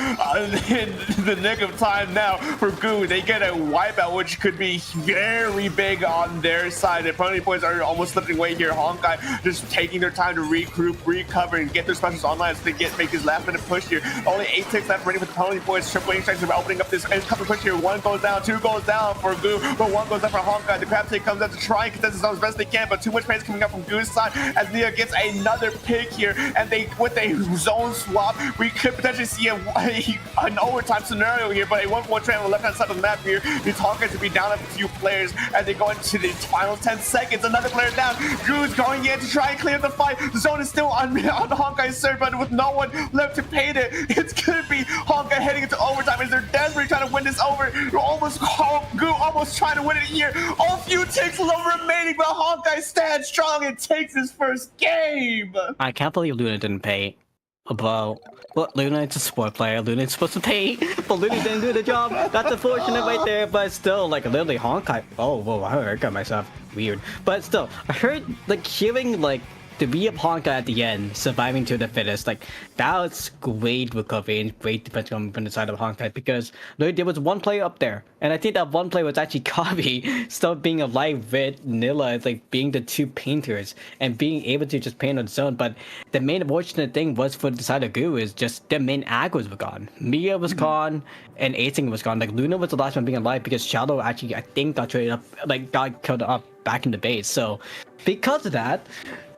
in the nick of time now for Goo. They get a wipeout, which could be very big on their side. The penalty points are almost slipping away here. Honkai just taking their time to regroup, recover, and get their specials online so they make this last minute push here. Only 8 ticks left ready with the penalty points. Triple A strikes are opening up this incoming push here. 1 goes down, 2 goes down for Goo, but 1 goes down for Honkai. The Crab Take comes out to try and contest this as best they can, but too much pace coming up from Goo's side as as Nia gets another pick here, and they with a zone swap, we could potentially see an overtime scenario here, but a 1-1 train on the left-hand side of the map here. The Tonkas to be down a few players as they go into the final 10 seconds. Another player down. Drew's going in to try and clear the fight. The zone is still on Honkai's serve, but with no one left to paint it, it's gonna be Honkai heading into overtime as they're desperately trying to win this over. Goo almost trying to win it here. A few ticks left remaining, but Honkai stands strong and takes his first game. I can't believe Luna didn't pay. Well, Luna is a sport player. Luna is supposed to pay, but Luna didn't do the job. That's unfortunate right there, but still, like, literally Honkai. Oh, whoa, I got myself weird. But still, I heard, like, hearing, like, to be a Honkai at the end, surviving to the fittest, like, that was great recovery and great defense from the side of Honkai, because there was one player up there, and I think that one player was actually Kabi, still being alive with Nilla, as like being the two painters and being able to just paint on its own. But the main unfortunate thing was for the side of Gu is just the main aggros were gone. Mia was gone and Acing was gone. Like, Luna was the last one being alive because Shadow actually, I think, got traded up, like, got killed up back in the base. So because of that,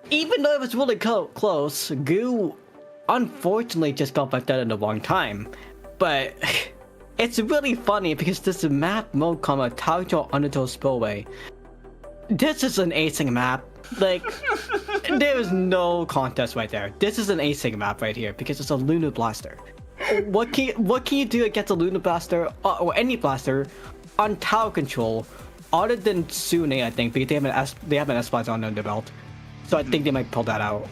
even though it was really close, Gu unfortunately just got back out in the wrong time. But it's really funny because this map mode called Taito Undertow Spillway. This is an async map. Like, there is no contest right there. This is an async map right here because it's a Lunar Blaster. What can you do against a Lunar Blaster or any blaster on tower control other than Sune, I think, because they have an S-Spice on their belt. So I think they might pull that out.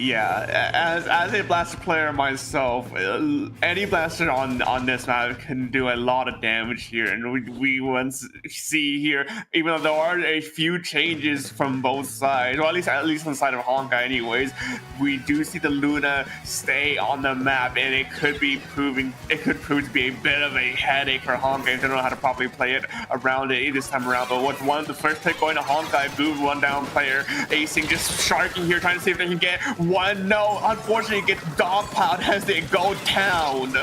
Yeah, as a blaster player myself, any blaster on this map can do a lot of damage here, and we once see here, even though there are a few changes from both sides, or at least on the side of Honkai anyways, we do see the Luna stay on the map, and it could prove to be a bit of a headache for Honkai if they don't know how to properly play it around it this time around. But with one of the first pick going to Honkai, boom, one down player, Acing just sharking here, trying to see if they can get one. No, unfortunately, it gets dogpiled as they go down.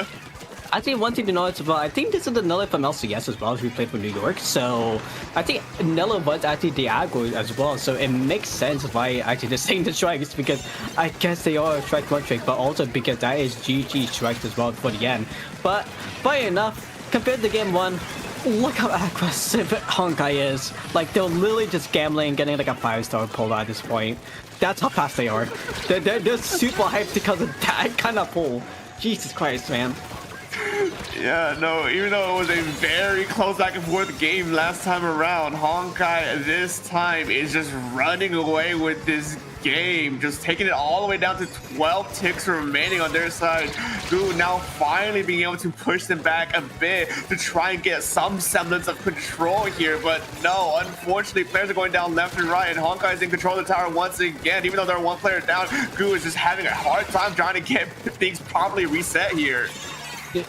I think one thing to know is about, I think this is the Nella from LCS as well, as we played for New York. So I think Nella was actually the aggro as well. So it makes sense why actually they're saying the strikes, because I guess they are strike one trick, but also because that is GG strikes as well for the end. But funny enough, compared to game one, look how aggressive Honkai is. Like, they're literally just gambling and getting like a 5-star pull at this point. That's how fast they are. They're super hyped because of that kind of pull. Jesus Christ, man. Yeah, no, even though it was a very close back and forth game last time around, Honkai this time is just running away with this game, just taking it all the way down to 12 ticks remaining on their side. Gu now finally being able to push them back a bit to try and get some semblance of control here, but no, unfortunately players are going down left and right, and Honkai is in control of the tower once again. Even though they're one player down, Gu is just having a hard time trying to get things properly reset here.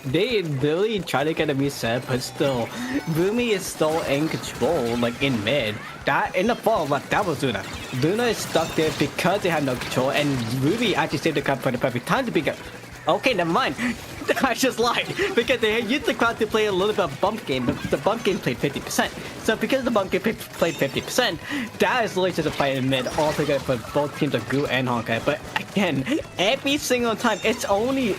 They really try to get a reset, but still, Rumi is still in control, like in mid. That in the fall, like, that was Luna. Luna is stuck there because they have no control, and Ruby actually saved the crowd for the perfect time to be good. Okay, never mind. I just lied, because they used the crowd to play a little bit of bump game, but the bump game played 50%. So because the bump game played 50%, that is literally just a fight in mid altogether for both teams of Gu and Honkai. But again, every single time, it's only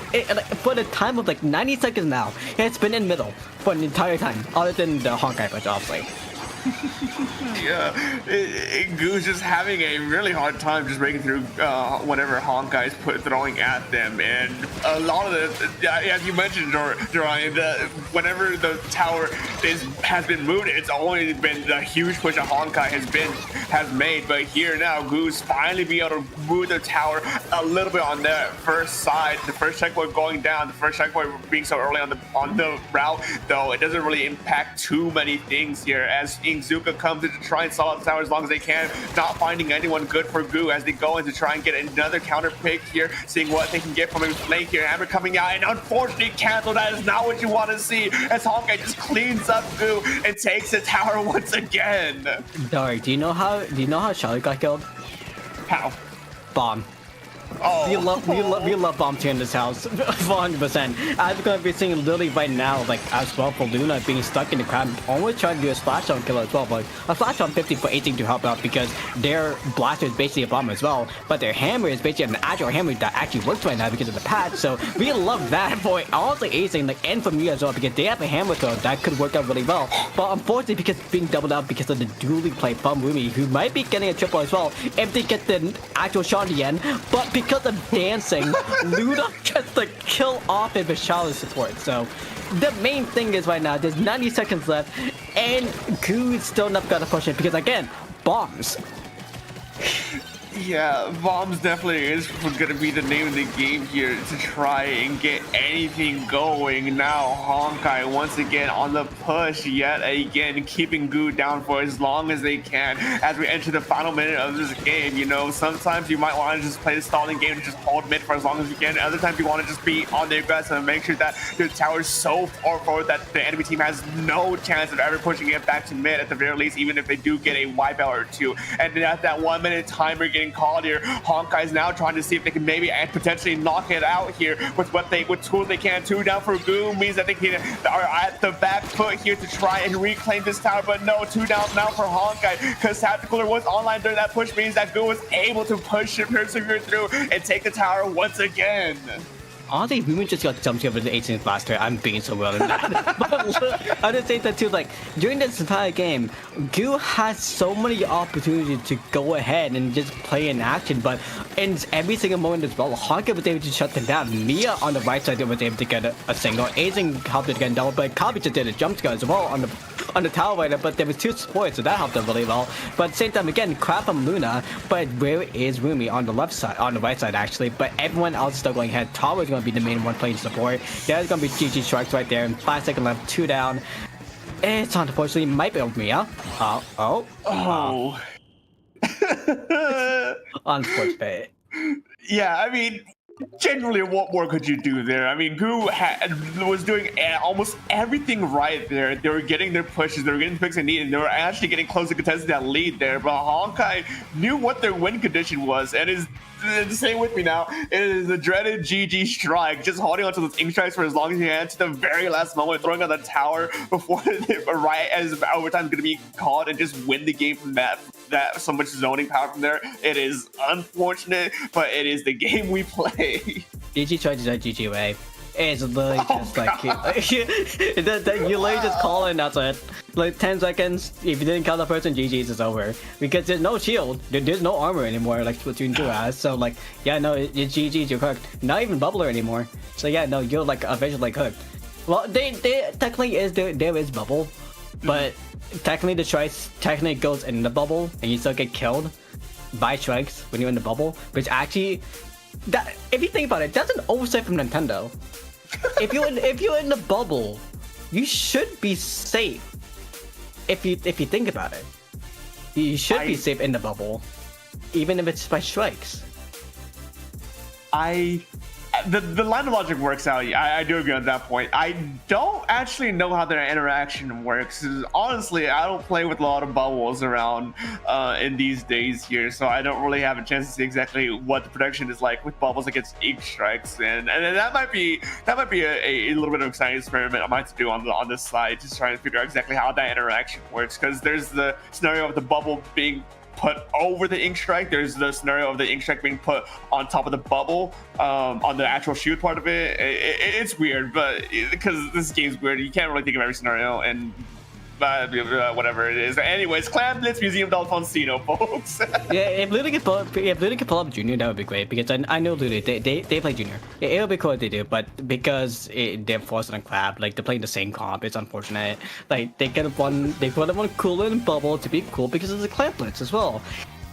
for the time of like 90 seconds now, it's been in middle for the entire time, other than the Honkai patch, obviously. Yeah, Gu's just having a really hard time just breaking through whatever Honkai's throwing at them, and a lot of the, as you mentioned, Jorian, whenever the tower has been moved, it's only been the huge push that Honkai has made. But here now, Gu's finally be able to move the tower a little bit on the first side. The first checkpoint going down, the first checkpoint being so early on the route, though it doesn't really impact too many things here, as Zuka comes in to try and stall out the tower as long as they can, not finding anyone good for Gu as they go in to try and get another counter pick here, seeing what they can get from a flank here. Amber coming out and unfortunately cancel. That is not what you want to see, as Honkai just cleans up Gu and takes the tower once again. Dari, do you know how Charlie got killed? How? Bomb. Oh. We love bomb tier in this house, 100%. I'm gonna be seeing literally right now, like as well for Luna being stuck in the crowd, almost trying to do a splash on killer as well. Like a splash on 50 for 18 to help out because their blaster is basically a bomb as well, but their hammer is basically an actual hammer that actually works right now because of the patch. So we love that for honestly acing, like, and for me as well, because they have a hammer throw that could work out really well. But unfortunately, because being doubled up because of the dually play from Rumi, who might be getting a triple as well if they get the actual shot at the end. But because of dancing, Luna gets the kill off of Vishala's support. So the main thing is right now, there's 90 seconds left, and Goo still not gonna push it because again, bombs. Yeah, bombs definitely is going to be the name of the game here to try and get anything going. Now Honkai once again on the push yet again, keeping Goo down for as long as they can as we enter the final minute of this game. You know, sometimes you might want to just play the stalling game and just hold mid for as long as you can. Other times you want to just be on the aggressive and make sure that your tower is so far forward that the enemy team has no chance of ever pushing it back to mid at the very least, even if they do get a wipeout or two. And then at that 1 minute timer getting called here, Honkai is now trying to see if they can maybe and potentially knock it out here with what tools they can. 2 down for Goo means that they can are at the back foot here to try and reclaim this tower, but no, 2 down now for Honkai because TACKLE was online during that push means that Goo was able to push and persevere through and take the tower once again. Honestly, we just got jumped over the 18th blaster. I'm being so well in that. But I just say that too, like, during this entire game, Goo has so many opportunities to go ahead and just play in action, but in every single moment as well, Honkai was able to shut them down. Mia on the right side was able to get a single. Azing helped it get a double, but Kabi just did a jump scare as well on the tower right there, but there was 2 supports, so that helped them really well. But at the same time, again, crap from Luna, but where is Rumi on the left side, on the right side actually, but everyone else is still going ahead. Tower is going to be the main one playing support. There's going to be GG strikes right there, and 5 seconds left, 2 down. It's unfortunately might be over Mia. Unfortunate. Yeah, I mean, generally, what more could you do there? I mean, Goo was doing almost everything right there. They were getting their pushes, they were getting the picks they needed, and they were actually getting close to contesting that lead there. But Honkai knew what their win condition was, and is same with me now. It is the dreaded GG strike, just holding onto those ink strikes for as long as you can to the very last moment, throwing on the tower before right as overtime is going to be called, and just win the game from that so much zoning power from there. It is unfortunate, but it is the game we play. GG strike is that GG way. It's literally just like you literally just call it and that's it. Like 10 seconds, if you didn't kill the person, GG's is over. Because there's no shield, there's no armor anymore like Splatoon 2 has. So like, yeah, no, it's GG's, you're cooked. Not even bubbler anymore. So yeah, no, you're like eventually cooked. Well, they technically there is bubble, but technically the strikes technically goes in the bubble and you still get killed by strikes when you're in the bubble, which actually, that if you think about it, that's an oversight from Nintendo. If you're in the bubble, you should be safe. If you think about it, you should be safe in the bubble, even if it's by strikes. The line of logic works out. I do agree on that point. I don't actually know how their interaction works. Honestly, I don't play with a lot of bubbles around in these days here, so I don't really have a chance to see exactly what the production is like with bubbles against ink strikes, and that might be a little bit of an exciting experiment I might have to do on this side, just trying to figure out exactly how that interaction works, because there's the scenario of the bubble being put over the ink strike. There's the scenario of the ink strike being put on top of the bubble, on the actual shoot part of it. It's weird, but because this game's weird, you can't really think of every scenario, and whatever it is. Anyways, Clan Blitz Museum d'Alfonsino, folks. Yeah, if Luna could pull up Junior, that would be great, because I know Luna, they play Junior. It would be cool if they do, but because they're forced on Crab, like they're playing the same comp, it's unfortunate. Like they put one cooler and bubble to be cool because of the Clan Blitz as well.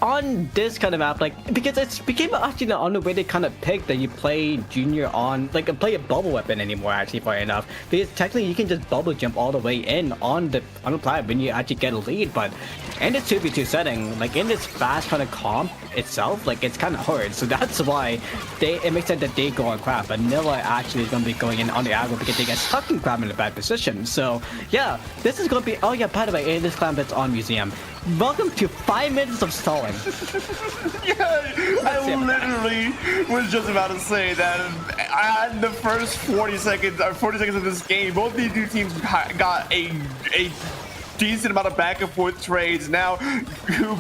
On this kind of map, like, because it's became actually the only way they kind of pick that you play Junior on, like, play a bubble weapon anymore, actually, funny enough. Because technically you can just bubble jump all the way in on the planet when you actually get a lead, but in the 2v2 setting, like in this fast kind of comp itself, like it's kind of hard. So that's why it makes sense that they go on Crab, but Nilla actually is going to be going in on the aggro because they get stuck in Crab in a bad position. So yeah, this is going to be, oh yeah, by the way, this clan that's on Museum. Welcome to 5 minutes of stalling. Yeah, I literally was just about to say that in the first 40 seconds of this game, both these two teams got a decent amount of back and forth trades. Now,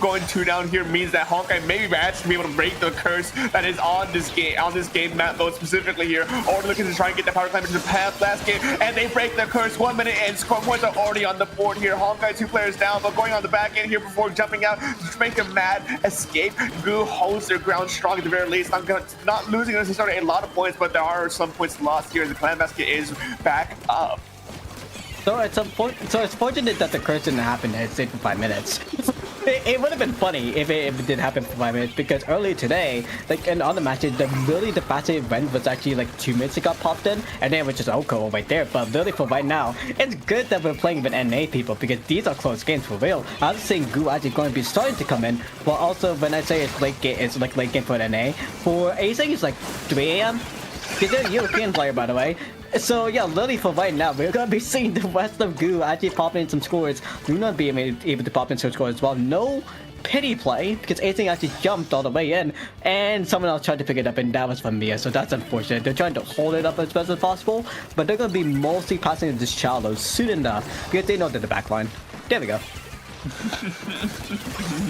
going 2 down here means that Honkai may actually be able to break the curse that is on this game map mode specifically here. Already looking to try and get the power climb into the path last game, and they break the curse. 1 minute and score points are already on the board here. Honkai 2 players down, but going on the back end here before jumping out to make a mad escape. Goo holds their ground strong at the very least. Not losing necessarily a lot of points, but there are some points lost here. The clan basket is back up. So it's fortunate that the curse didn't happen at 5 minutes. It would have been funny if it did happen for 5 minutes, because earlier today, like in other matches, the fastest event was actually like 2 minutes it got popped in, and then it was just Oko right there. But literally for right now, it's good that we're playing with NA people, because these are close games for real. I was saying Goo actually going to be starting to come in, but also when I say it's late game, it's like late game for NA. For Asing, it's like 3 a.m. Because they're a European player, by the way. So yeah, literally for right now, we're gonna be seeing the rest of Goo actually popping in some scores. Luna being able to pop in some scores as well. No pity play, because Asing actually jumped all the way in, and someone else tried to pick it up, and that was from Mia, so that's unfortunate. They're trying to hold it up as best as possible, but they're gonna be mostly passing it to Shallow soon enough, because they know they're the backline. There we go.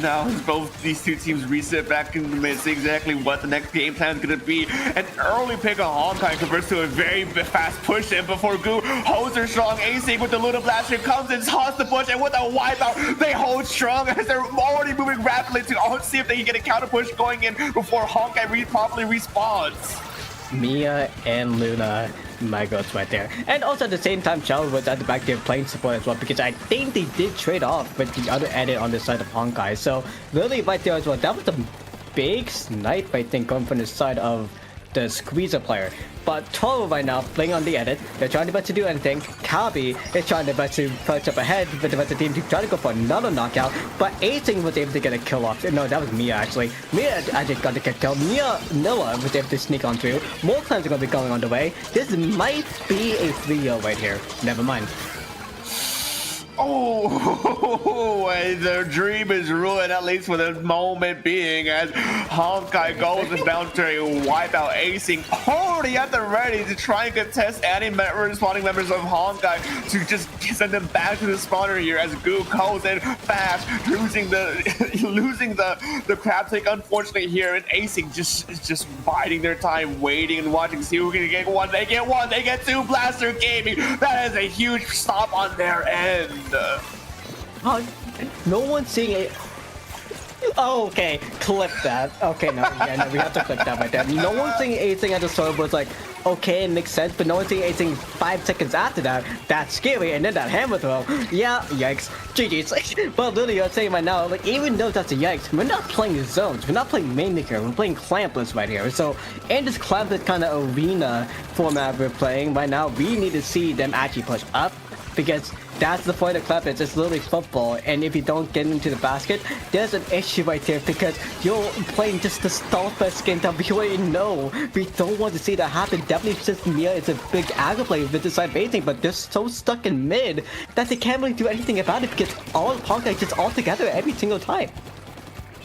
Now as both these two teams reset back in the midst exactly what the next game plan is going to be. An early pick on Honkai converts to a very fast push in before Goo holds her strong. Asing with the Luna Blaster comes and toss the push, and with a wipeout they hold strong as they're already moving rapidly to see if they can get a counter push going in before Honkai properly respawns. Mia and Luna, my goats right there. And also at the same time, Shell was at the back there playing support as well, because I think they did trade off with the other edit on the side of Honkai. So really right there as well, that was a big snipe, I think, coming from the side of the Squeezer player. But Toro right now playing on the edit, they're trying their best to do anything. Kabi is trying their best to punch up ahead with the rest of the team to try to go for another knockout, but Asing was able to get a kill off. No, that was Mia actually. Mia actually got the kill. Nilla was able to sneak on through. More clans are going to be going on the way. This might be a 3-0 right here. Never mind. Oh, their dream is ruined, at least for the moment being, as Honkai goes down to a wipeout. Asing already at the ready to try and contest any respawning members of Honkai to just send them back to the spawner here, as Goo goes in fast, losing the crab take unfortunately here, and Asing just biding their time, waiting and watching to see who can get one. They get one, they get 2. Blaster Gaming, that is a huge stop on their end. No one's seeing it. Oh, okay, clip that. Okay, no, we have to clip that right there. No one's seeing Asing at the start was like, okay, it makes sense, but no one's seeing Asing 5 seconds after that. That's scary, and then that hammer throw. Yeah, yikes. GG's. But literally, I'm saying right now, like, even though that's a yikes, we're not playing zones, we're not playing main maker, we're playing clampless right here. So, in this clampless kind of arena format we're playing right now, we need to see them actually push up, because that's the point of clampless. It's literally football, and if you don't get into the basket, there's an issue right there, because you're playing just the Starfest skin that we already know. We don't want to see that happen. Definitely since Mia is a big aggro player with this side of anything, but they're so stuck in mid that they can't really do anything about it, because all of Honkai just all together every single time.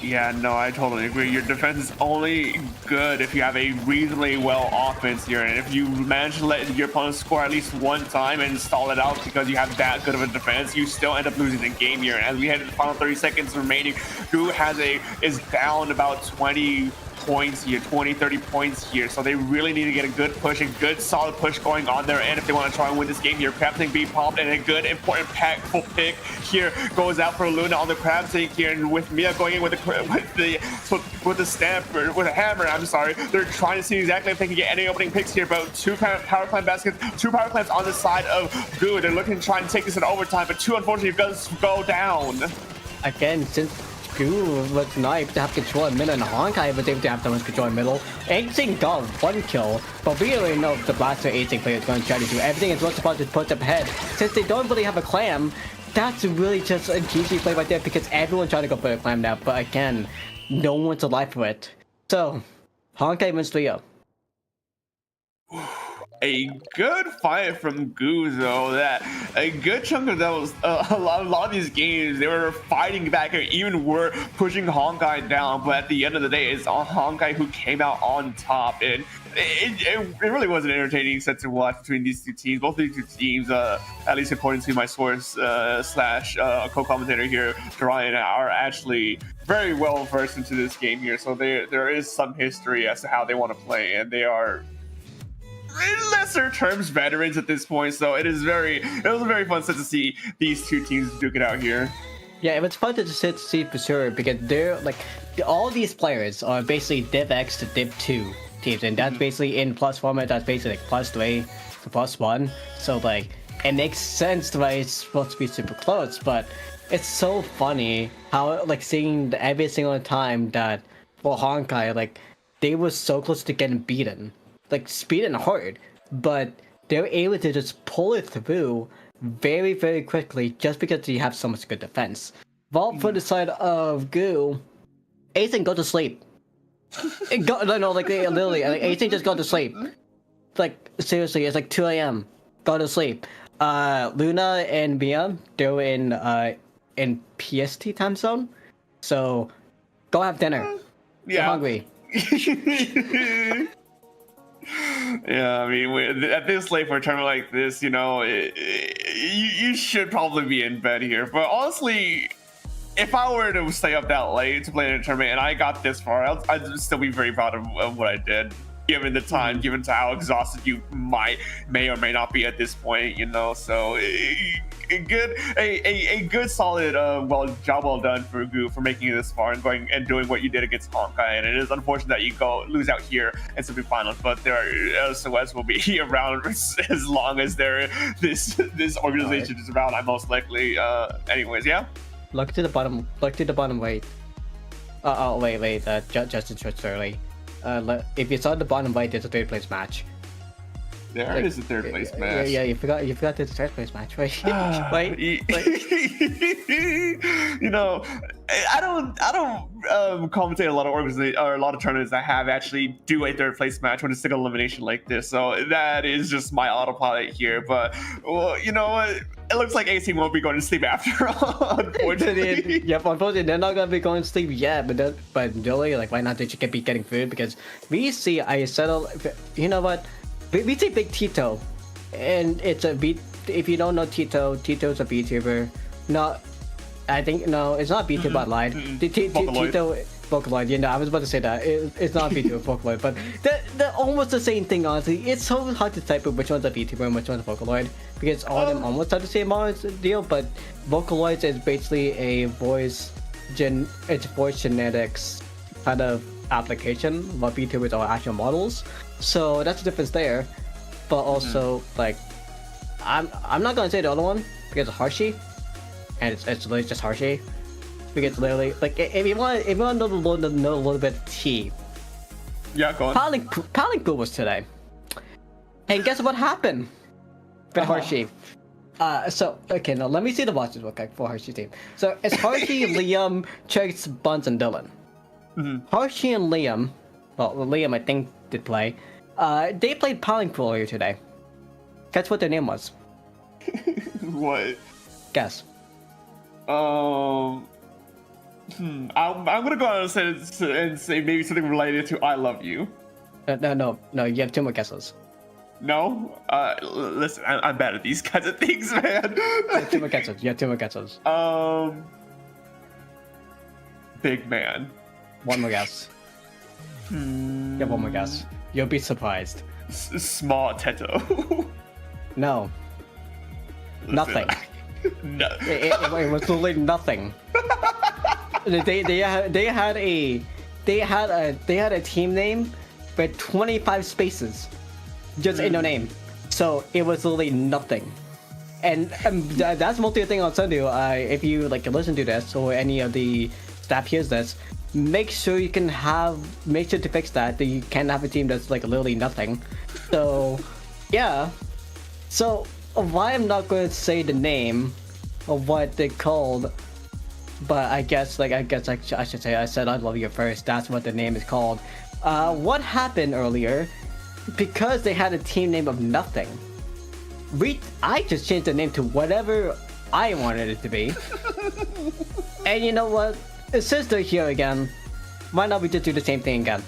Yeah, no, I totally agree. Your defense is only good if you have a reasonably well offense here, and if you manage to let your opponent score at least one time and stall it out because you have that good of a defense, you still end up losing the game here. And as we head to the final 30 seconds remaining, Goo is down about 20 points here, 20-30 points here, so they really need to get a good push, a good solid push going on their end if they want to try and win this game here. Crab Tank being popped, and a good important packful pick here goes out for Luna on the Crab Tank here, and with Mia going in with the stamper, with a hammer, I'm sorry, they're trying to see exactly if they can get any opening picks here, but 2 power climb baskets, 2 power climbs on the side of Goo. They're looking to try and take this in overtime, but 2 unfortunately does go down. Again, since Goo was not able to have control in middle, and Honkai was able to have so much control in middle. Asing got 1 kill, but we already know the Blaster Asing player is going to try to do everything is what's supposed to put up ahead. Since they don't really have a clam, that's really just a GG play right there, because everyone's trying to go for a clam now, but again, no one's alive for it. So, Honkai wins 3-0. a good fight from Guzo. That a good chunk of those, a lot of these games, they were fighting back and even were pushing Honkai down. But at the end of the day, it's Honkai who came out on top, and it really was an entertaining set to watch between these two teams. Both of these two teams, at least according to my source slash co-commentator here, Ryan, are actually very well versed into this game here. So there is some history as to how they want to play, and they are in lesser terms veterans at this point. So it was a very fun set to see these two teams duke it out here. Yeah, it was fun to see for sure, because they're like, all these players are basically Div X to Div 2 teams, and that's basically in plus format, that's basically like +3 to +1. So like, it makes sense why it's supposed to be super close, but it's so funny how like seeing every single time that for Honkai, like they were so close to getting beaten, like beaten hard, but they were able to just pull it through very, very quickly just because you have so much good defense. While for the side of Goo, Aiden, go to sleep. Literally, like, Aiden just go to sleep. Like, seriously, it's like 2 a.m. Go to sleep. Luna and Mia, they're in PST time zone, so go have dinner. Yeah. I'm hungry. Yeah, I mean, at this late for a tournament like this, you know, you should probably be in bed here. But honestly, if I were to stay up that late to play in a tournament and I got this far, I'd still be very proud of what I did, given the time, given to how exhausted you may or may not be at this point, you know. So a good solid job well done for Goo for making it this far and going and doing what you did against Honkai. And it is unfortunate that you lose out here in semifinals, but there SOS will be around as long as this organization is around. I most likely. Anyways, yeah. Look to the bottom. Look to the bottom right. Wait. Justin switched early. If you saw the bottom right, there's a third place match. There is a third place match. Yeah, you forgot there's a third place match, right? Right? You know, I don't commentate a lot of or a lot of tournaments that have actually do a third place match when it's single elimination like this. So that is just my autopilot here. But well, you know what? It looks like AC won't be going to sleep after all, unfortunately. Yep, unfortunately they're not gonna be going to sleep yet. But really, like, why not? They should be getting food, because we see I settle. You know what? We see Big Teto, and it's a beat. If you don't know Teto's a VTuber. It's not VTuber, but lied. Teto Vocaloid. You know, I was about to say that it's not VTuber Vocaloid, but they're almost the same thing. Honestly, it's so hard to type which one's a VTuber and which one's a Vocaloid, because all of them almost have the same deal. But Vocaloids is basically a voice genetics kind of application, while VTubers are actual models. So that's the difference there. But also, like, I'm not gonna say the other one because it's Hershey, and it's literally just Hershey. Because literally, like, if you want to know a little bit of tea. Yeah, go on. Paling Pool was today, and guess what happened with Hershey? So okay, now let me see the watches real quick for Hershey team. So it's Hershey, Liam, Chase, Buns, and Dylan. Hershey and Liam, well, Liam I think did play. They played Paling Pool earlier today. Guess what their name was? What? Guess. I'm gonna go out and say maybe something related to "I love you." No. You have 2 more guesses. No. Listen, I'm bad at these kinds of things, man. You have 2 more guesses. Big man. 1 more guess. You have 1 more guess. You'll be surprised. Small Teto. No. Listen, Nothing. No. It was literally nothing. They had a team name with 25 spaces just in their name, so it was literally nothing. And that's mostly the thing on Sunday. If you like listen to this or any of the staff hears this, make sure to fix that you can't have a team that's like literally nothing. So yeah. So why I'm not going to say the name of what they called, but I guess I should say I said I love you first. That's what the name is called. What happened earlier? because they had a team name of nothing, I just changed the name to whatever I wanted it to be. And you know what? Since they're here again, why not we just do the same thing again?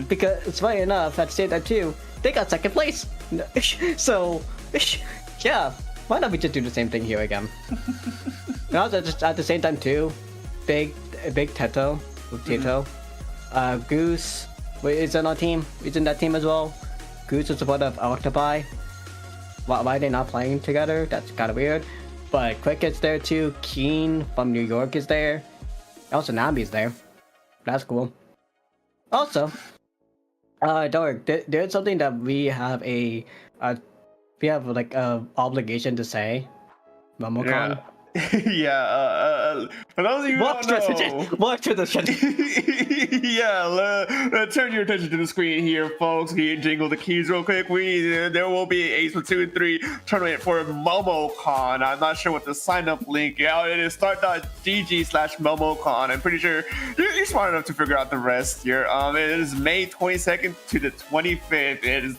Because it's funny enough, at the same time too, they got second place. So, yeah, why not we just do the same thing here again? And also, just at the same time too, big Teto with Teto, Goose is on our team. He's in that team as well. Goose is a part of Octopi. Why are they not playing together? That's kind of weird. But Quick is there too. Keen from New York is there. Also, Nami's there. That's cool. Also, Dark, there's something that we have like a obligation to say. Momocon. Yeah. For those of you who don't know, watch the yeah, turn your attention to the screen here, folks. Can you jingle the keys real quick? There will be a Splatoon 3 tournament for MomoCon. I'm not sure what the sign up link. Yeah, it is start.gg/MomoCon. I'm pretty sure you're smart enough to figure out the rest here. It is May 22nd to the 25th. It is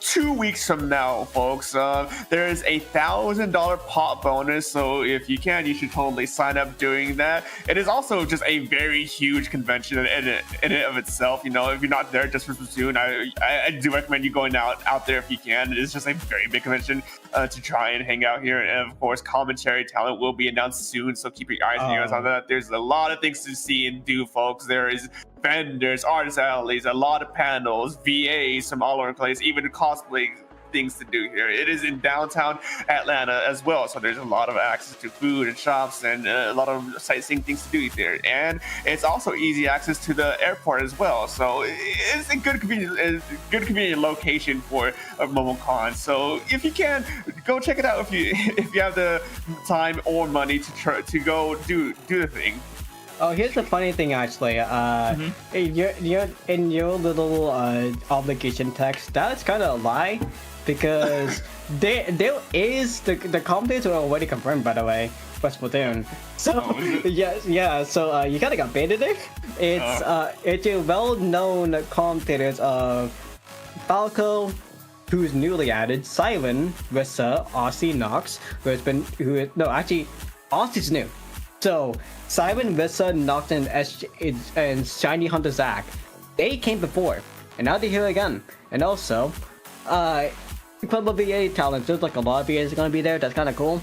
2 weeks from now, folks. There is a $1,000 pot bonus, so if you can, you should totally sign up doing that. It is also just a very huge convention in it of itself. You know, if you're not there just for Splatoon, I do recommend you going out there if you can. It is just a very big convention to try and hang out here, and of course, commentary talent will be announced soon. So keep your eyes and ears on that. There's a lot of things to see and do, folks. There is vendors, artist alleys, a lot of panels, VAs from all over the place, even cosplay things to do here. It is in downtown Atlanta as well, so there's a lot of access to food and shops and a lot of sightseeing things to do there. And it's also easy access to the airport as well, so it's a good convenient location for a MomoCon. So if you can, go check it out if you have the time or money to go do the thing. Oh, here's the funny thing, actually. In your little obligation text, that's kind of a lie, because there is the commentators are already confirmed, by the way, for Splatoon. So yeah. So you kind of got baited there. It's your well-known commentators of Falco, who's newly added, Siren, Rissa, Aussie, Nox, Aussie's new. So, Simon, Vissa, Nox, and Shiny Hunter Zach, they came before, and now they're here again. And also, Club of VA talent, there's like a lot of VAs gonna be there. That's kind of cool.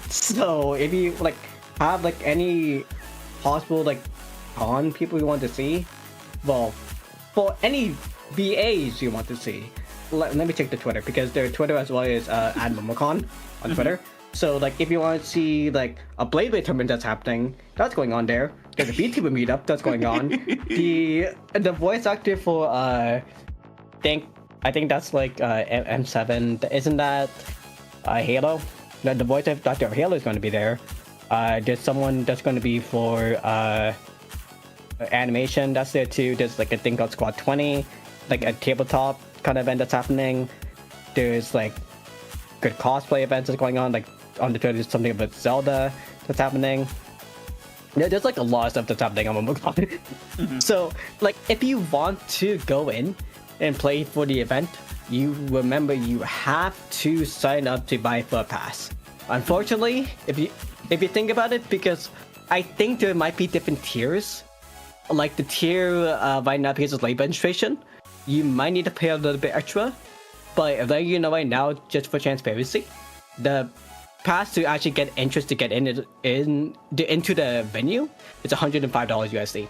So if you like have like any possible like con people you want to see, well, for any VAs you want to see, let me check the Twitter, because their Twitter as well is @MomoCon on Twitter. So, like, if you want to see, like, a Blade tournament that's happening, that's going on there. There's a VTuber meetup that's going on. The voice actor for, I think that's, like, M7. Isn't that Halo? The voice actor of Halo is going to be there. There's someone that's going to be for animation. That's there, too. There's, like, a thing called Squad 20. Like, a tabletop kind of event that's happening. There's, like, good cosplay events that's going on, like on the Twitter, there's something about Zelda that's happening. Yeah, there's like a lot of stuff that's happening on MomoCon. So, like, if you want to go in and play for the event, you remember you have to sign up to buy for a pass. Unfortunately, if you think about it, because I think there might be different tiers. Like the tier right now, because of labor registration, you might need to pay a little bit extra. But if you know right now, just for transparency, the pass to actually get interest to get into the venue is $105 USD,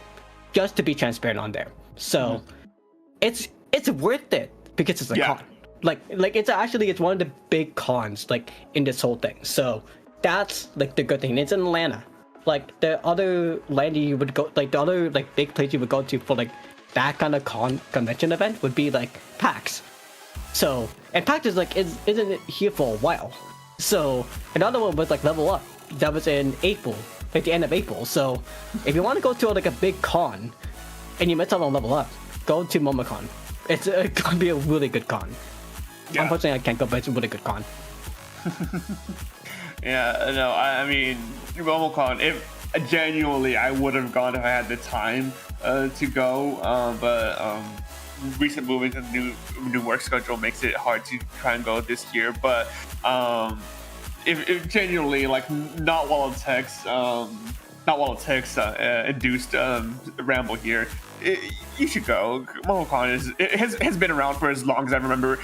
just to be transparent on there. So it's worth it because it's a con. Like it's one of the big cons like in this whole thing. So that's like the good thing. It's in Atlanta. Like the other land you would go, like the other like big place you would go to for like that kind of convention event would be like PAX. So, and PAX is like isn't it here for a while. So another one was like Level Up. That was in April, like the end of April. So if you want to go to like a big con and you miss out on Level Up, go to MomoCon. It's gonna be a really good con. Yeah. Unfortunately, I can't go, but it's a really good con. Yeah, no, I mean, MomoCon, if genuinely I would have gone if I had the time to go, but recent movements and new work schedule makes it hard to try and go this year. But if genuinely like not while it takes induced ramble here, you should go. MomoCon has been around for as long as I remember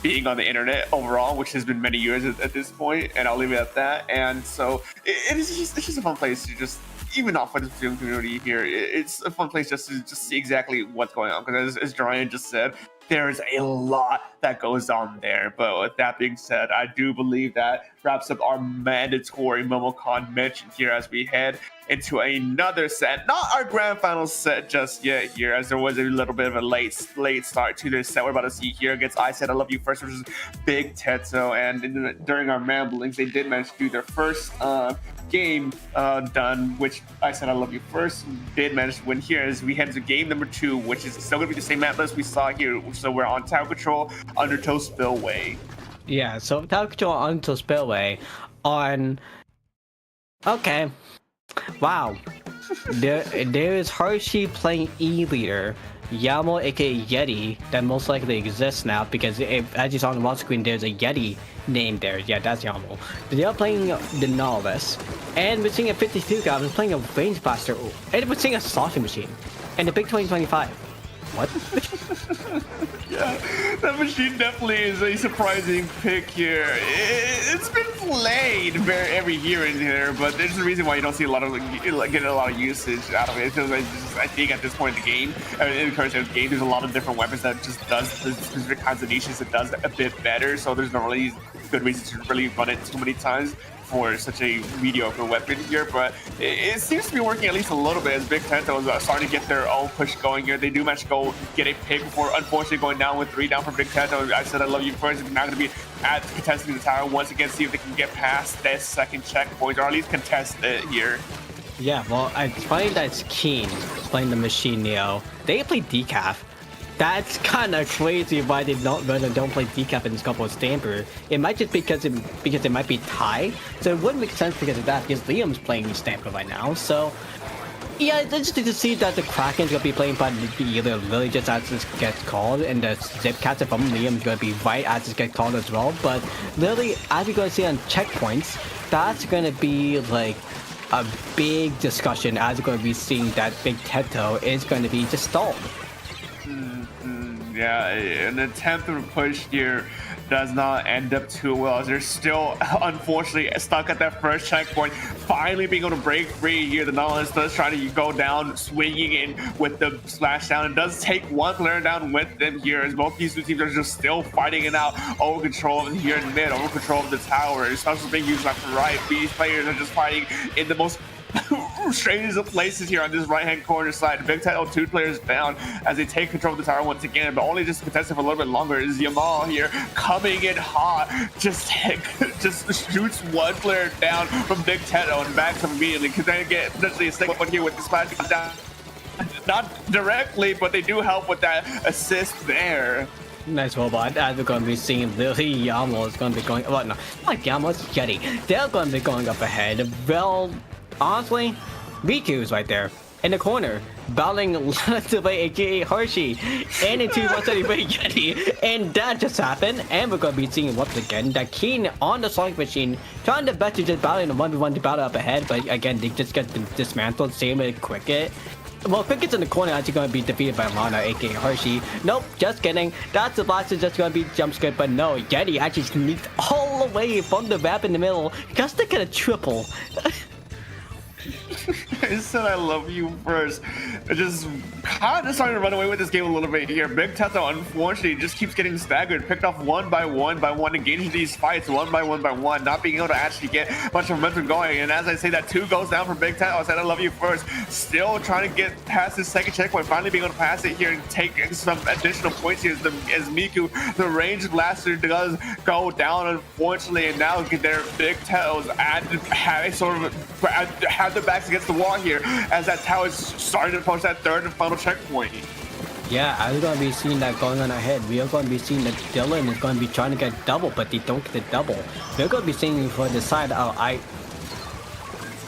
being on the internet overall, which has been many years at this point, and I'll leave it at that. And so it's just a fun place to just, even not for the Splatoon community here, it's a fun place just to see exactly what's going on, because as Dorian just said, there's a lot that goes on there. But with that being said, I do believe that wraps up our mandatory MomoCon mention here as we head into another set. Not our grand final set just yet here, as there was a little bit of a late start to this set we're about to see here against I Said I Love You First versus Big Teto. And during our ramblings, they did manage to do their first game done, which I Said I Love You First did manage to win here as we head to game number 2, which is still going to be the same map list we saw here. So we're on Tower Control, Undertow Spillway. Yeah, so Tower Control, Undertow Spillway on... Okay. Wow. There is Hershey playing E-Leader, Yamo aka Yeti, that most likely exists now because as you saw on the wall screen, there's a Yeti name there. Yeah, that's Yamo. They are playing the Nautilus, and we're seeing a 52 guy who's playing a Range Blaster, and we're seeing a Slashing Machine, and the Big 2025. What? Yeah, that machine definitely is a surprising pick here. It's been played every year in here, but there's a reason why you don't see a lot of getting a lot of usage out of it. Because I think at this point in the game, in the current game, there's a lot of different weapons that just does the specific kinds of niches that does a bit better. So there's no really good reason to really run it too many times for such a mediocre weapon here, but it seems to be working at least a little bit as Big Teto is starting to get their own push going here. They do manage to go get a pick before unfortunately going down with 3 down for Big Teto. I Said I Love You First is now going to be at contesting the tower once again, see if they can get past this second checkpoint or at least contest it here. Yeah, well, it's funny that it's Keen playing the machine Neo. They play Decaf. That's kind of crazy why they don't play Decaf in this couple of Stamper. It might just because it might be tied, so it wouldn't make sense because of that, because Liam's playing Stamper right now. So yeah, it's interesting to see that the Kraken's gonna be playing by either Lily just as this gets called, and the Zip Cats from Liam's gonna be right as it gets called as well. But Lily, as we're gonna see on checkpoints, that's gonna be like a big discussion as we're gonna be seeing that Big Teto is going to be just stalled. Yeah, an attempt to push here does not end up too well as they're still unfortunately stuck at that first checkpoint. Finally being able to break free here, the Nautilus does try to go down, swinging in with the splashdown. It does take one player down with them here as both these two teams are just still fighting it out. Over control here in mid, over control of the tower. It's also being used left and right. These players are just fighting in the most strangest of places here on this right-hand corner side. Big Teto 2 players down as they take control of the tower once again, but only just contesting for a little bit longer is Yamal here coming in hot. Just shoots one player down from Big Teto and backs him immediately because they get potentially a second one here with the splash down. Not directly, but they do help with that assist there. Nice robot. As we're going to be seeing Lily, Yamo is going to be going. Well, no, not Yamo, it's Yeti. They're going to be going up ahead. Well, honestly, Riku's right there in the corner, battling Lily, aka Hershey, and into 130 Yeti. And that just happened. And we're going to be seeing once again that Keen on the Sonic Machine, trying to bet to just battling a 1v1 to battle up ahead. But again, they just get dismantled. Same with Cricket. Well, Cricket's in the corner actually going to be defeated by Lana, aka Hershey. Nope, just kidding. That's the blaster just going to be jump scared, but no, Yeti actually sneaked all the way from the ramp in the middle just to get a triple. I Said I Love You First. Just kind of starting to run away with this game a little bit here. Big Teto unfortunately just keeps getting staggered, picked off one by one, engaging these fights one by one, not being able to actually get much momentum going. And as I say, that 2 goes down for Big Teto. I Said I Love You First. Still trying to get past this second checkpoint, finally being able to pass it here and take some additional points here as Miku, the range blaster, does go down unfortunately, and now their Big Teto's have their backs against the wall here as that tower is starting to approach that third and final checkpoint. Yeah, I was going to be seeing that going on ahead. We are going to be seeing that Dylan is going to be trying to get double, but they don't get the double. We're going to be seeing for the side. Oh, I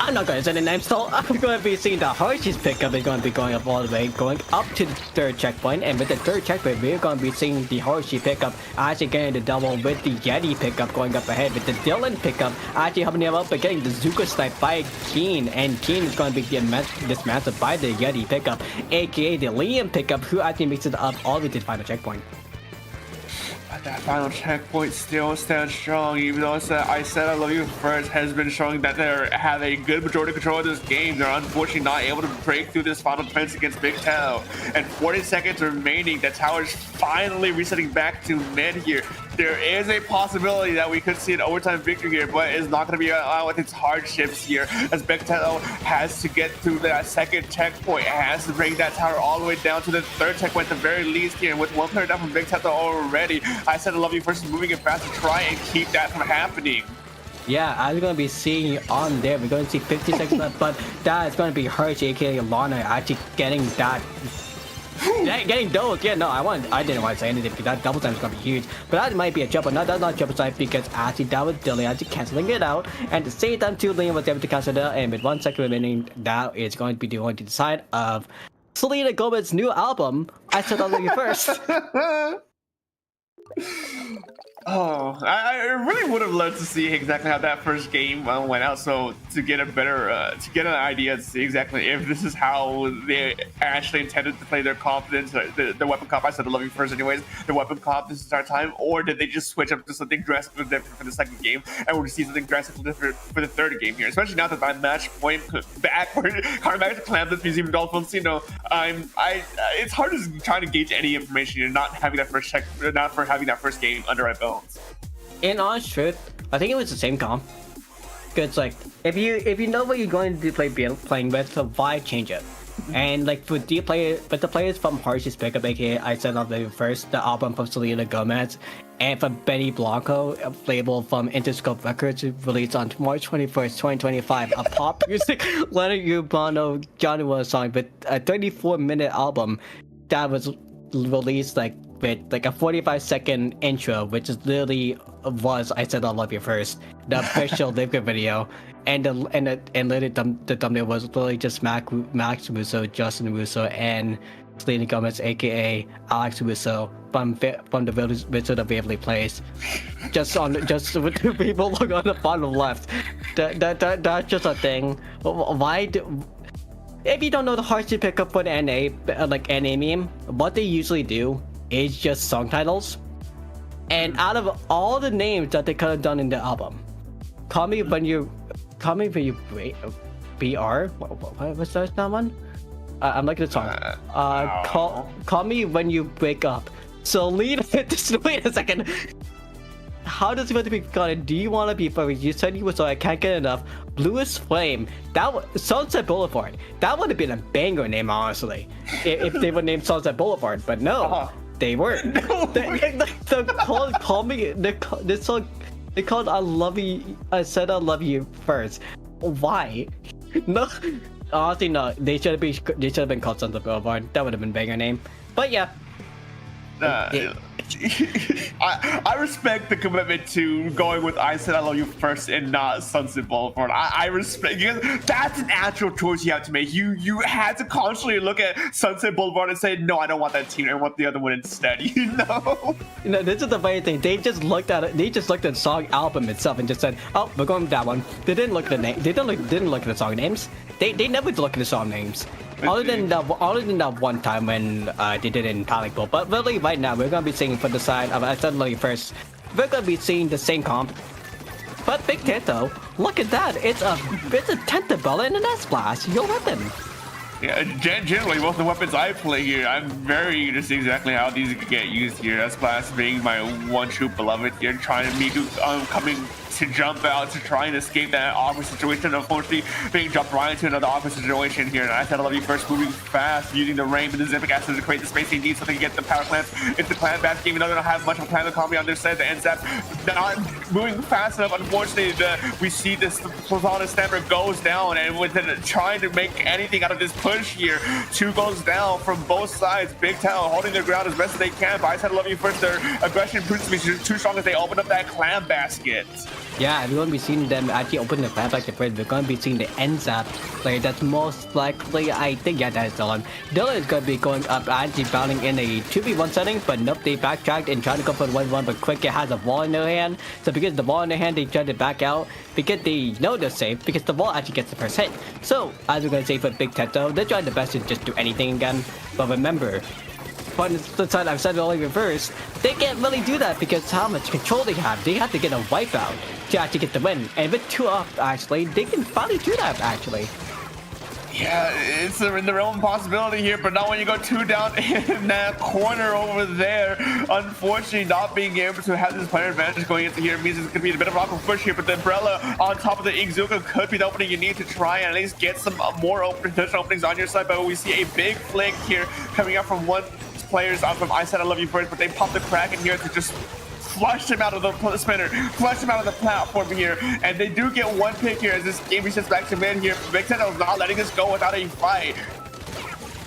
I'm not going to say the name still. I'm going to be seeing the Hershey's pickup is going to be going up all the way, going up to the third checkpoint. And with the third checkpoint, we're going to be seeing the Hershey pickup actually getting the double with the Yeti pickup going up ahead. With the Dylan pickup actually helping him up but getting the Zuko snipe by Keen. And Keen is going to be getting dismantled by the Yeti pickup, aka the Liam pickup, who actually makes it up all the way to the final checkpoint. That final checkpoint still stands strong, even though I said I love you first has been showing that they have a good majority control of this game. They're unfortunately not able to break through this final defense against Big Teto. And 40 seconds remaining, the tower's finally resetting back to mid here. There is a possibility that we could see an overtime victory here, but it's not going to be out with its hardships here, as Big Teto has to get through that second checkpoint. It has to bring that tower all the way down to the third checkpoint at the very least here. And with one player down from Big Teto already, I said I love you first is moving it fast to try and keep that from happening. Yeah, I'm going to be seeing on there. We're going to see 50 seconds left, but that is going to be Hershey, aka Lana, actually getting that. Getting those. Yeah, no, I didn't want to say anything because that double time is going to be huge. But that might be a jump, but no, that's not a jump side because actually that was Dylan actually canceling it out. And at the same time, too, Liam was able to cancel it out. And with 1 second remaining, that is going to be going to the side of Selena Gomez's new album, I Said I Love You First. Oh, I really would have loved to see exactly how that first game went out, so to get a better, to get an idea to see exactly if this is how they actually intended to play their confidence, the weapon comp. I said I love you first anyways, the weapon comp, this is our time, or did they just switch up to something drastically different for the second game, and we'll see something drastically different for the third game here, especially now that my match point backward, hard back to climb this Museum Dolphins, you know, it's hard to try to gauge any information, you're not having that first check, not for having that first game under our belt. In honest truth, I think it was the same comp. Cause like if you know what you're going to be playing with, so why change it? And like for the players from Hershey's pickup, aka I Said I'll Love You First, the album from Selena Gomez, and from Benny Blanco, a label from Interscope Records, released on March 21st, 2025, a pop music Leonard Urbano Johnny was song with a 34-minute album that was released like with like a 45-second intro, which is literally was I Said I Love You First, the official lyric video, and literally the thumbnail was literally just Max Russo, Justin Russo, and Selena Gomez, aka Alex Russo, from the Wizard of Waverly Place. Just with the people look on the bottom left. That's just a thing. Why do? If you don't know the Hershey pickup for the NA, like NA meme, what they usually do is just song titles. And out of all the names that they could have done in the album, Call Me When You Wait, BR? What's that one? I'm liking the song. Call Me When You Wake Up. So wait a second. How does it want to be called? Do you want to be furry? You said you were so I can't get enough. Bluest Flame. That was Sunset Boulevard. That would have been a banger name, honestly, if they would name Sunset Boulevard. But no, they weren't. They called me. This song. They called I Love You. I Said I Love You First. Why? No. Honestly, no. They should have been called Sunset Boulevard. That would have been a banger name. But yeah. I respect the commitment to going with I Said I Love You First and not Sunset Boulevard. I respect, because that's an actual choice you have to make. You had to constantly look at Sunset Boulevard and say, no, I don't want that team, I want the other one instead, you know? You know, this is the funny thing. They just looked at it. They just looked at the song album itself and just said, "Oh, we're going with that one." They didn't look at the name. They didn't look at the song names. They never look at the song names. Other than that one time when they did it in Panic Bowl. But really, right now, we're going to be singing for the side of I Said I Love You First. We're going to be seeing the same comp. But Big Teto, look at that. It's a Tentabella and an S-Blast. Your weapon. Yeah, generally, most of the weapons I play here, I'm very eager to see exactly how these get used here. S-Blast being my one true beloved here, trying to meet coming to jump out to try and escape that awkward situation. Unfortunately, being jumped right into another awkward situation here. And I Said I Love You First, moving fast, using the rain with the Zipic acid to create the space they need so they can get the power plants into the clan basket, even though they don't have much of a clan economy on their side. The NZAP moving fast enough. Unfortunately, we see this Platonic Stamper goes down, and with it trying to make anything out of this push here, 2 goes down from both sides. Big Tail holding their ground as best as they can, but I said I love you first. Their aggression proves to be too strong as they open up that clam basket. Yeah, we're going to be seeing them actually open the clam basket first. We're going to be seeing the NZAP player that's most likely, I think, yeah, that is Dylan. Dylan is going to be going up, actually bounding in a 2v1 setting, but nope, they backtracked and tried to go for the 1v1, but Cricket has a ball in their hand. So because the ball in their hand, they tried to back out because they know they're safe, because the ball actually gets the first hit. So, as we're going to say for Big Teto, they're trying the best to just do anything again. But remember, on the side I've said it all reverse, they can't really do that because how much control they have. They have to get a wipeout to actually get the win. And with 2 up, actually, they can finally do that, actually. Yeah, it's in the realm of possibility here, but not when you go 2 down in that corner over there. Unfortunately, not being able to have this player advantage going into here means it's going to be a bit of a awkward push here, but the Umbrella on top of the Inkzuka could be the opening you need to try and at least get some more openings on your side, but we see a big flick here coming out from one players out from I Said I Love You First, but they pop the crack in here to just flush him out of the spinner, flush him out of the platform here, and they do get 1 pick here as this game resets back to mid here. Big Ten is not letting this go without a fight.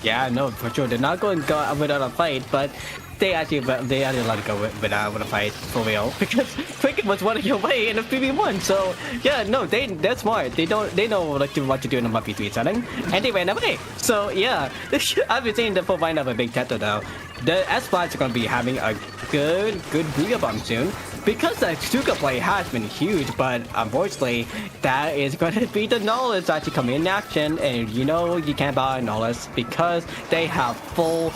Yeah, no, for sure. They're not going to go without a fight, but they actually let it go without a fight for real because Cricket was running away in a 3v1. So yeah, no, they're smart. They know what to do in a 1v3 setting, and they ran away. So yeah, I've been seeing the full line of a Big Teto though. The S-Bots are going to be having a good Booyah Bomb soon because the Suka play has been huge, but unfortunately that is going to be the Nullis actually coming in action, and you know you can't buy a Nullis because they have full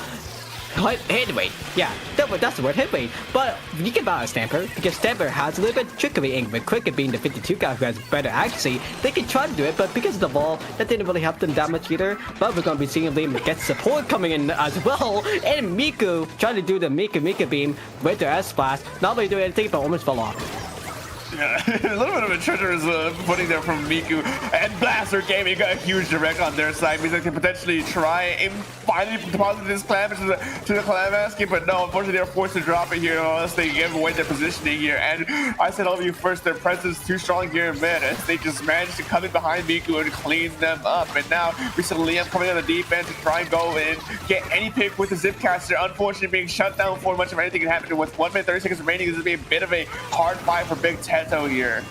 hit rate. Yeah, that's the word, hit rate. But you can buy a Stamper because Stamper has a little bit trickery ink, but Cricket being the 52 guy who has better accuracy, they can try to do it, but because of the ball, that didn't really help them that much either. But we're going to be seeing Liam get support coming in as well, and Miku trying to do the Mika beam with their S-Blast, not really doing anything, but almost fell off. Yeah, a little bit of a treacherous putting there from Miku, and Blaster Gaming got a huge direct on their side, means they can potentially try and finally deposit this clam to the clam basket, but no, unfortunately they're forced to drop it here unless they give away their positioning here. And I said all of you first, their presence too strong here in mid, as they just managed to come in behind Miku and clean them up. And now we see Liam coming on the defense to try and go and get any pick with the Zipcaster, unfortunately being shut down before much of anything can happen. With 1 minute 30 seconds remaining, this is going to be a bit of a hard fight for Big Teto here.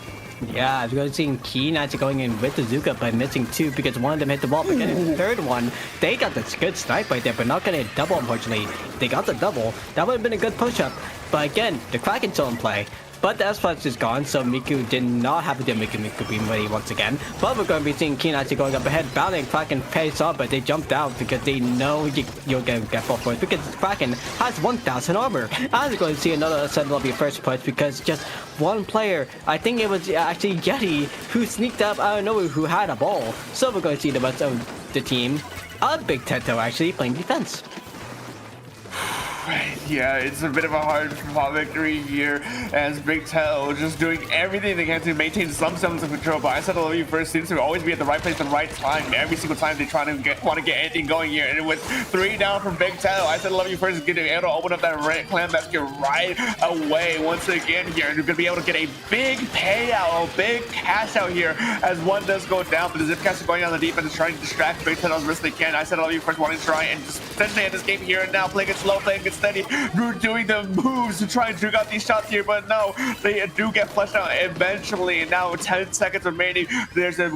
Yeah, we're going to see Keen actually going in with the Zuka by missing 2 because one of them hit the wall, but getting the third one, they got this good snipe right there, but not getting a double, unfortunately. They got the double. That would have been a good push-up, but again, the Kraken's still in play. But the S-Flash is gone, so Miku did not have to make a Miku beam ready once again. But we're going to be seeing Keen actually going up ahead, battling Kraken pays off, but they jumped out because they know you're going to get full force because Kraken has 1,000 armor. I was going to see another set of your first push because just one player, I think it was actually Yeti, who sneaked up out of nowhere, who had a ball. So we're going to see the rest of the team of Big Teto actually playing defense. Yeah, it's a bit of a hard fought victory here as Big Tail just doing everything they can to maintain some semblance of control. But I said I love you first seems to always be at the right place at the right time every single time they try to want to get anything going here. And with 3 down from Big Tail, I said I love you first is getting able to open up that clam basket right away once again here. And you're gonna be able to get a big payout, a big cash out here as one does go down. But the Zipcaster going on the defense is trying to distract Big Tail as best they can. I said I love you first wanting to try and just potentially end this game here and now, playing it slow, playing it steady, doing the moves to try and juke out these shots here, but no, they do get flushed out eventually. And now 10 seconds remaining, there's a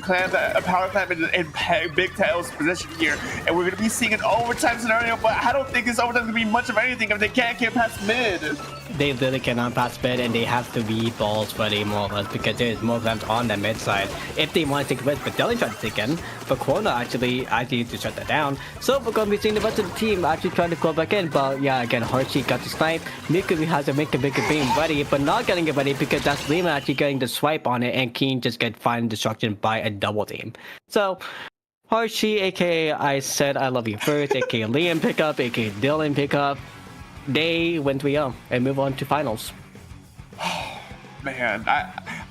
power clamp in Big Tail's position here, and we're going to be seeing an overtime scenario, but I don't think this overtime is going to be much of anything if they can't get past mid. They literally cannot pass mid, and they have to be balls ready more or less because there's more of them on the mid side if they want to take a risk. But Dylan tried to take in, but Corona actually needs to shut that down. So we're going to be seeing the rest of the team actually trying to call back in, but yeah, again, Hershey got the snipe. Miku has to make a bigger beam ready, but not getting it ready because that's Lima actually getting the swipe on it, and Keen just get final destruction by a double team. So Hershey, aka I Said I Love You First, aka Liam pickup, aka Dylan pickup, they win 3-0 and move on to finals. Man,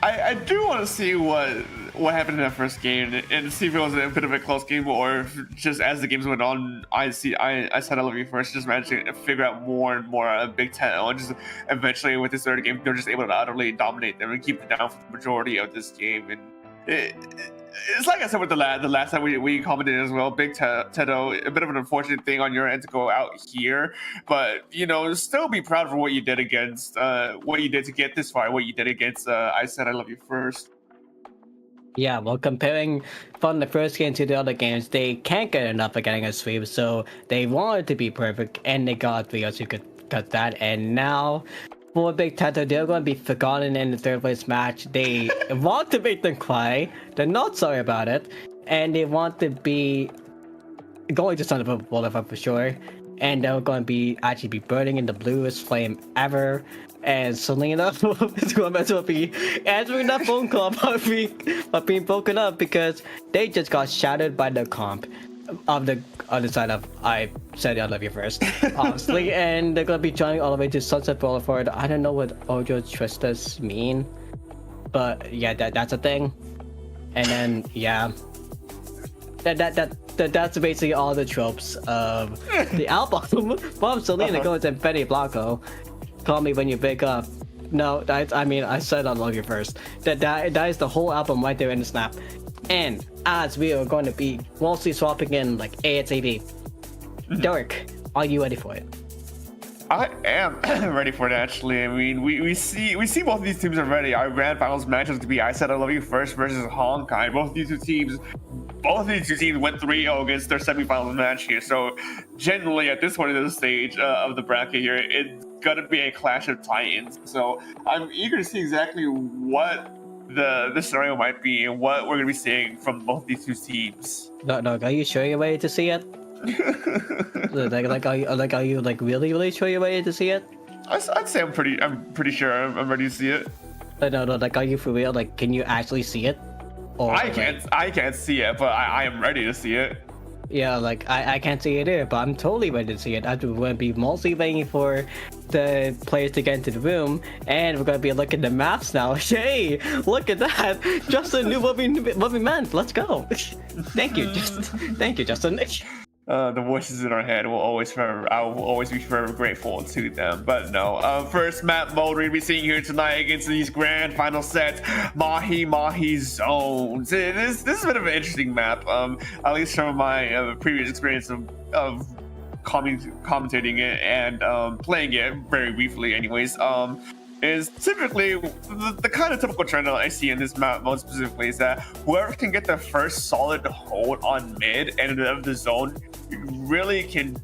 I do want to see what what happened in that first game and see if it was a bit of a close game or if just as the games went on, I said I love you first, just managed to figure out more and more Big Ten, and just eventually with this third game, they're just able to utterly dominate them and keep them down for the majority of this game. And it's like I said with the last time we commented as well, Big Teto, a bit of an unfortunate thing on your end to go out here, but you know, still be proud for what you did against what you did to get this far, what you did against I said I love you first. Yeah, well, comparing from the first game to the other games, they can't get enough of getting a sweep, so they wanted to be perfect, and they got 3 so you could cut that, and now for Big Teto, they're going to be forgotten in the third place match. They want to make them cry. They're not sorry about it. And they want to be going to Son of a Boulevard for sure. And they're going to be actually be burning in the bluest flame ever. And Selena is going to be answering that phone call about being broken up because they just got shattered by the comp of the other side of I said I love you first, honestly, and they're gonna be joining all the way to Sunset Boulevard. I don't know what Ojo Tristas mean, but yeah, that's a thing. And then yeah, that's basically all the tropes of the album from Selena Gomez and Benny Blanco. Call me when you wake up. No, I mean I said I love you first. That is the whole album right there in the snap. And as we are going to be mostly swapping in like ASAP, Derek, are you ready for it? I am ready for it actually. I mean, we see both of these teams are ready. Our grand finals match was to be I Said I Love You First versus Honkai. Both of these two teams went 3-0 against their semifinals match here. So generally at this point in the stage of the bracket here, it's gonna be a clash of titans. So I'm eager to see exactly what the scenario might be and what we're gonna be seeing from both these two teams. No, are you sure you're ready to see it? Are you really sure you're ready to see it? I'd say I'm pretty sure I'm ready to see it. No, are you for real? Like, can you actually see it? Or, I can't see it, but I am ready to see it. Yeah, like I can't see it either, but I'm totally ready to see it. I'm going to be mostly waiting for the players to get into the room, and we're going to be looking at the maps now. Hey, look at that! Justin knew what we meant. Let's go. Thank you, Justin. The voices in our head I will always be forever grateful to them. But no, first map mode we're gonna be seeing here tonight against these grand final sets, Mahi Zones. This is a bit of an interesting map. At least from my previous experience of commentating it and playing it very briefly, anyways. Is typically the kind of typical trend that I see in this map mode specifically is that whoever can get the first solid hold on mid end of the zone really can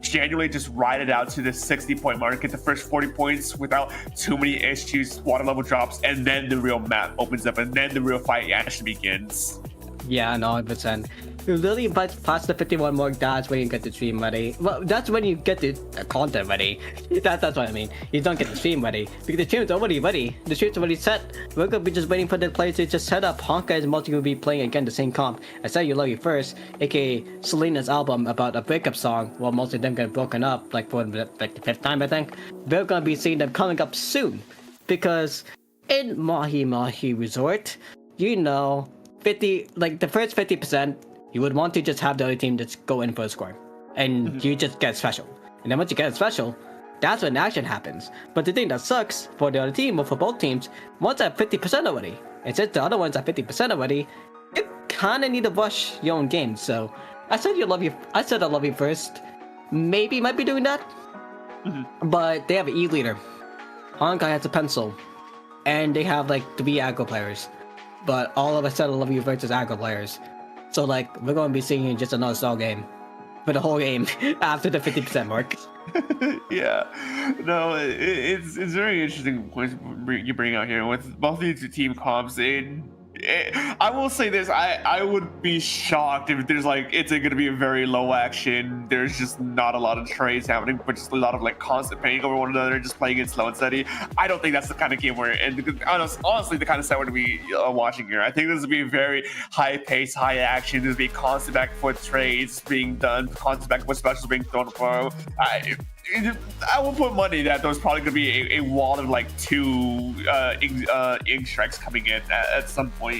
genuinely just ride it out to the 60-point mark, get the first 40 points without too many issues, water level drops, and then the real map opens up and then the real fight actually begins. Yeah, no, 100%. You really past the 51 mark, that's when you get the stream ready. Well, that's when you get the content ready. That's what I mean. You don't get the stream ready because the stream's already ready. The stream's already set. We're gonna be just waiting for the players to just set up. Honkai is multi will be playing again the same comp. I Said You Love You First, aka Selena's album about a breakup song. While most of them get broken up, like for the 5th time I think. We're gonna be seeing them coming up soon because in Mahi Resort, you know, the first 50%. You would want to just have the other team just go in for a score. And you just get special. And then once you get special, that's when action happens. But the thing that sucks for the other team or for both teams, one's at 50% already. And since the other one's at 50% already, you kinda need to rush your own game. So I said I love you first. Maybe might be doing that. But they have an E leader. Honkai has a pencil. And they have like 3 aggro players. But all of a sudden I love you versus aggro players. So like we're going to be seeing just another stall game for the whole game after the 50% mark. Yeah, no, it's very interesting points you bring out here with both these team comps. I will say this, I would be shocked if there's like it's going to be a very low action, there's just not a lot of trades happening, but just a lot of like constant painting over one another, just playing it slow and steady. I don't think that's the kind of game we're in. Honestly, the kind of set we're going to be watching here. I think this will be a very high pace, high action. There's be constant back and forth trades being done, constant back and forth specials being thrown apart. I will put money that there's probably going to be a wall of like 2 ink strikes coming in at some point.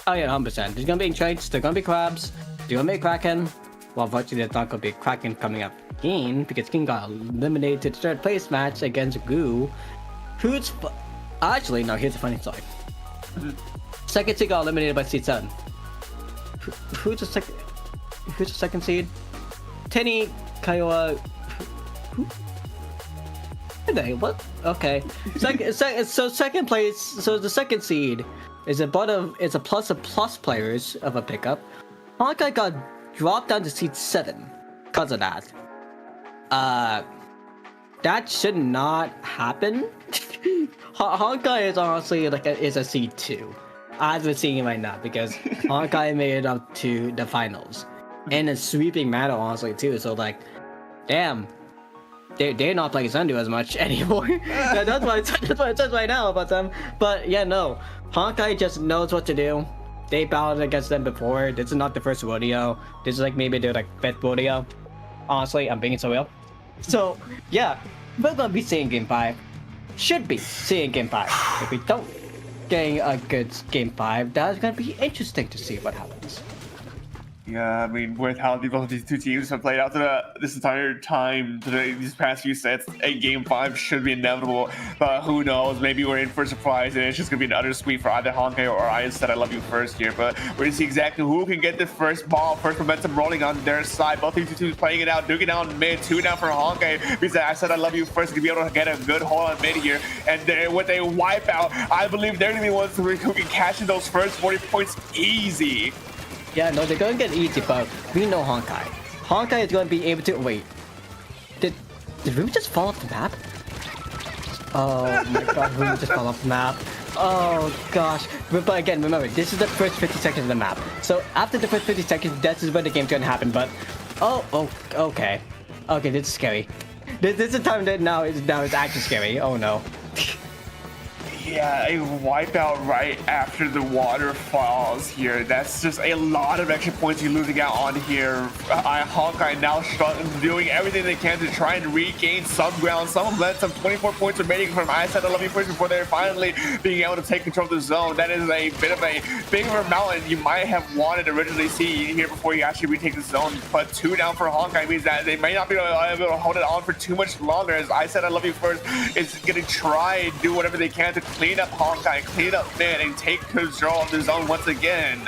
Oh yeah, 100%. There's gonna be Inktrates, there's gonna be Crabs, there's gonna be Kraken. Well, unfortunately, there's not gonna be Kraken coming up again because King got eliminated to the third place match against Goo. Actually, no, here's a funny story. Second seed got eliminated by seed 7. Who's the second seed? Tenny, Kiowa. Who? Are they? What? Okay. Second place. So the second seed is a plus players of a pickup. Honkai got dropped down to seed 7 because of that. That should not happen. Honkai is honestly is a seed 2. As we're seeing right now, because Honkai made it up to the finals in a sweeping manner, honestly too. So like, damn, they're not playing Sundu as much anymore. that's what it says right now about them. But yeah, no, Honkai just knows what to do. They battled against them before. This is not the first rodeo. This is like maybe their like 5th rodeo. Honestly, I'm being so real. So yeah, we're gonna be seeing Game 5. Should be seeing Game 5. If we don't getting a good Game 5, that's gonna be interesting to see what happens. Yeah, I mean, with how both these two teams have played out this entire time, these past few sets, a Game 5 should be inevitable. But who knows? Maybe we're in for a surprise, and it's just gonna be an utter sweep for either Honkai or I said I love you first here. But we're gonna see exactly who can get the first ball, first momentum rolling on their side. Both these two teams playing it out, duking out mid, 2 down for Honkai. Because I said I love you first, gonna be able to get a good hold on mid here. And with a wipeout, I believe they're gonna be the ones who can cash in those first 40 points easy. Yeah, no, they're gonna get easy, but we know Honkai. Honkai is gonna be able to wait. Did Ruby just fall off the map? Oh my god, Ruby just fell off the map. Oh gosh. But again, remember, this is the first 50 seconds of the map. So after the first 50 seconds, this is when the game's gonna happen. But okay. Okay, this is scary. This is the time that now it's actually scary. Oh no. Yeah, a wipeout right after the waterfalls here. That's just a lot of extra points you're losing out on here. Honkai now doing everything they can to try and regain some ground. Some momentum, 24 points remaining from I said I love you first before they're finally being able to take control of the zone. That is a bit of a bigger mountain you might have wanted to originally see here before you actually retake the zone. But 2 down for Honkai means that they may not be able to hold it on for too much longer. As I said I love you first is going to try and do whatever they can to clean up Honkai, clean up mid, and take control of the zone once again.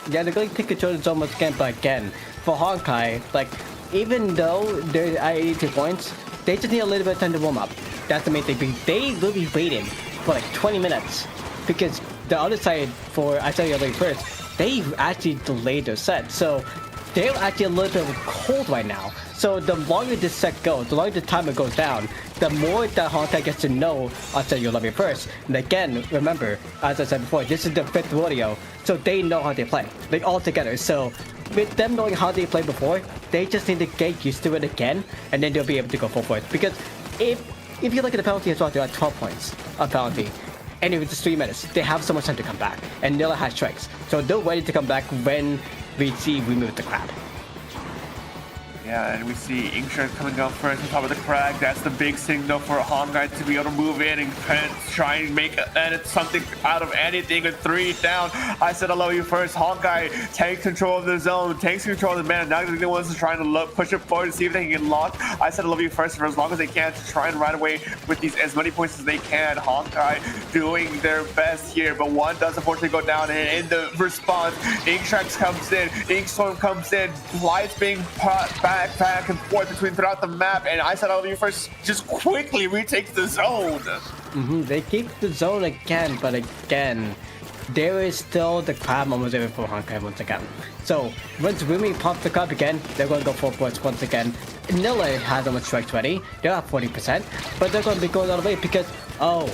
Yeah, they're going to take control of the zone once again, but again, for Honkai, like, even though they're at 82 points, they just need a little bit of time to warm up. That's the main thing. They will be waiting for like 20 minutes because the other side for I Tell You Late First, they actually delayed their set. So they're actually a little bit cold right now. So the longer this set goes, the longer the timer goes down, the more that Honkai gets to know I Said You Love You First. And again, remember, as I said before, this is the 5th rodeo, so they know how they play. They all together. So with them knowing how they played before, they just need to get used to it again, and then they'll be able to go full force. Because if you look at the penalty as well, they're at 12 points of penalty. And if it's just 3 minutes, they have so much time to come back. And Nilla has strikes. So they're ready to come back when we remove the crab. Yeah, and we see Inkling coming up first on top of the crag. That's the big signal for Honkai to be able to move in and try and make something out of anything. A 3 down. I said I love you first. Honkai takes control of the zone, takes control of the man. Now the ones trying to push it forward to see if they can get locked. I said I love you first for as long as they can to try and run away with these as many points as they can. Honkai doing their best here, but one does unfortunately go down. And in the response, Inkling comes in, Inkstorm comes in, lights being back and forth throughout the map, and I said I love you first just quickly retakes the zone. They keep the zone again, but again, there is still the crab almost there for Honkai once again. So once Rumi pops the crab again, they're going to go full force once again. Nilla has almost strikes ready. They're at 40%, but they're going to be going all the way because, oh,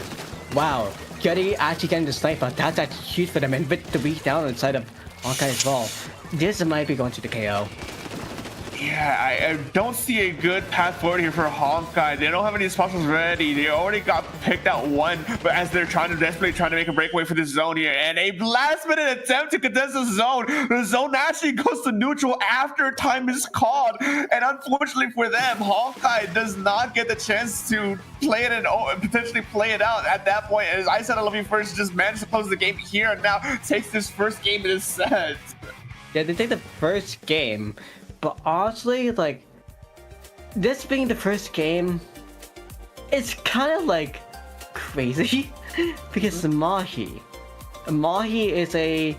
wow, Yeti actually getting the sniper. That's actually huge for them, and with the weak down inside of Honkai as well. This might be going to the KO. Yeah, I don't see a good path forward here for Honkai. They don't have any specials ready. They already got picked out one, but as they're desperately trying to make a breakaway for this zone here, and a last-minute attempt to contest the zone actually goes to neutral after time is called. And unfortunately for them, Honkai does not get the chance to play it and potentially play it out at that point. As I said, I love you first, just managed to close the game here and now takes this first game in this set. Yeah, they take the first game. But honestly, like, this being the first game, it's kind of like crazy because Mahi is a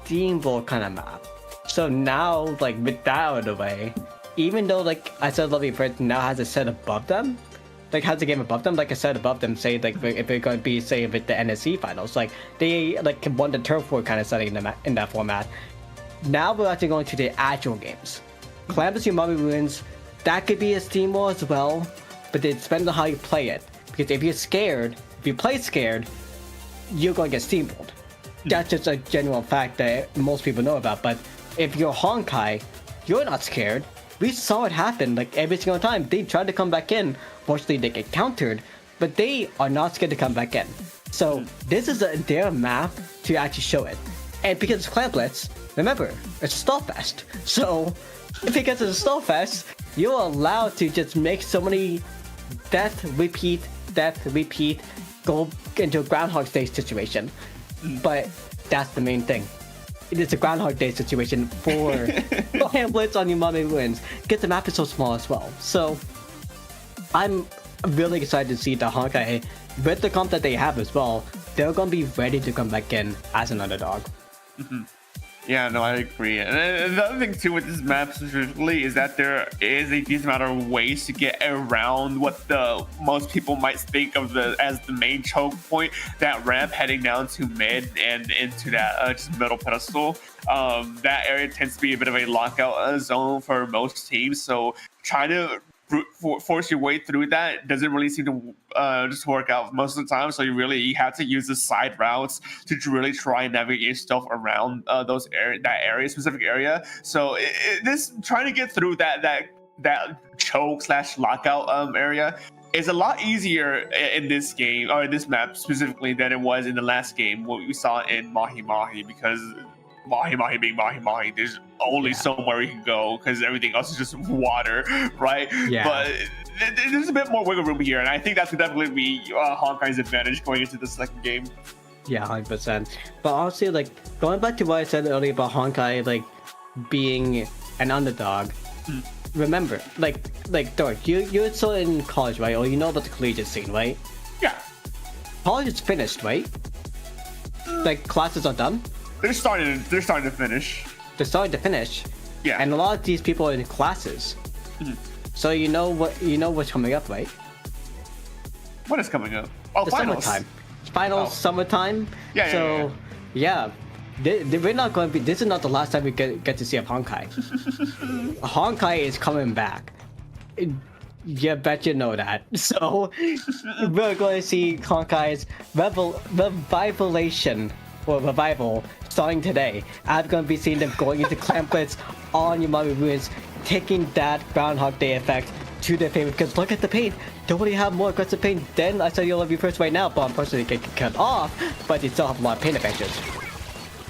steamboat kind of map. So now, like, with that out of the way, even though, like I said, Lovely First now has a set above them, like has a game above them, like a set above them, say, like if they're going to be, say, with the NSC finals, like they like won the turf war kind of setting in that format. Now we're actually going to the actual games. Columbus Umami Ruins, that could be a steam war as well, but it depends on how you play it. Because if you're scared, if you play scared, you're going to get steamrolled. That's just a general fact that most people know about. But if you're Honkai, you're not scared. We saw it happen like every single time. They tried to come back in. Fortunately, they get countered, but they are not scared to come back in. So this is their map to actually show it. And because it's Clamplets, remember, it's a Stallfest. So because it's a Stallfest, you're allowed to just make so many death, repeat, go into a Groundhog Day situation. But that's the main thing. It is a Groundhog Day situation for Hamlets on Umami Ruins, because the map is so small as well. So I'm really excited to see the Honkai, with the comp that they have as well, they're going to be ready to come back in as an underdog. Yeah, no, I agree. And the other thing too with this map specifically is that there is a decent amount of ways to get around what the most people might think of as the main choke point, that ramp heading down to mid and into that just middle pedestal. That area tends to be a bit of a lockout zone for most teams, so trying to force your way through that doesn't really seem to just work out most of the time. So you have to use the side routes to really try and navigate yourself around that specific area. So this trying to get through that choke / lockout area is a lot easier in this game, or in this map specifically, than it was in the last game, what we saw in Mahi Mahi, because Mahi Mahi being Mahi Mahi, there's only somewhere you can go because everything else is just water, right? Yeah. But there's a bit more wiggle room here, and I think that could definitely be Honkai's advantage going into the second game. Yeah, 100%. But honestly, like, going back to what I said earlier about Honkai, like, being an underdog, remember, like Dork, you're still in college, right? Or you know about the collegiate scene, right? Yeah. College is finished, right? Like, classes are done? They're starting to finish. They're starting to finish. Yeah. And a lot of these people are in classes. So you know what's coming up, right? What is coming up? Oh, The finals. summertime. Finals, summertime. Yeah, So, yeah. We're not going to be. This is not the last time we get to see a Honkai. Honkai is coming back. You bet you know that. So we're going to see Honkai's revival starting today. I'm going to be seeing them going into Clamplets on Umami Ruins, taking that Groundhog Day effect to their favor. Because look at the paint. Don't really have more aggressive paint than I said you'll love you first right now, but unfortunately it can cut off, but you still have a lot of paint advantages.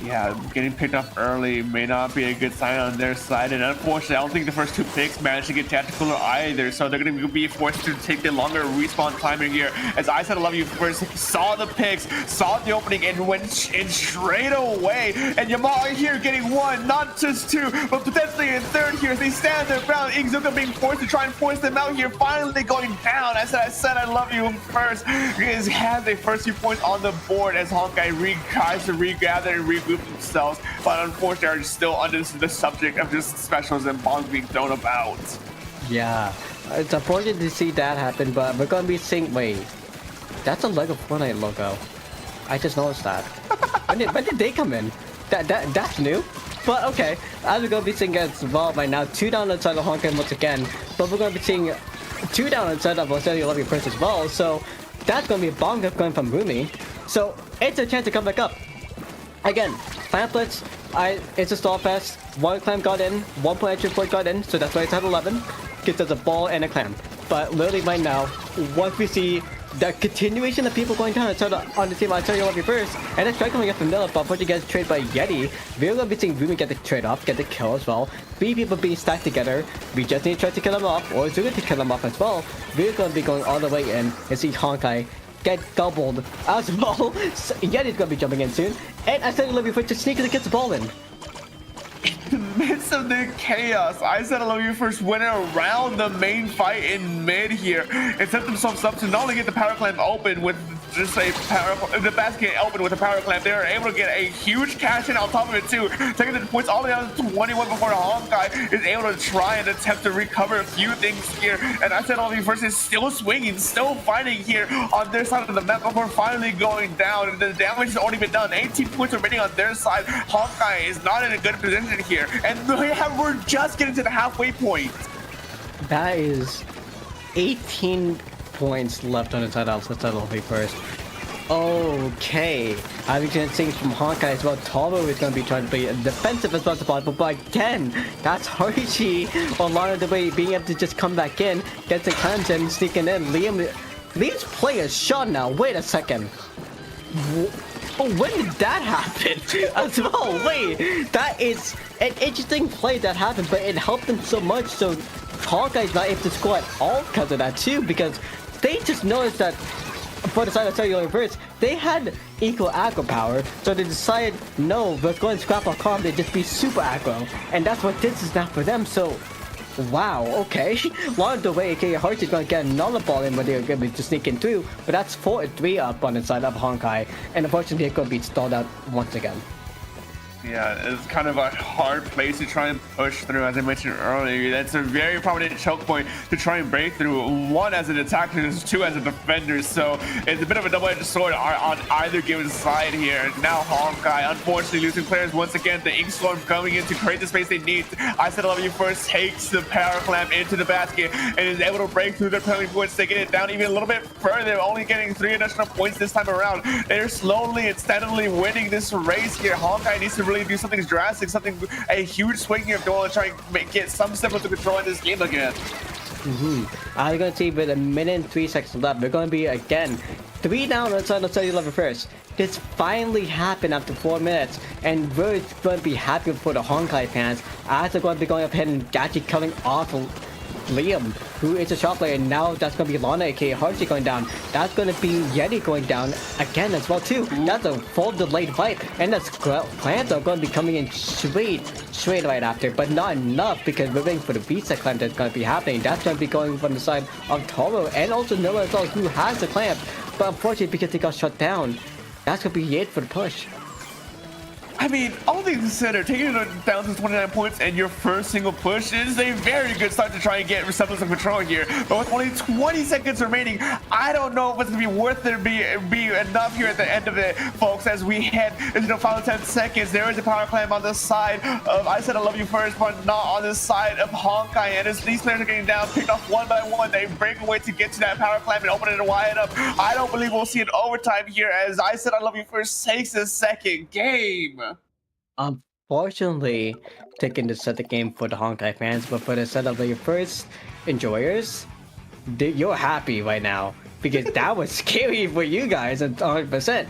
Yeah, getting picked up early may not be a good sign on their side, and unfortunately, I don't think the first two picks managed to get tactical either, so they're going to be forced to take the longer respawn timing here. As I said, I love you first, saw the picks, saw the opening, and went in straight away. And Yamal here getting one, not just two, but potentially a third here as they stand their ground. Inkzuka being forced to try and force them out here, finally going down. As I said, I love you first. He has a first few points on the board as Honkai tries to regather and regroup themselves, but unfortunately are still under the subject of just specials and bombs being thrown about. Yeah, it's unfortunate to see that happen, but we're gonna be seeing. Wait, that's a Lego Fortnite logo. I just noticed that. when did they come in? That's new. But okay, as we're gonna be seeing as well right now, 2 down inside of Honkai once again, but we're gonna be seeing 2 down inside of Australia Love You First as well. So that's gonna be a bomb up going from Rumi. So it's a chance to come back up. Again, Pamphlets, It's a stall fest. One clam got in, 1 point extra point got in, so that's why it's at 11. Gives us a ball and a clam. But literally right now, once we see the continuation of people going down on the team, I'll tell you what first. And then strike coming up from Nilla, but unfortunately gets traded by Yeti. We're gonna be seeing Rumi get the trade off, get the kill as well. 3 people being stacked together. We just need to try to kill him off, or Zuga to kill him off as well. We're gonna be going all the way in and see Honkai get gobbled as well. So Yeti's gonna be jumping in soon. And I said before to sneak and gets the ball in. In the midst of the chaos, I said I love you first went around the main fight in mid here and set themselves up to not only get the power clamp open with just a the basket open with a power clamp, they are able to get a huge cash in on top of it too, taking the points all the way down to 21 before Honkai is able to try and attempt to recover a few things here. And I said all of you first is still swinging, still fighting here on their side of the map before finally going down, and the damage has already been done. 18 points remaining on their side. Honkai is not in a good position here, and we're just getting to the halfway point. That is 18 points left on the side of the first. Okay, I was gonna see from Honkai as well. Taro is gonna be trying to be defensive as possible, but again, that's Haruchi a lot of the way being able to just come back in, get the cleanse and sneaking in. Liam's play is shot now. Wait a second. When did that happen as well? Wait, that is an interesting play that happened, but it helped them so much. So Hawkeye's not able to score at all because of that too, because they just noticed that for the side of Cellular Verse, they had equal aggro power, so they decided, no, let's go and scrap our comp and just be super aggro, and that's what this is now for them. So wow, okay. Along the way, aka Heart is going to get another ball in, but they're going to be just sneaking through. But that's 4-3 up on the side of Honkai, and unfortunately, it's going to be stalled out once again. Yeah, it's kind of a hard place to try and push through, as I mentioned earlier. That's a very prominent choke point to try and break through. One as an attacker, two as a defender. So it's a bit of a double-edged sword on either given side here. Now Honkai, unfortunately, losing players once again. The Ink Storm coming in to create the space they need. I said I love you first takes the power clamp into the basket and is able to break through their penalty points, taking it down even a little bit further, only getting 3 additional points this time around. They're slowly and steadily winning this race here. Honkai needs to really do something drastic, a huge swing here if they want to try and get some semblance of control in this game again. I'm going to see with 1 minute and 3 seconds left, we're going to be again 3 down on the cellular first. This finally happened after 4 minutes, and we're going to be happy for the Honkai fans as they're going to be going up ahead and actually coming off Liam, who is a shot player. Now that's going to be Lana, aka Haruchi, going down. That's going to be Yeti going down again as well too. That's a full delayed fight, and that's clans are going to be coming in straight right after, but not enough because we're waiting for the reset clamp that's going to be happening. That's going to be going from the side of Toro and also Noah as well, who has the clamp, but unfortunately because they got shut down, that's going to be it for the push. I mean, all things considered, taking it down to 29 points and your first single push is a very good start to try and get semblance of control here. But with only 20 seconds remaining, I don't know if it's going to be worth it be enough here at the end of it, folks, as we head into the final 10 seconds. There is a power clamp on the side of I Said I Love You First, but not on the side of Honkai. And as these players are getting down, picked off one by one, they break away to get to that power clamp and open it wide up. I don't believe we'll see an overtime here as I Said I Love You First takes the second game. Unfortunately, taking the set the game for the Honkai fans, but for the set of your first enjoyers, you're happy right now because that was scary for you guys at 100%.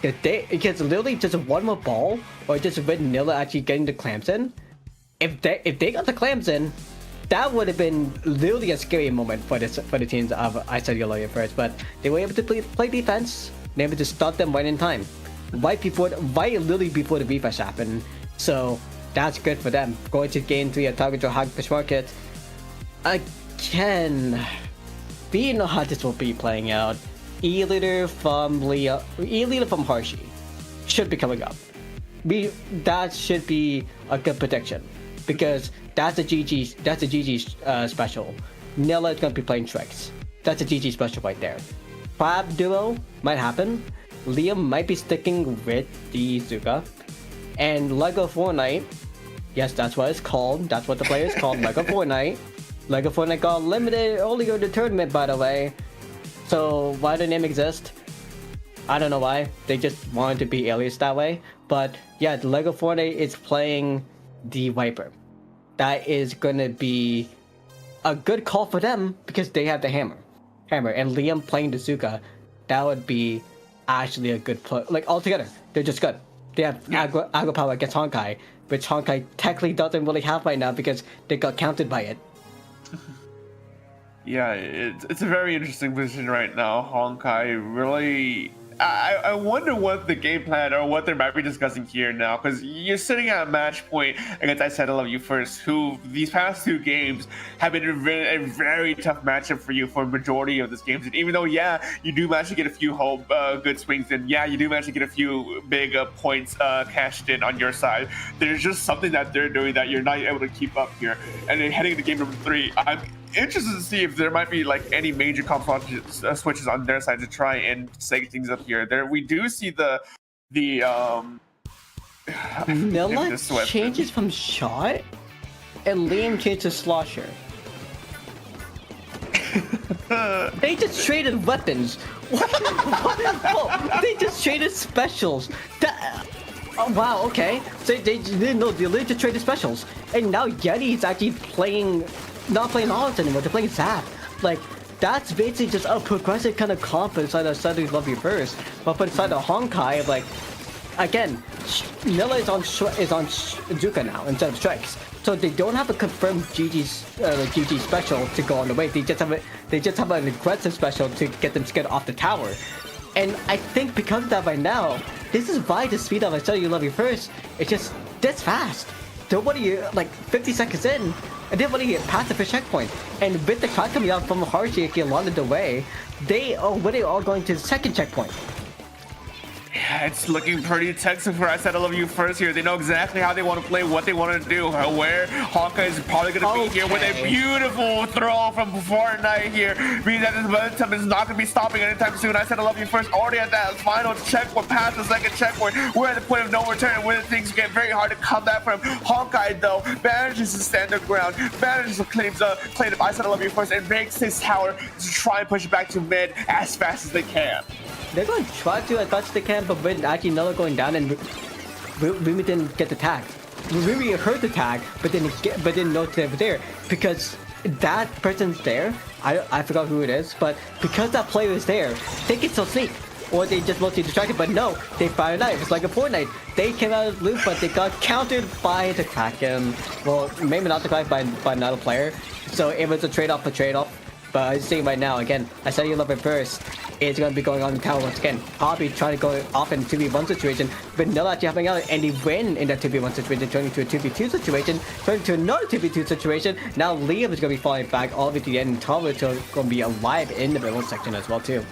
Because literally just one more ball or just with Nilla actually getting the clamps in. If they got the clamps in, that would have been literally a scary moment for the teams of I Said You Love You First. But they were able to play defense. They were able to stop them right in time. Right literally before the refresh happened. So that's good for them. Going to game 3 at Target or Hog Fish Market. Again, we know how this will be playing out. E-leader from Hershey should be coming up. That should be a good prediction because that's a GG special. Nilla is gonna be playing tricks. That's a GG special right there. Crab duo might happen. Liam might be sticking with the Zuka. And Lego Fortnite, yes, that's what it's called. That's what the player is called, Lego Fortnite. Lego Fortnite got limited earlier in the tournament, by the way. So why the name exist? I don't know why. They just wanted to be alias that way. But yeah, the Lego Fortnite is playing the Viper. That is gonna be a good call for them because they have the hammer. And Liam playing the Zuka, that would be actually a good play. Like altogether, they're just good. They have Agro Power against Honkai, which Honkai technically doesn't really have right now because they got counted by it. Yeah, it's a very interesting position right now. Honkai really. I wonder what the game plan or what they might be discussing here now, because you're sitting at a match point against I Said I Love You First, who these past 2 games have been a very tough matchup for you for a majority of this games. And even though, yeah, you do manage to get a few good swings, and yeah, you do manage to get a few big points cashed in on your side, there's just something that they're doing that you're not able to keep up here. And then heading into game number 3, I'm interested to see if there might be like any major switches on their side to try and shake things up here. There we do see the Nilla changes from shot, and Liam changes slosher. They just traded weapons. They just traded specials. Oh wow, okay. So they literally just traded specials, and now Yeti's actually not playing Olives anymore. They're playing Zap. Like that's basically just a progressive kind of comp inside of Suddenly Love You First. But inside of Honkai, like again, Nilla is on Zuka now instead of Strikes. So they don't have a confirmed GG special to go on the way. They just have an aggressive special to get them scared off the tower. And I think because of that right now, this is why the speed of I Said You Love You First, it's just this fast. Nobody, like 50 seconds in, and then when you get past the first checkpoint, and with the crowd coming out from Harshy along the way, they are all going to the second checkpoint. Yeah, it's looking pretty Texan for I Said I Love You First here. They know exactly how they want to play, what they want to do, where Honkai is probably going to be here with a beautiful throw from Fortnite here. Means that this momentum is not going to be stopping anytime soon. I Said I Love You First already at that final checkpoint, past the second checkpoint. We're at the point of no return where things get very hard to come back from. Honkai, though, manages to stand their ground, manages to claim up I Said I Love You First, and makes his tower to try and push it back to mid as fast as they can. They're going to try to as much as they can, but with actually Nilla going down and Rumi didn't get the tag. Rumi heard the tag, but didn't know they were there because that person's there. I forgot who it is, but because that player is there, they can still sneak. Or they just mostly distracted, but no, they fired a knife. It's like a Fortnite. They came out of the loop, but they got countered by the Kraken. Well, maybe not the Kraken, by another player. So it was a trade-off. But I'm saying right now, again, I Said You Love It First. It's going to be going on in the tower once again. Hobby trying to go off in a 2v1 situation, but Nilla actually helping out, and he win in that 2v1 situation, turning to a 2v2 situation, turning to another 2v2 situation. Now Liam is going to be falling back all the way to the end, and Tower is going to be alive in the middle section as well too.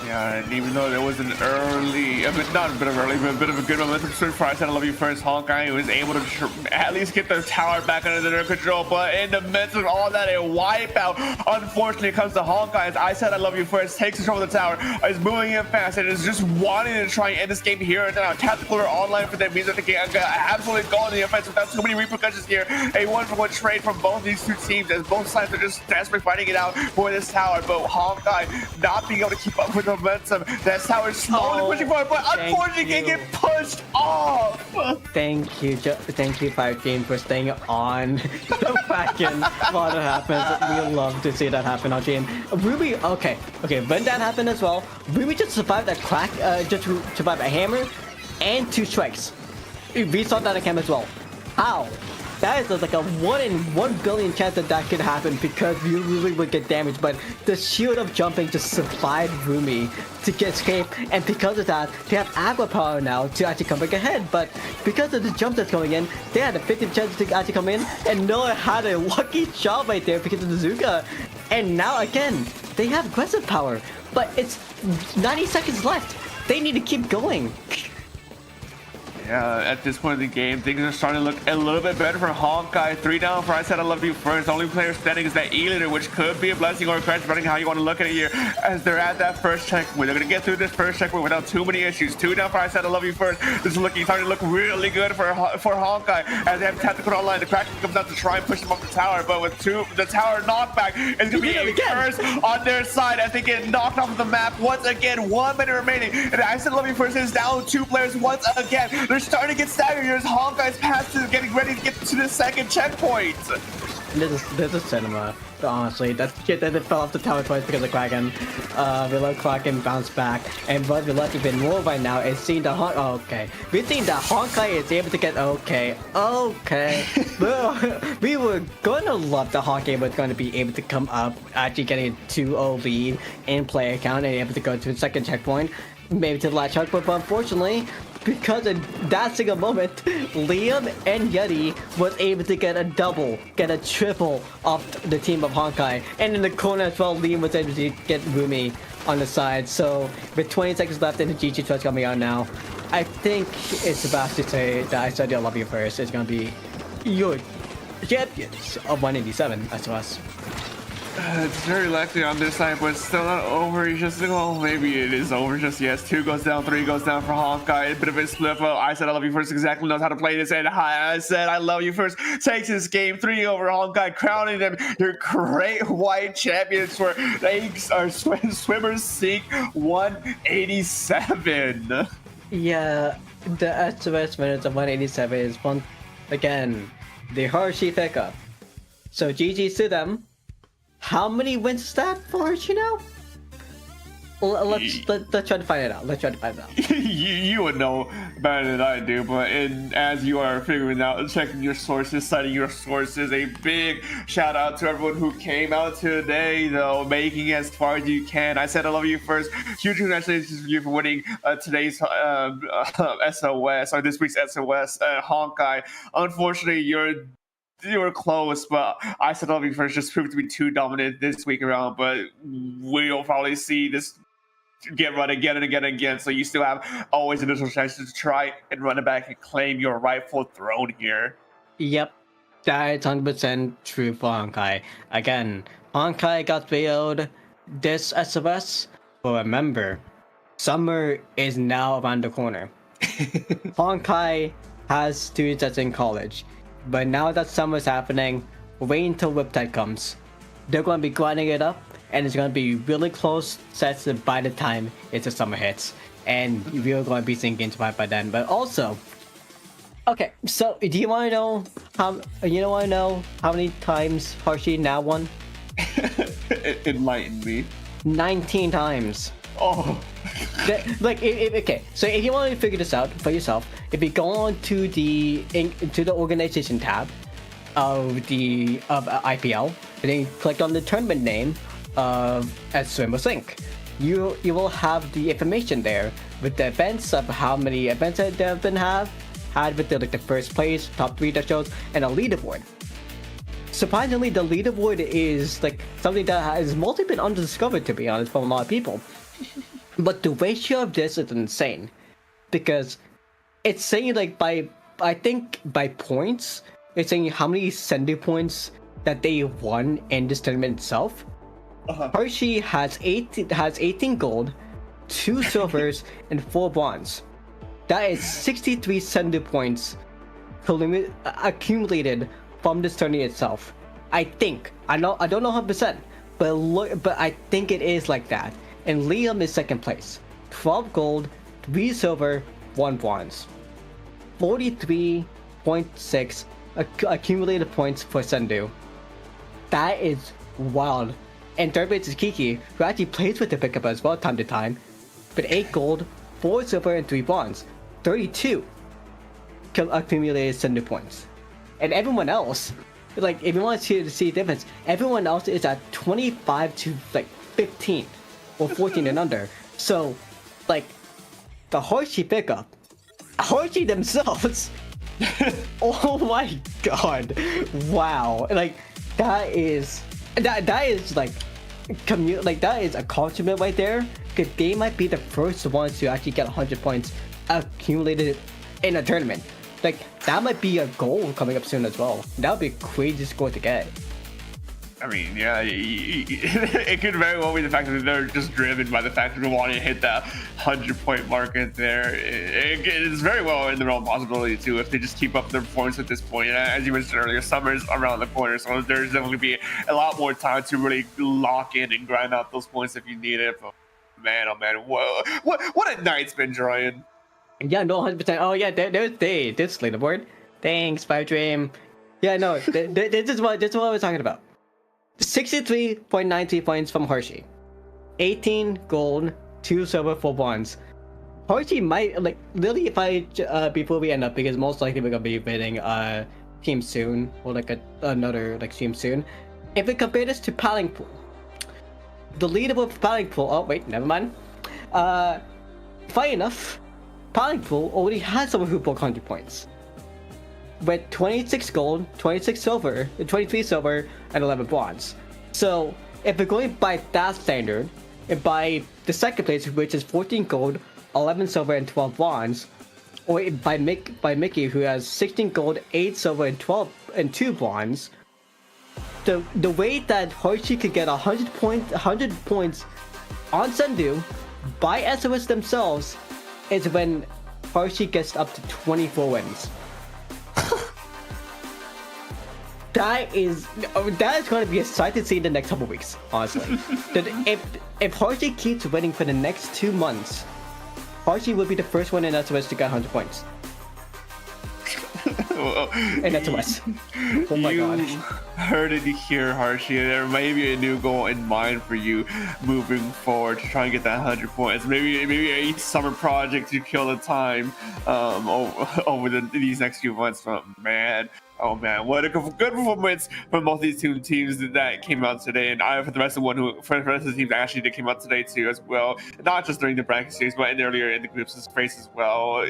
Yeah, and even though there was an early, not a bit of early, but a bit of a good momentum swing for I Said I Love You First, Honkai was able to at least get the tower back under their control, but in the midst of all that, a wipeout unfortunately comes to Honkai as I Said I Love You First takes control of the tower, is moving in fast, and is just wanting to try and end this game here and now. Tactical are online for them, means that they can absolutely go on the offense without too many repercussions here. A 1-for-1 trade from both these two teams as both sides are just desperately fighting it out for this tower, but Honkai not being able to keep up with the momentum. That tower is slowly pushing forward, but unfortunately it get pushed off. Thank you, Fire Game, for staying on the wagon while that happens. We love to see that happen, Archie. And Ruby, okay, when that happened as well, Ruby just survived that crack, just survived a hammer and 2 strikes. We saw that at camp as well. How? That is like a 1 in 1 billion chance that could happen because Rumi would get damaged, but the shield of jumping just survived Rumi to get escape, and because of that, they have Agua Power now to actually come back ahead, but because of the jump that's going in, they had a 50% chance to actually come in, and Noah had a lucky shot right there because of the Zuka, and now again, they have aggressive power, but it's 90 seconds left. They need to keep going. at this point in the game, things are starting to look a little bit better for Honkai. 3 down for I Said I Love You First. The only player standing is that E-Leader, which could be a blessing or a curse, depending on how you want to look at it here, as they're at that first checkpoint. They're going to get through this first checkpoint without too many issues. 2 down for I Said I Love You First. This is starting to look really good for Honkai, as they have Tactical online. The Kraken comes out to try and push them off the tower, but with the tower knockback, it's going to be a curse on their side as they get knocked off of the map once again. 1 minute remaining, and I Said I Love You First is down 2 players once again. They're starting to get staggered here as Honkai's past is getting ready to get to the second checkpoint. This is cinema, honestly. That shit that it fell off the tower twice because of Kraken. We let Kraken bounce back, and what we love even more right now is seeing the we're seeing that Honkai is able to get we were gonna love the Honkai was going to be able to come up, actually getting a 2-0 lead in player count and able to go to the second checkpoint, maybe to the last checkpoint, but unfortunately, because of that single moment, Liam and Yeti was able to get a double, get a triple off the team of Honkai. And in the corner as well, Liam was able to get Rumi on the side. So with 20 seconds left and the GG twist coming out now, I think it's about to say that I Said I Love You First is going to be your champions of 187 as to us. It's very likely on this side, but it's still not over. He's just well, maybe it is over just yes. 2 goes down, 3 goes down for Honkai. A bit of a split up. I Said I Love You First exactly knows how to play this, and I Said I Love You First takes this game 3 over Honkai, crowning them your great white champions for they are swimmers sink 187. Yeah, the SOS minutes of 187 is one again. The Hershey pickup. So GG's to them. How many wins is that for Hershey now? Let's try to find it out. you would know better than I do, but as you are figuring out, checking your sources, citing your sources, a big shout out to everyone who came out today, though, making it as far as you can. I Said I Love You First. Huge congratulations to you for winning today's SOS, or this week's SOS Honkai. Unfortunately, you were close, but I Said I Love You First just proved to be too dominant this week around, but we'll probably see this get run again and again and again, so you still have always additional chances to try and run it back and claim your rightful throne here. Yep, that is 100% true for Honkai. Again, Honkai got failed this SOS, but remember, summer is now around the corner. Honkai has students that's in college. But now that summer's happening, wait until Riptide comes. They're going to be grinding it up, and it's going to be really close sets by the time it's the summer hits. And we're going to be seeing games by then. But also, okay, so do you want to know how many times Hershey now won? Enlighten me. 19 times. Oh. Okay, so if you want to figure this out for yourself, if you go on to the organization tab of IPL, and then you click on the tournament name of Swimmers Inc., you will have the information there with the events of how many events that they have been had with the first place, top 3 that shows, and a leaderboard. Surprisingly, the leaderboard is something that has mostly been undiscovered, to be honest, from a lot of people. But the ratio of this is insane, because it's saying by points, it's saying how many Sendu points that they won in this tournament itself. Hershey has 18 gold, 2 silvers, and 4 bronze. That is 63 Sendu points accumulated from this tournament itself. I don't know 100%, but I think it is like that. And Liam is second place. 12 gold, 3 silver, 1 bronze. 43.6 accumulated points for Sendu. That is wild. And third place is Kiki, who actually plays with the pickup as well time to time. But 8 gold, 4 silver, and 3 bronze. 32 accumulated Sendu points. And everyone else, if you want to see the difference, everyone else is at 25 to 15 or 14 and under. So, the Hershey pickup, Hershey themselves. Oh my god! Wow! That is that is a compliment right there. Because they might be the first ones to actually get 100 points accumulated in a tournament. Like, that might be a goal coming up soon as well. That would be a crazy score to get. I mean, yeah, it could very well be the fact that they're just driven by the fact that they want to hit that 100-point mark in there. It is very well in the realm of possibility too if they just keep up their performance at this point. As you mentioned earlier, summer's around the corner, so there's definitely be a lot more time to really lock in and grind out those points if you need it. But man, oh man, what a night's been, Ryan. Yeah, no, 100%. Oh yeah, there's leaderboard. Thanks, Five Dream. Yeah, no, this is what I was talking about. 63.93 points from Hershey. 18 gold, 2 silver, 4 bronze. Hershey might, like, really, if before we end up, because most likely we're gonna be bidding team soon, or like another like team soon. If we compare this to Paddling Pool, the leaderboard for Paddling Pool, oh wait, never mind. Funny enough, Paddling Pool already has someone who broke 100 points. With 26 gold, 26 silver, 23 silver, and 11 bronze. So, if we're going by that standard, and by the second place, which is 14 gold, 11 silver, and 12 bronze, or by Mickey, who has 16 gold, 8 silver, and 2 bronze, the way that Hershey could get 100 points on Sendu by SOS themselves is when Hershey gets up to 24 wins. That is going to be a sight to see in the next couple weeks, honestly. if Hershey keeps winning for the next 2 months, Hershey will be the first one in SOS to get 100 points. And that's SOS. Oh my god. You heard it here, Hershey. There may be a new goal in mind for you moving forward to try and get that 100 points. Maybe a summer project to kill the time over these next few months. But man, oh man, what a good performance from both these two teams that came out today, and for the rest of the teams that actually did came out today too as well. Not just during the bracket series, but earlier in the groups phase as well.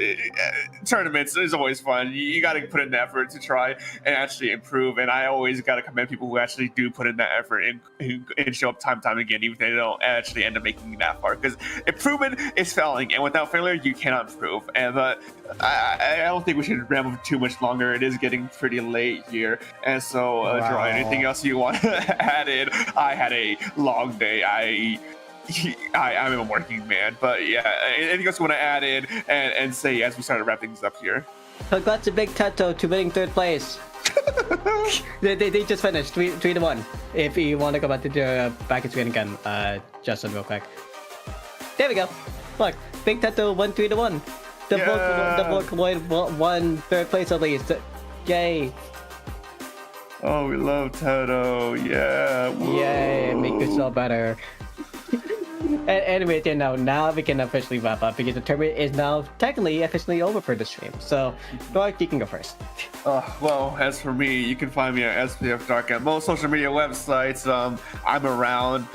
Tournaments is always fun. You got to put in the effort to try and actually improve, and I always got to commend people who actually do put in that effort and show up time again, even if they don't actually end up making it that far. Because improvement is failing, and without failure, you cannot improve. And I don't think we should ramble too much longer. It is getting pretty late here, and so Gerard, anything else you want to add in? I had a long day. I'm a working man, but yeah, anything else you want to add in and say as we start to wrap things up here? Congrats to Big Teto to winning 3rd place. they just finished 3-1. If you want to go back to the bracket screen again, Justin, real quick. There we go. Look, Big Teto won 3-1. The Vocaloid won 3rd place at least. Yay. Oh, we love Teto. Yeah. Whoa. Yay, make yourself better. Anyway, now we can officially wrap up because the tournament is now technically officially over for the stream. So, Dark, you can go first. Well, as for me, you can find me at SPF Dark at most social media websites. I'm around,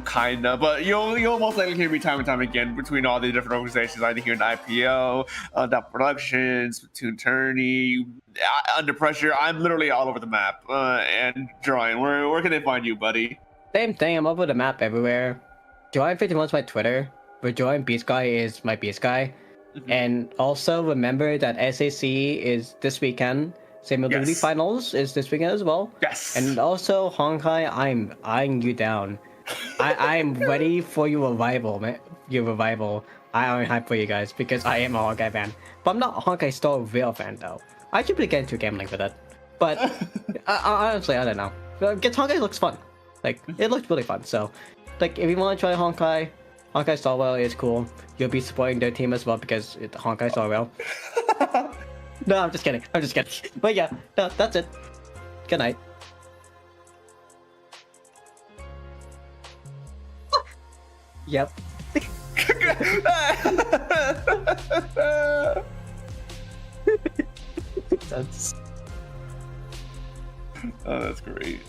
kinda, but you'll most likely hear me time and time again between all the different organizations. I hear an IPO, Dot Productions, Splatoon Tourney, Under Pressure. I'm literally all over the map. And Drawing, where can they find you, buddy? Same thing. I'm over the map everywhere. Join51 is my Twitter, but Join Beast Guy is my Beast Guy. Mm-hmm. And also remember that SAC is this weekend. Same with the finals is this weekend as well. Yes. And also Honkai, I'm eyeing you down. I'm ready for your revival, man. Your revival. I'm hyped for you guys because I am a Honkai fan. But I'm not a Honkai Star Rail fan though. I should be getting into gambling for that. But honestly, I don't know. Because Honkai looks fun. Like, it looks really fun. So, like, if you want to try Honkai Star Rail is cool. You'll be supporting their team as well because it's Honkai Star Rail. No, I'm just kidding. But yeah, no, that's it. Good night. Yep. Oh, that's great.